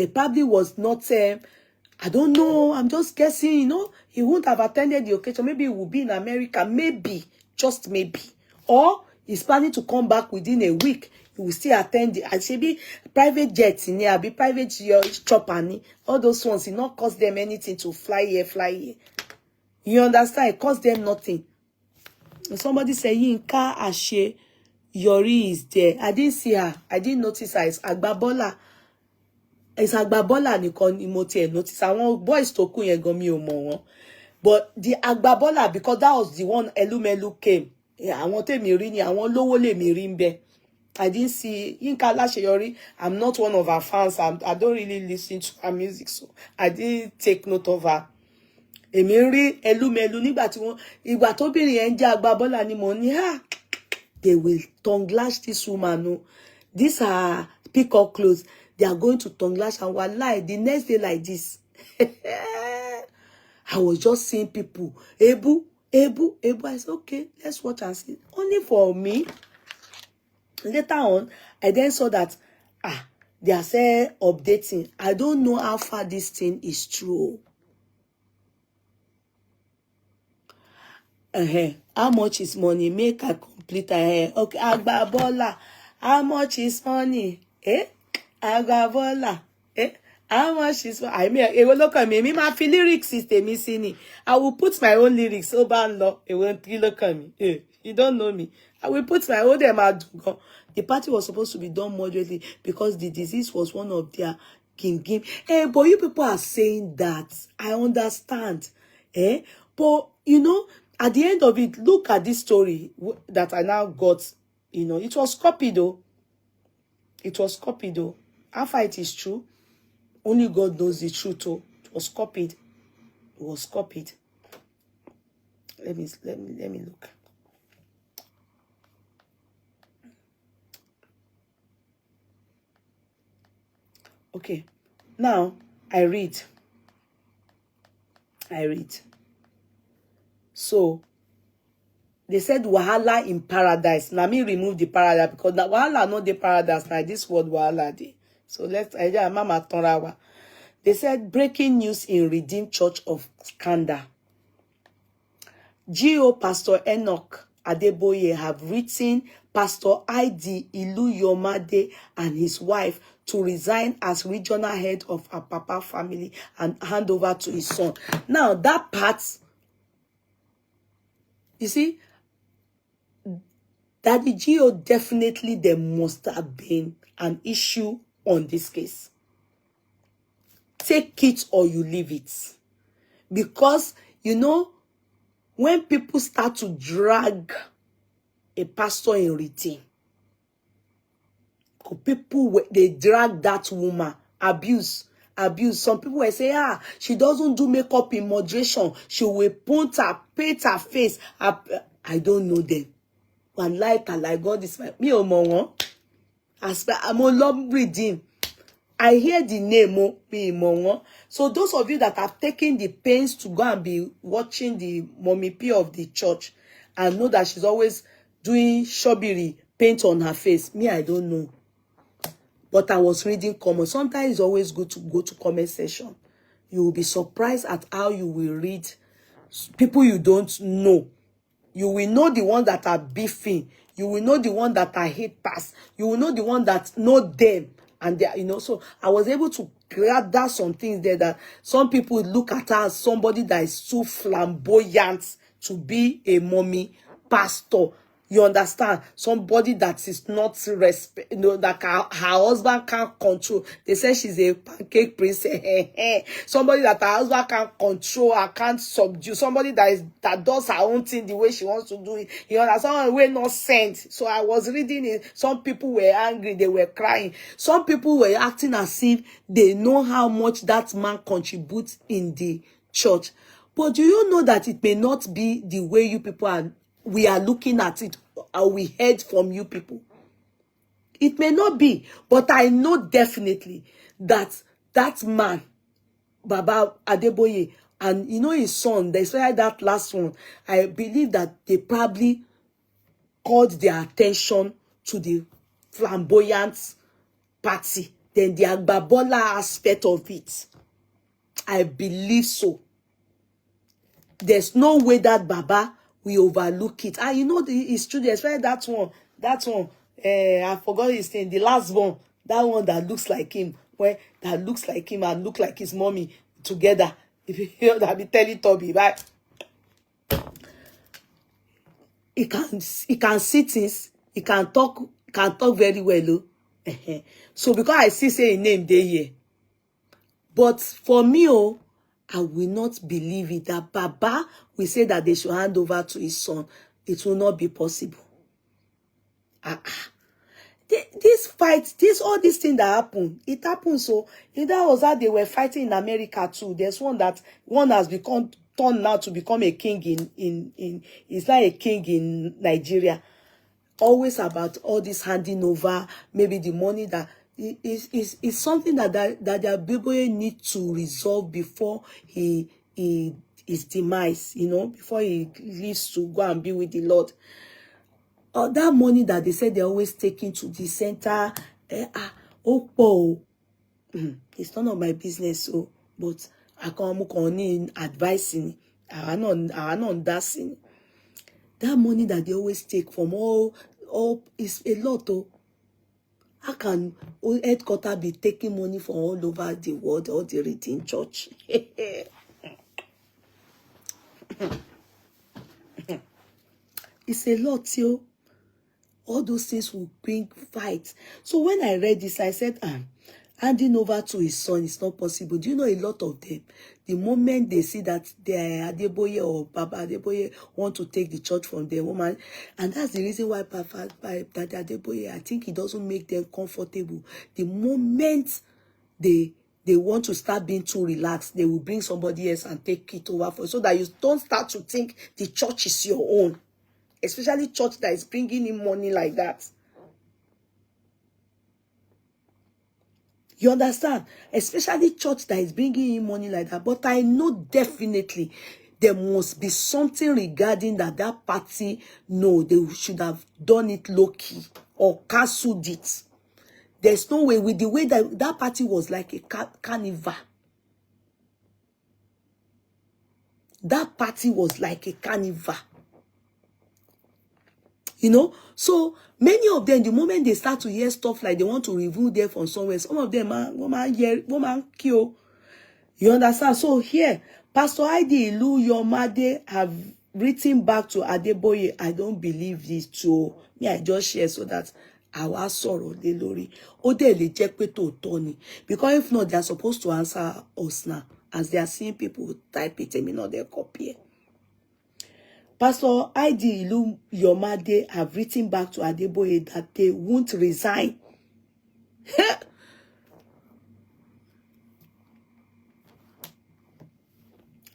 [SPEAKER 1] probably was not, I don't know, I'm just guessing, you know, he wouldn't have attended the occasion. Maybe he would be in America, maybe, just maybe. Or he's planning to come back within a week. He will still attend the, and maybe private jets in here, be private chopper, all those ones, it not cost them anything to fly here. You understand? It cost them nothing. And somebody say, Nkan Ashe, Yori is there. I didn't see her. I didn't notice her. It's Agbabola. It's Agbabola Nikon Imote notice. I want boys to kun yen gan mi o mo won. But the Agbabola, because that was the one Elumelu came. Àwọn tèmi rí ni àwọn lówó lèmi rí ńbẹ̀. I didn't see Nkan Aláṣeyọrí. I'm not one of her fans. I don't really listen to her music, so I didn't take note of her. Èmi rí ẹlúmẹlú nígbà tí wọ́n ìgbà tó bìnrin yẹn jẹ́ agbábọ́là ni mo ní they will tongue lash this woman. No, these are peacock clothes. They are going to tongue lash and wallahi the next day like this. I was just seeing people Ebu. I said, okay, let's watch and see. Only for me. Later on, I then saw that they are saying updating. I don't know how far this thing is true. How much is money? Make a complete okay, Agbabola. How much is money? Agbabola. How much is I mean it will look at me my lyrics system missing. I will put my own lyrics over and law. It won't look at me. You don't know me. I will put my own them out. The party was supposed to be done moderately because the disease was one of their game. But you people are saying that. I understand. But you know, at the end of it, look at this story that I now got. You know, it was copied though. It was copied though. How far it is true? Only God knows the truth. Oh, it was copied. It was copied. Let me look. Okay. Now I read. So they said wahala in paradise. Now me remove the paradise because the wahala not the paradise. Now this word wahala dey. So let's mama tonrawa. They said breaking news in Redeemed Church of Skanda. G.O. Pastor Enoch Adeboye have written Pastor I.D. Iluyomade and his wife to resign as regional head of Apapa family and hand over to his son. Now that part, you see, Daddy G.O. definitely there must have been an issue on this case. Take it or you leave it. Because, you know, when people start to drag a pastor in routine, people, they drag that woman, abuse. Some people will say, she doesn't do makeup in moderation. She will paint her face. I don't know them. One like God is my me I'm a love redeem. I hear the name So those of you that have taken the pains to go and be watching the mommy P of the church and know that she's always doing shrubbery paint on her face. Me, I don't know. But I was reading comments. Sometimes it's always good to go to comment section. You will be surprised at how you will read people you don't know. You will know the ones that are beefing. You will know the ones that are haters. You will know the ones that know them. And they, you know, so I was able to gather some things there that some people look at her as somebody that is too flamboyant to be a mommy pastor. You understand? Somebody that is not respect, you know, that her husband can't control. They say she's a pancake princess. Somebody that her husband can't control, her can't subdue. Somebody that does her own thing the way she wants to do it. You understand? Someone way not sent. So I was reading it. Some people were angry. They were crying. Some people were acting as if they know how much that man contributes in the church. But do you know that it may not be the way you people are? We are looking at it, or we heard from you people. It may not be, but I know definitely that that man, Baba Adeboye, and you know his son, especially that last one, I believe that they probably called their attention to the flamboyant party, then the Agbabola aspect of it. I believe so. There's no way that Baba we overlook it. You know it's true, especially that one, I forgot his name, the last one, that one that looks like him, that looks like him and look like his mommy together. If you hear that, be telling Toby, right? He can see things, he can talk very well. So because I see say a name there here. But for me, I will not believe it that Baba will say that they should hand over to his son. it will not be possible. This fight, all these things that happen, it happens. So if that was how they were fighting in America too, there's one has become turned now to become a king in it's like a king in Nigeria. Always about all this handing over, maybe the money that is something that the Bible need to resolve before his demise, before he leaves to go and be with the Lord. That money that they said they're always taking to the center, it's none of my business. So, but I can't advising. I not dancing. That money that they always take from all is a lot. How can headquarters be taking money from all over the world, all the Redeemed Church? It's a lot, yo. All those things will bring fights. So when I read this, I said, handing over to his son is not possible. Do you know a lot of them? The moment they see that their Adeboye or Baba Adeboye want to take the church from their woman, and that's the reason why Papa Adeboye, I think it doesn't make them comfortable. The moment they want to start being too relaxed, they will bring somebody else and take it over for you, so that you don't start to think the church is your own. Especially church that is bringing in money like that. You understand? Especially church that is bringing in money like that. But I know definitely there must be something regarding that party. No, they should have done it low-key or cancelled it. There's no way, with the way that party was like a carnival. That party was like a carnival. So many of them, the moment they start to hear stuff like they want to remove them from somewhere, some of them woman kill. You understand? So here, Pastor Heidi Ilu Yomade have written back to Adeboye. I don't believe this too. Me, I just share so that our sorrow de lori. Ode le jẹ́ pé tòótọ́ ni. Because if not, they are supposed to answer us now. As they are seeing people type it, not their copy. Pastor Heidi Ilu Yomade have written back to Adeboye that they won't resign.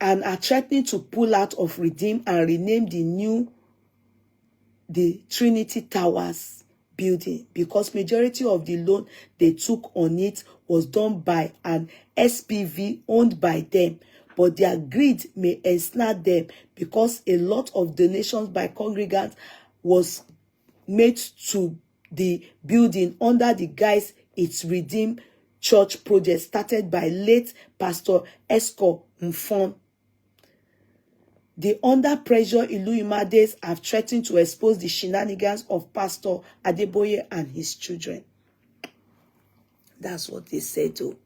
[SPEAKER 1] And are threatening to pull out of Redeem and rename the Trinity Towers building, because majority of the loan they took on it was done by an SPV owned by them. But their greed may ensnare them, because a lot of donations by congregants was made to the building under the guise it's Redeemed Church project started by late Pastor Esco Mfon. The under pressure Ilu Imades have threatened to expose the shenanigans of Pastor Adeboye and his children. That's what they said though.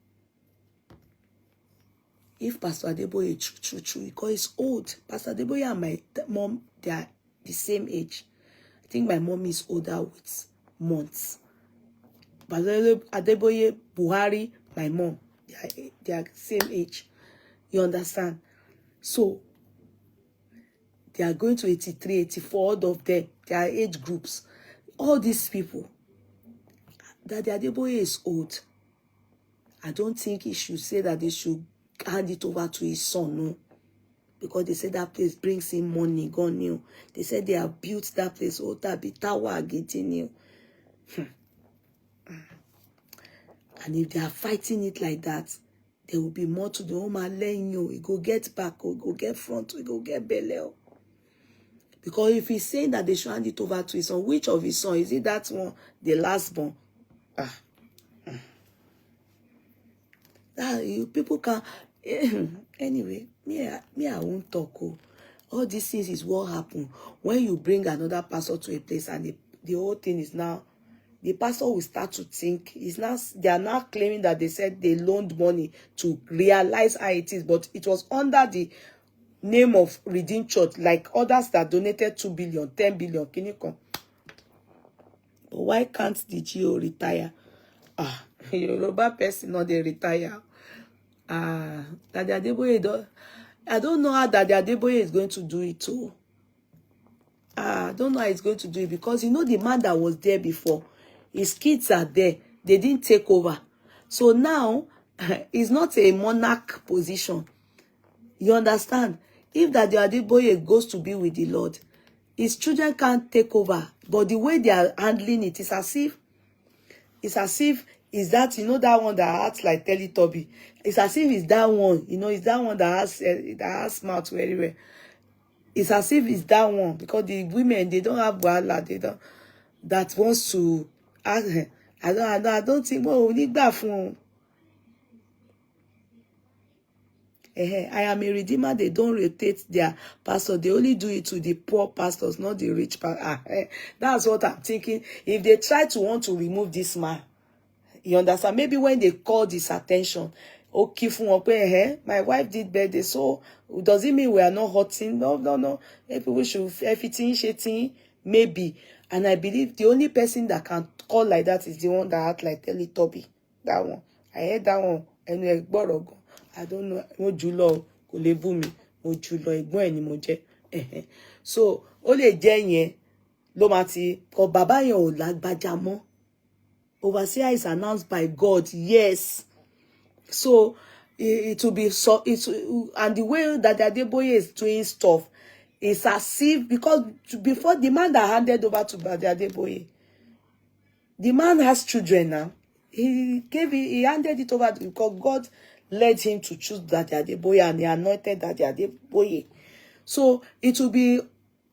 [SPEAKER 1] If Pastor Adeboye true, because he's old. Pastor Adeboye and my mom, they are the same age. I think my mom is older with months. Pastor Adeboye, Buhari, my mom, they are the same age. You understand? So, they are going to 83, 84, all of them. Their age groups. All these people. That the Adeboye is old. I don't think he should say that they should hand it over to his son, no. Because they said that place brings him money, gone new. They said they have built that place, oh, that be tower getting new. And if they are fighting it like that, there will be more to the home and letting you. He go get back, or go get front, or go get belly. Because if he's saying that they should hand it over to his son, which of his son? Is it that one, the last born? People can anyway, me I won't talk. All these things is what happen when you bring another pastor to a place, and the whole thing is now the pastor will start to think they are now claiming that they said they loaned money to realize how it is, but it was under the name of Redeemed Church, like others that donated 2 billion, 10 billion. Can you come? But why can't the GO retire? Yoruba person not they retire. Daddy Adeboye, I don't know how Daddy Adeboye is going to do it too. I don't know how he's going to do it, because you know the man that was there before, his kids are there. They didn't take over. So now, it's not a monarch position. You understand? If that the Adeboye goes to be with the Lord, his children can't take over. But the way they are handling it is as if, is that, you know, that one that acts like Teletubby. It's as if it's that one, you know, it's that one that has mouth very well. It's as if it's that one, because the women, they don't have wahala, they don't, that wants to ask. I don't think, well, we need that from. I am a redeemer. They don't rotate their pastor. They only do it to the poor pastors, not the rich pastor. That's what I'm thinking. If they try to want to remove this man, you understand? Maybe when they call this attention, okay, my wife did birthday, so does it mean we are not hurting? No. Maybe we should everything shitting, maybe. And I believe the only person that can call like that is the one that act like Teletubby. That one. I heard that one. And I don't know. Mo jùlọ kò lè bú mi. Mo jùlọ ẹ̀gbọ́n ẹ̀ ni mo jẹ́. So ó lè jẹ́ yẹn ló máa ti kọ bàbá yẹn ò lágbájá mọ́. Overseer is announced by God. Yes. So it will be so. And the way that Adeboye is doing stuff is as if, because before the man that handed over to Adeboye, the man has children now. He handed it over because God led him to choose Daddy Adeboye, and he anointed Daddy Adeboye. So it will be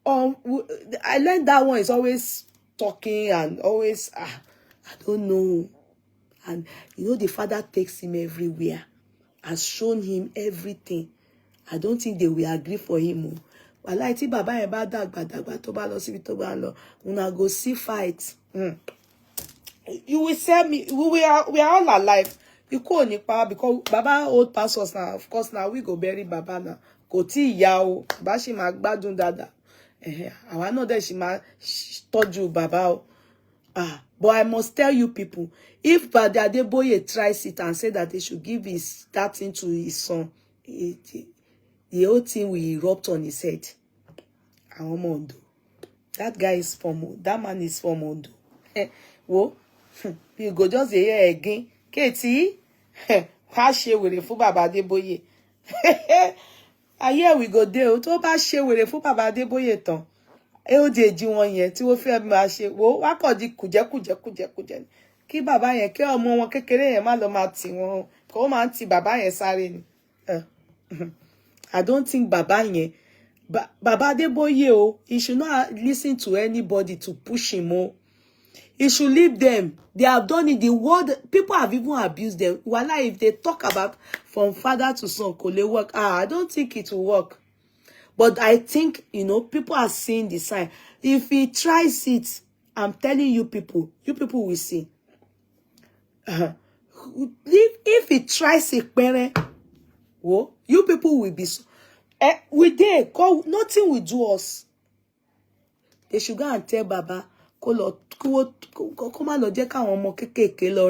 [SPEAKER 1] I learned that one is always talking and always I don't know. And you know the father takes him everywhere, has shown him everything. I don't think they will agree for him. Wallahi tí bàbá yẹn bá dàgbà tó bá lọ síbi tó bá lọ, una go see fight. You will say me, we are all alive. You kò ní pa, because Baba old pastors now, of course now we go bury Baba now. Kò tí ìyá o, bá ṣì máa gbádùn dáadáa. Àwa náà dẹ̀ ṣì máa tọ́jú Baba o. But I must tell you people, if Daddy Adeboye tries it and say that they should give that thing to his son, the whole thing will erupt on his head. Àwọn ọmọ Ondo. That guy is from, that man is from Ondo. Wo, you go just hear again. Katie, wá ṣe wèrè fún Baba Adeboye. Here we go there. Tó bá ṣe wèrè fún Baba Adeboye tán. Ó dé jí wọn yẹn tí wọ́n fẹ́ máa ṣe. Wo wá kàn di kùjẹ́kùjẹ́. Kí bàbá yẹn, kí ọmọ wọn kékeré yẹn má lọ máa tì wọ́n. Kó máa ti bàbá yẹn sáré ni. I don't think Baba yẹn. Baba Adeboye, he should not listen to anybody to push him. He should leave them. They have done it. The world, people have even abused them. Voila, if they talk about from father to son, could they work? I don't think it will work. But I think, you know, people are seeing the sign. If he tries it, I'm telling you people will see. If he tries it, you people will be nothing will do us. They should go and tell Baba, come on, lọ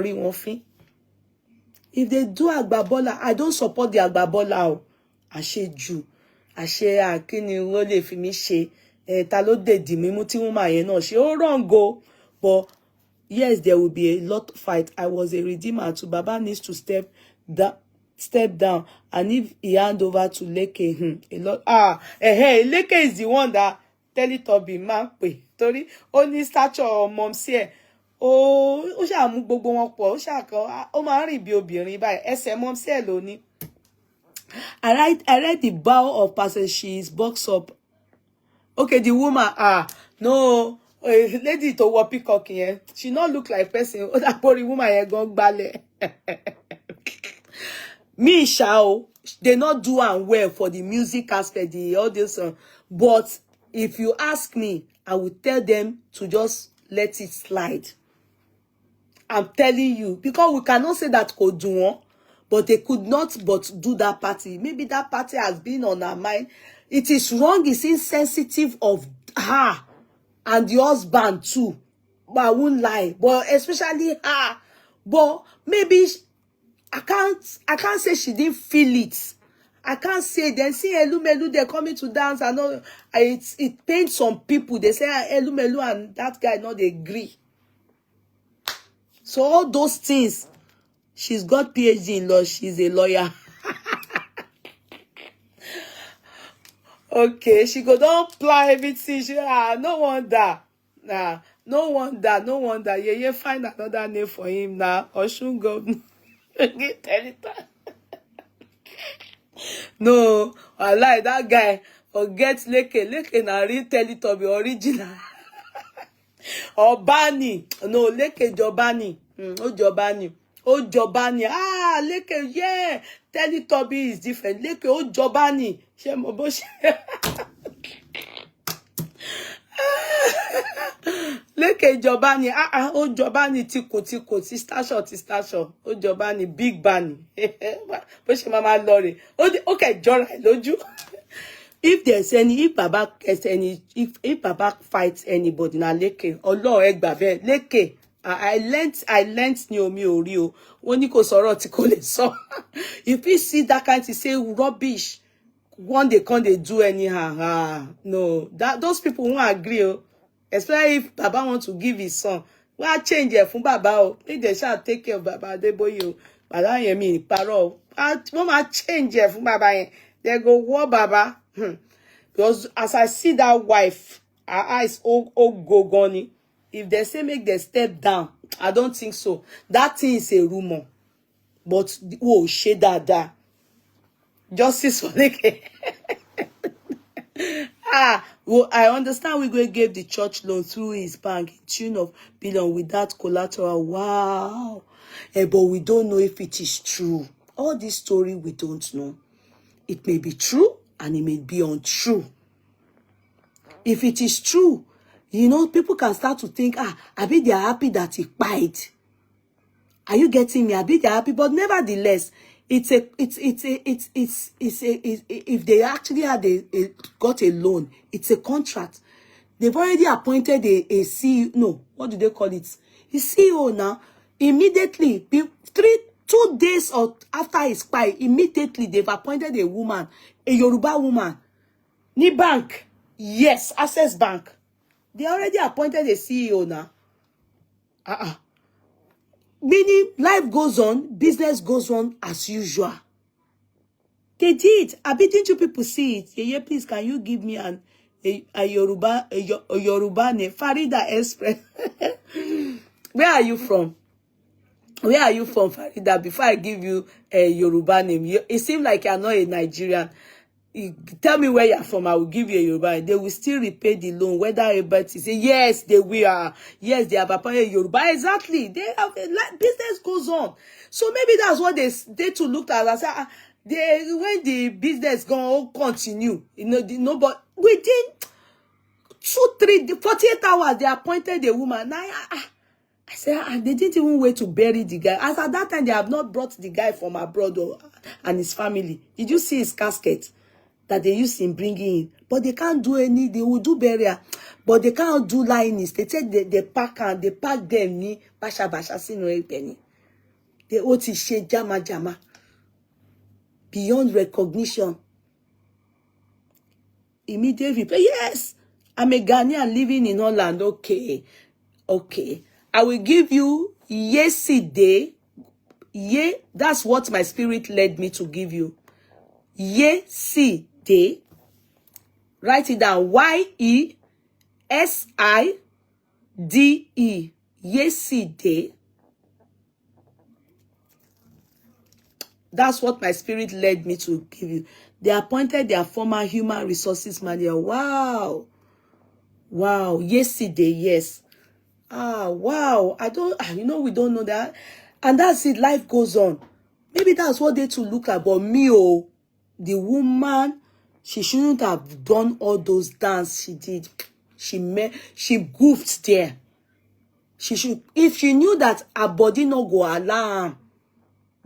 [SPEAKER 1] rí. If they do Agbabola, I don't support the Agbabola. Àṣejù, kíni wọ́n lè fi mí ṣe, ta ló dèdì mí mú tí wọ́n máa yẹn náà ṣe, ó wrong go. But yes, there will be a lot of fight. I was a redeemer too. Baba needs to step down. And if he hand over to Leke, a lot. Leke is the one that Teletubby máa pè. Torí ó ní stature momsi ẹ̀. Ó ṣá mú gbogbo wọn pọ̀, ó ṣá kan, ó máa rìn bí obìnrin báyìí. Ẹsẹ̀ momsi ẹ̀ ló ní. I read the bow of Pastor, she is boxed up. Okay, the woman, no, lady to wọ peacock here. She not look like person. Oh, that poor woman here gone ballet. Me, shao, they not do and well for the music aspect, the audio song. But if you ask me, I will tell them to just let it slide. I'm telling you, because we cannot say that could do one. But they could not but do that party. Maybe that party has been on her mind. It is wrong. It's insensitive of her and the husband too. But I won't lie. But especially her. But maybe I can't say she didn't feel it. I can't say. Then see Elumelu, they're coming to dance. I know it pains some people. They say Elumelu and that guy not agree. So all those things, she's got PhD in law. She's a lawyer. Okay, she go don't plan everything. She, no wonder. Nah, no wonder. Yeah, find another name for him now. Oshun governor. No, I like that guy. Forget Leke. Leke na real Teletubby original. Obani. No, Leke Jobani. Ojobani. Ojobani. Ah, Leke, yeah. Teletubby is different. Leke Ojobani. Leke Jobani. Ojobani tiko. Station. Ojobani big bani. But she mama lorry. Okay, Jora loju. If there's any, if Baba gets any, if Baba fights anybody, na Leke, Olo Egbabe, Leke, I learnt ni omi ori o. Wọ́n ní kò sọ̀rọ̀ tí kò lè sọ. If you see that kind of say rubbish, one day can't they do anyhow. No, those people won't agree. Oh. Especially if Baba wants to give his son. Well, change it from Baba. Oh. They shall take care of Baba. They boy you. But I am in paro. Mama change it from Baba. They go war Baba. Because as I see that wife, her eyes all go gone. If they say make them step down, I don't think so. That thing is a rumor. But oh shit that. Justice for Leke. Well, I understand we going to give the church loan through his bank in tune of billion without collateral. Wow. But we don't know if it is true. All this story we don't know. It may be true and it may be untrue. If it is true, you know, people can start to think, I bet they're happy that he died. Are you getting me? I bet they're happy, but nevertheless, if they actually had got a loan, it's a contract. They've already appointed a CEO. No, what do they call it? He's CEO now. Immediately, 2 days or after his spy, immediately they've appointed a woman, a Yoruba woman. Ni bank. Yes, Access Bank. They already appointed a CEO now. Meaning, life goes on, business goes on as usual. They did. Didn't you people see it? Yeah, please, can you give me a Yoruba name? Farida Express. Where are you from? Where are you from, Farida? Before I give you a Yoruba name, it seems like you're not a Nigerian. Tell me where you're from, I will give you a Yoruba. They will still repay the loan, whether everybody say, yes, they will. Yes, they have appointed Yoruba. Exactly. They have business goes on. So maybe that's what they to look at and say, when the business going to continue, but within 48 hours, they appointed a woman. Now, I said, they didn't even wait to bury the guy. As at that time, they have not brought the guy from abroad and his family. Did you see his casket that they used in bringing in? But they can't do any, they will do burial, but they can't do linings. They take they pack them ni basha sino penny. They oti she jama beyond recognition. Immediate reply. Yes, I'm a Ghanaian living in Holland. Okay. I will give you yesterday. Yeah, that's what my spirit led me to give you. Yesterday. Write it down. YESIDE. Yesterday. That's what my spirit led me to give you. They appointed their former human resources manager. Wow. Yesterday, yes. Wow. We don't know that. And that's it. Life goes on. Maybe that's what they to look at. But me, the woman, she shouldn't have done all those dance she did. She goofed there. She should, if she knew that her body no go alarm,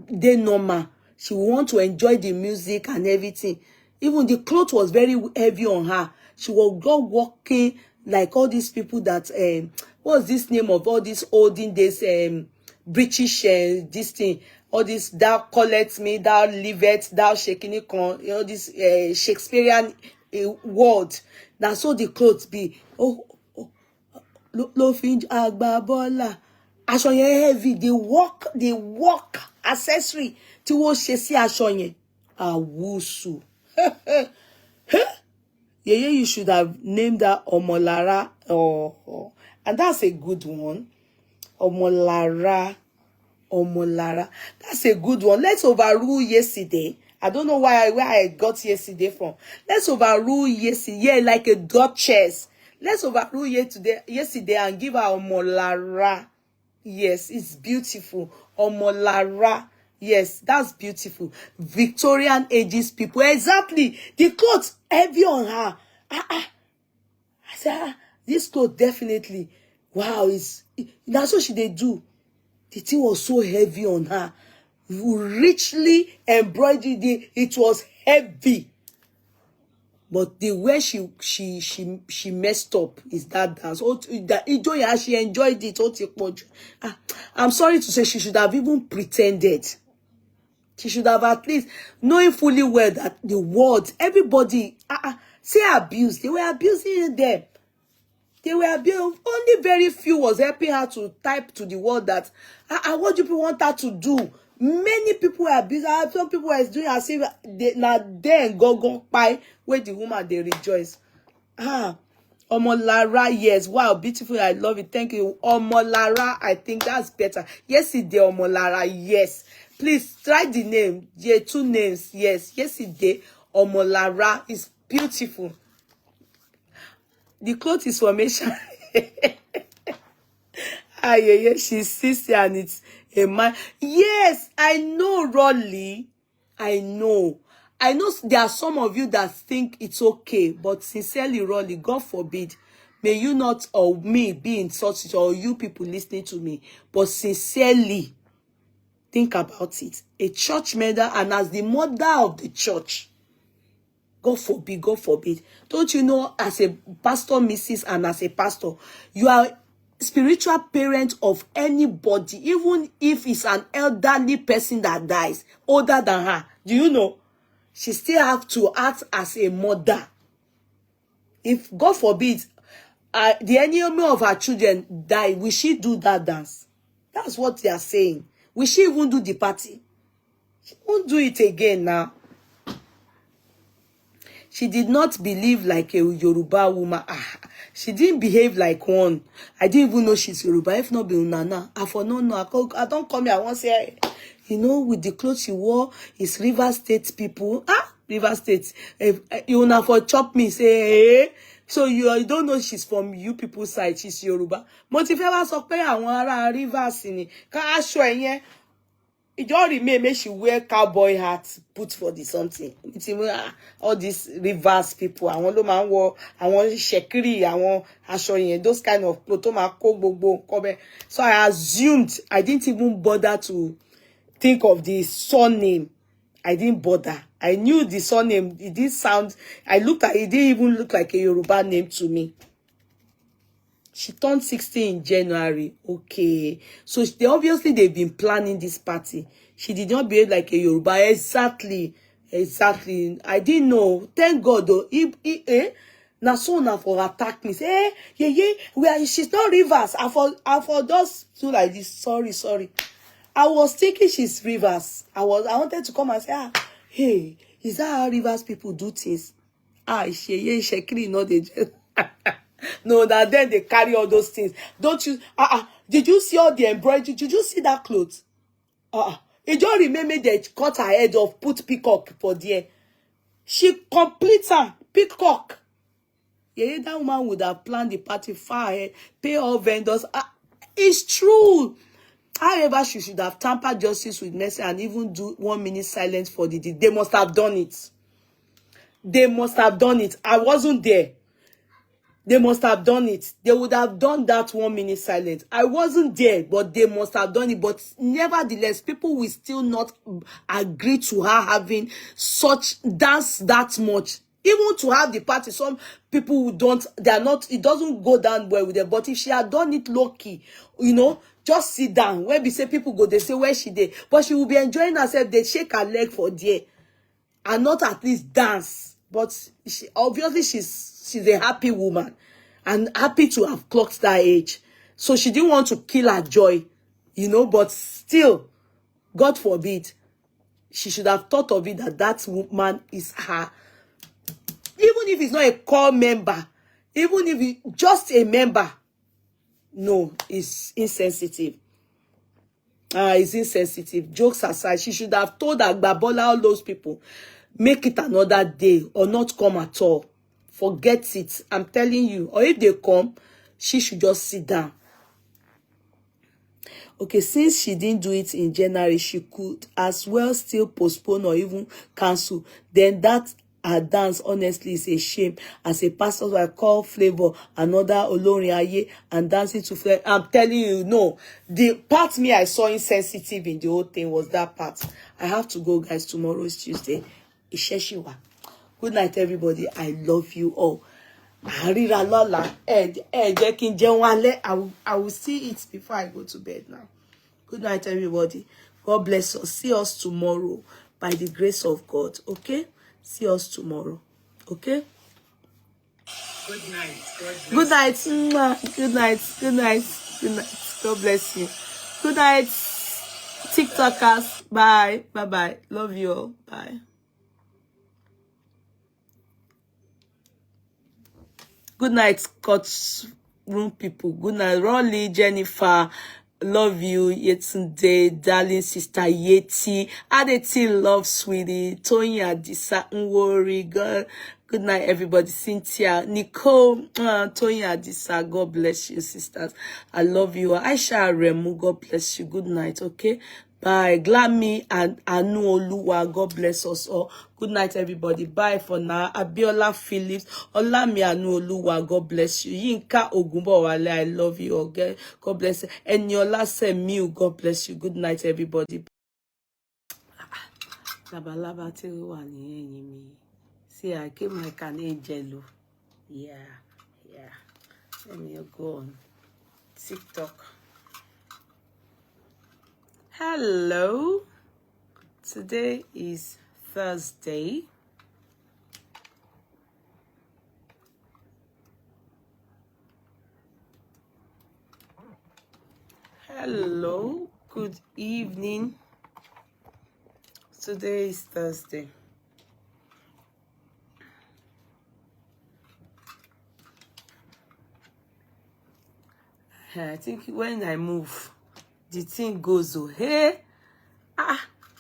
[SPEAKER 1] they normal. She want to enjoy the music and everything. Even the clothes was very heavy on her. She was walking like all these people that what's this name of all these olden days British this thing, all this thou callest me, thou liveth, thou shaking it con, you know, this Shakespearean word. That's so the clothes be. Oh, lo finj agba bola. Aṣọ yẹn heavy. The work accessory tí wọ́n ṣe sí aṣọ yẹn. Awusu. Yeah, you should have named that Omolara. And that's a good one. Omolara. That's a good one. Let's overrule yesterday. I don't know where I got yesterday from. Let's overrule yesterday. Yeah, like a duchess. Let's overrule yesterday and give her Omolara. Yes, it's beautiful. Omolara. Yes, that's beautiful. Victorian ages people. Exactly. The clothes heavy on her. I said, this clothes definitely. Wow, that's what they do. The thing was so heavy on her. Richly embroidered. It was heavy. But the way she messed up is that dance. She enjoyed it. I'm sorry to say she should have even pretended. She should have at least knowing fully well that the words, everybody, say abuse. They were abusing them. They were abusing. Only very few was helping her to type to the word that, what do people want her to do? Many people were abusing her. Some people were doing as if then go by where the woman they rejoice. Omolara, yes. Wow, beautiful. I love it. Thank you. Omolara, I think that's better. Yes, it did. Omolara, yes. Please try the name. Yeah, 2 names. Yes, it did. Omolara is beautiful. The cloth is formation. Yeah, she's 60 and it's a man. Yes, I know, Rolly. I know there are some of you that think it's okay, but sincerely, Rolly, God forbid, may you not or me be in such, or you people listening to me, but sincerely, think about it. A church mother, and as the mother of the church, God forbid. Don't you know, as a pastor, Mrs., and as a pastor, you are spiritual parent of anybody, even if it's an elderly person that dies, older than her. Do you know? She still have to act as a mother. If, God forbid, the enemy of her children die, will she do that dance? That's what they are saying. Will she even do the party? She won't do it again now. She did not believe like a Yoruba woman. She didn't behave like one. I didn't even know she's Yoruba. If not be Unana, I don't come here. I won't say, you know, with the clothes she wore, it's River State people. River State. You na for chop me, say, hey. So you don't know she's from you people's side. She's Yoruba. Mo ti fẹ́ wá sọ pé àwọn ará Rivers ni. Ká aṣọ ẹ̀yẹn. It just remain make she wear cowboy hat, put for the something. All these Rivers people, àwọn ló máa ń wọ àwọn shekiri, àwọn aṣọ yẹn, those kind of clothes tó máa kó gbogbo nǹkan. So I assumed, I didn't even bother to think of the surname. I didn't bother. I knew the surname. It didn't sound. I looked at it. It didn't even look like a Yoruba name to me. She turned 60 in January. Okay. So they've been planning this party. She did not behave like a Yoruba. Exactly. I didn't know. Thank God though. Na so na for attack me. Say, she's not Rivers. I for just do like this. Sorry. I was thinking she's Rivers. I wanted to come and say, hey, is that how Rivers people do things? Shekiri, no, they just no, that then they carry all those things. Don't you? Did you see all the embroidery? Did you see that clothes? It just remember they cut her head off, put peacock for there. She completes her peacock. Yeah, that woman would have planned the party far ahead, pay all vendors. It's true. However, she should have tampered justice with mercy and even do 1 minute silence for the deed. They must have done it. I wasn't there. They must have done it. They would have done that 1 minute silence. I wasn't there, but they must have done it. But nevertheless, people will still not agree to her having such dance that much. Even to have the party, some people who don't, it doesn't go down well with them. But if she had done it low-key, just sit down. When we say people go, they say where she dey, but she will be enjoying herself. They shake her leg for there, and not at least dance. But she, obviously she's a happy woman, and happy to have clocked that age. So she didn't want to kill her joy, you know. But still, God forbid, she should have thought of it that that woman is her. Even if it's not a core member, even if it's just a member, no, it's insensitive. It's insensitive. Jokes aside, she should have told Agbabola, all those people, make it another day or not come at all. Forget it. I'm telling you. Or if they come, she should just sit down. Okay, since she didn't do it in January, she could as well still postpone or even cancel. Then that her dance, honestly, is a shame. As a pastor, I call Flavor another Olorin Aye and dancing to Flavor. I'm telling you, no. The part me I saw insensitive in the whole thing was that part. I have to go, guys. Tomorrow is Tuesday. Isheshiwa. Good night, everybody. I love you all. Arira Lola. I will see it before I go to bed now. Good night, everybody. God bless us. See us tomorrow by the grace of God. Okay? See us tomorrow. Okay?
[SPEAKER 4] Good night.
[SPEAKER 1] Good night. Good night. Good night. Good night. God bless you. Good night, TikTokers. Bye. Bye-bye. Love you all. Bye. Good night, coach room people. Good night, Rolly, Jennifer. Love you, Yetunde, darling sister Yeti. Adeti, love, sweetie. Tonya, Adisa, Nwori. Good night, everybody. Cynthia, Nicole, Tonya, Adisa. God bless you, sisters. I love you. Aisha Remu, God bless you. Good night, okay? Bye. Glami and Anu Oluwa. God bless us all. Good night, everybody. Bye for now. Abiola Phillips. Olami Anu Oluwa. God bless you. Yinka Ogunbowale. I love you. Okay? God bless you. Eniola Semiu. God bless you. Good night, everybody. Labalaba tí ó wà ní ẹ̀yìn mi. See, I came like an angel. Yeah. Let me go on TikTok. Hello. Today is Thursday. Hello. Good evening. Today is Thursday. I think when I move, the thing goes, oh, hey,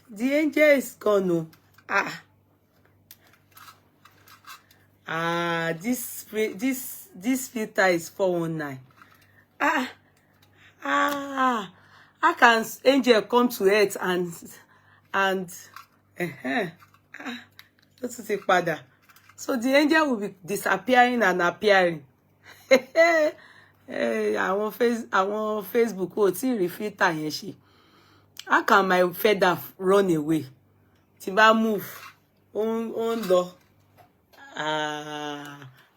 [SPEAKER 1] the angel is gone, oh, this filter is 419. How can angel come to earth and so the angel will be disappearing and appearing. Àwọn Facebook ò tí rí filter yẹn ṣe. How can my feather run away? Tí bá move, on lọ.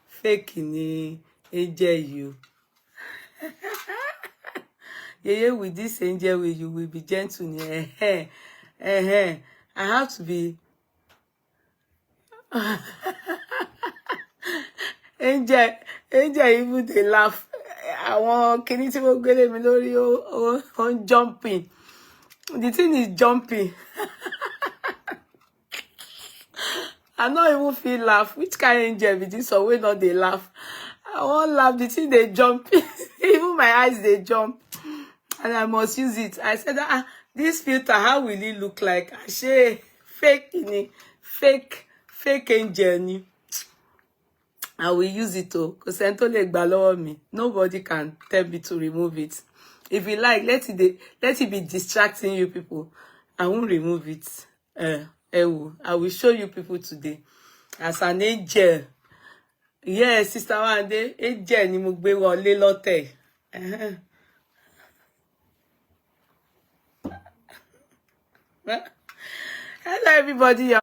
[SPEAKER 1] Fake ni angel you. Yeah, with this angel way, you will be gentle. I have to be angel even they laugh. Àwọn kíní tí mo gbélé mi lórí on jumping. The thing is jumping. I not even feel laugh. Which kind of angel be this or when not they laugh? I won't laugh. The thing they jump. Even my eyes they jump. And I must use it. I said, this filter, how will it look like? I say fake angel. I will use it too. Because nobody can tell me to remove it. If you like, let it be distracting you people. I won't remove it. I will show you people today. As an angel. Yes, Sister Wande, angel ni mo gbé wọlé lọ́tẹ̀. Hello, everybody.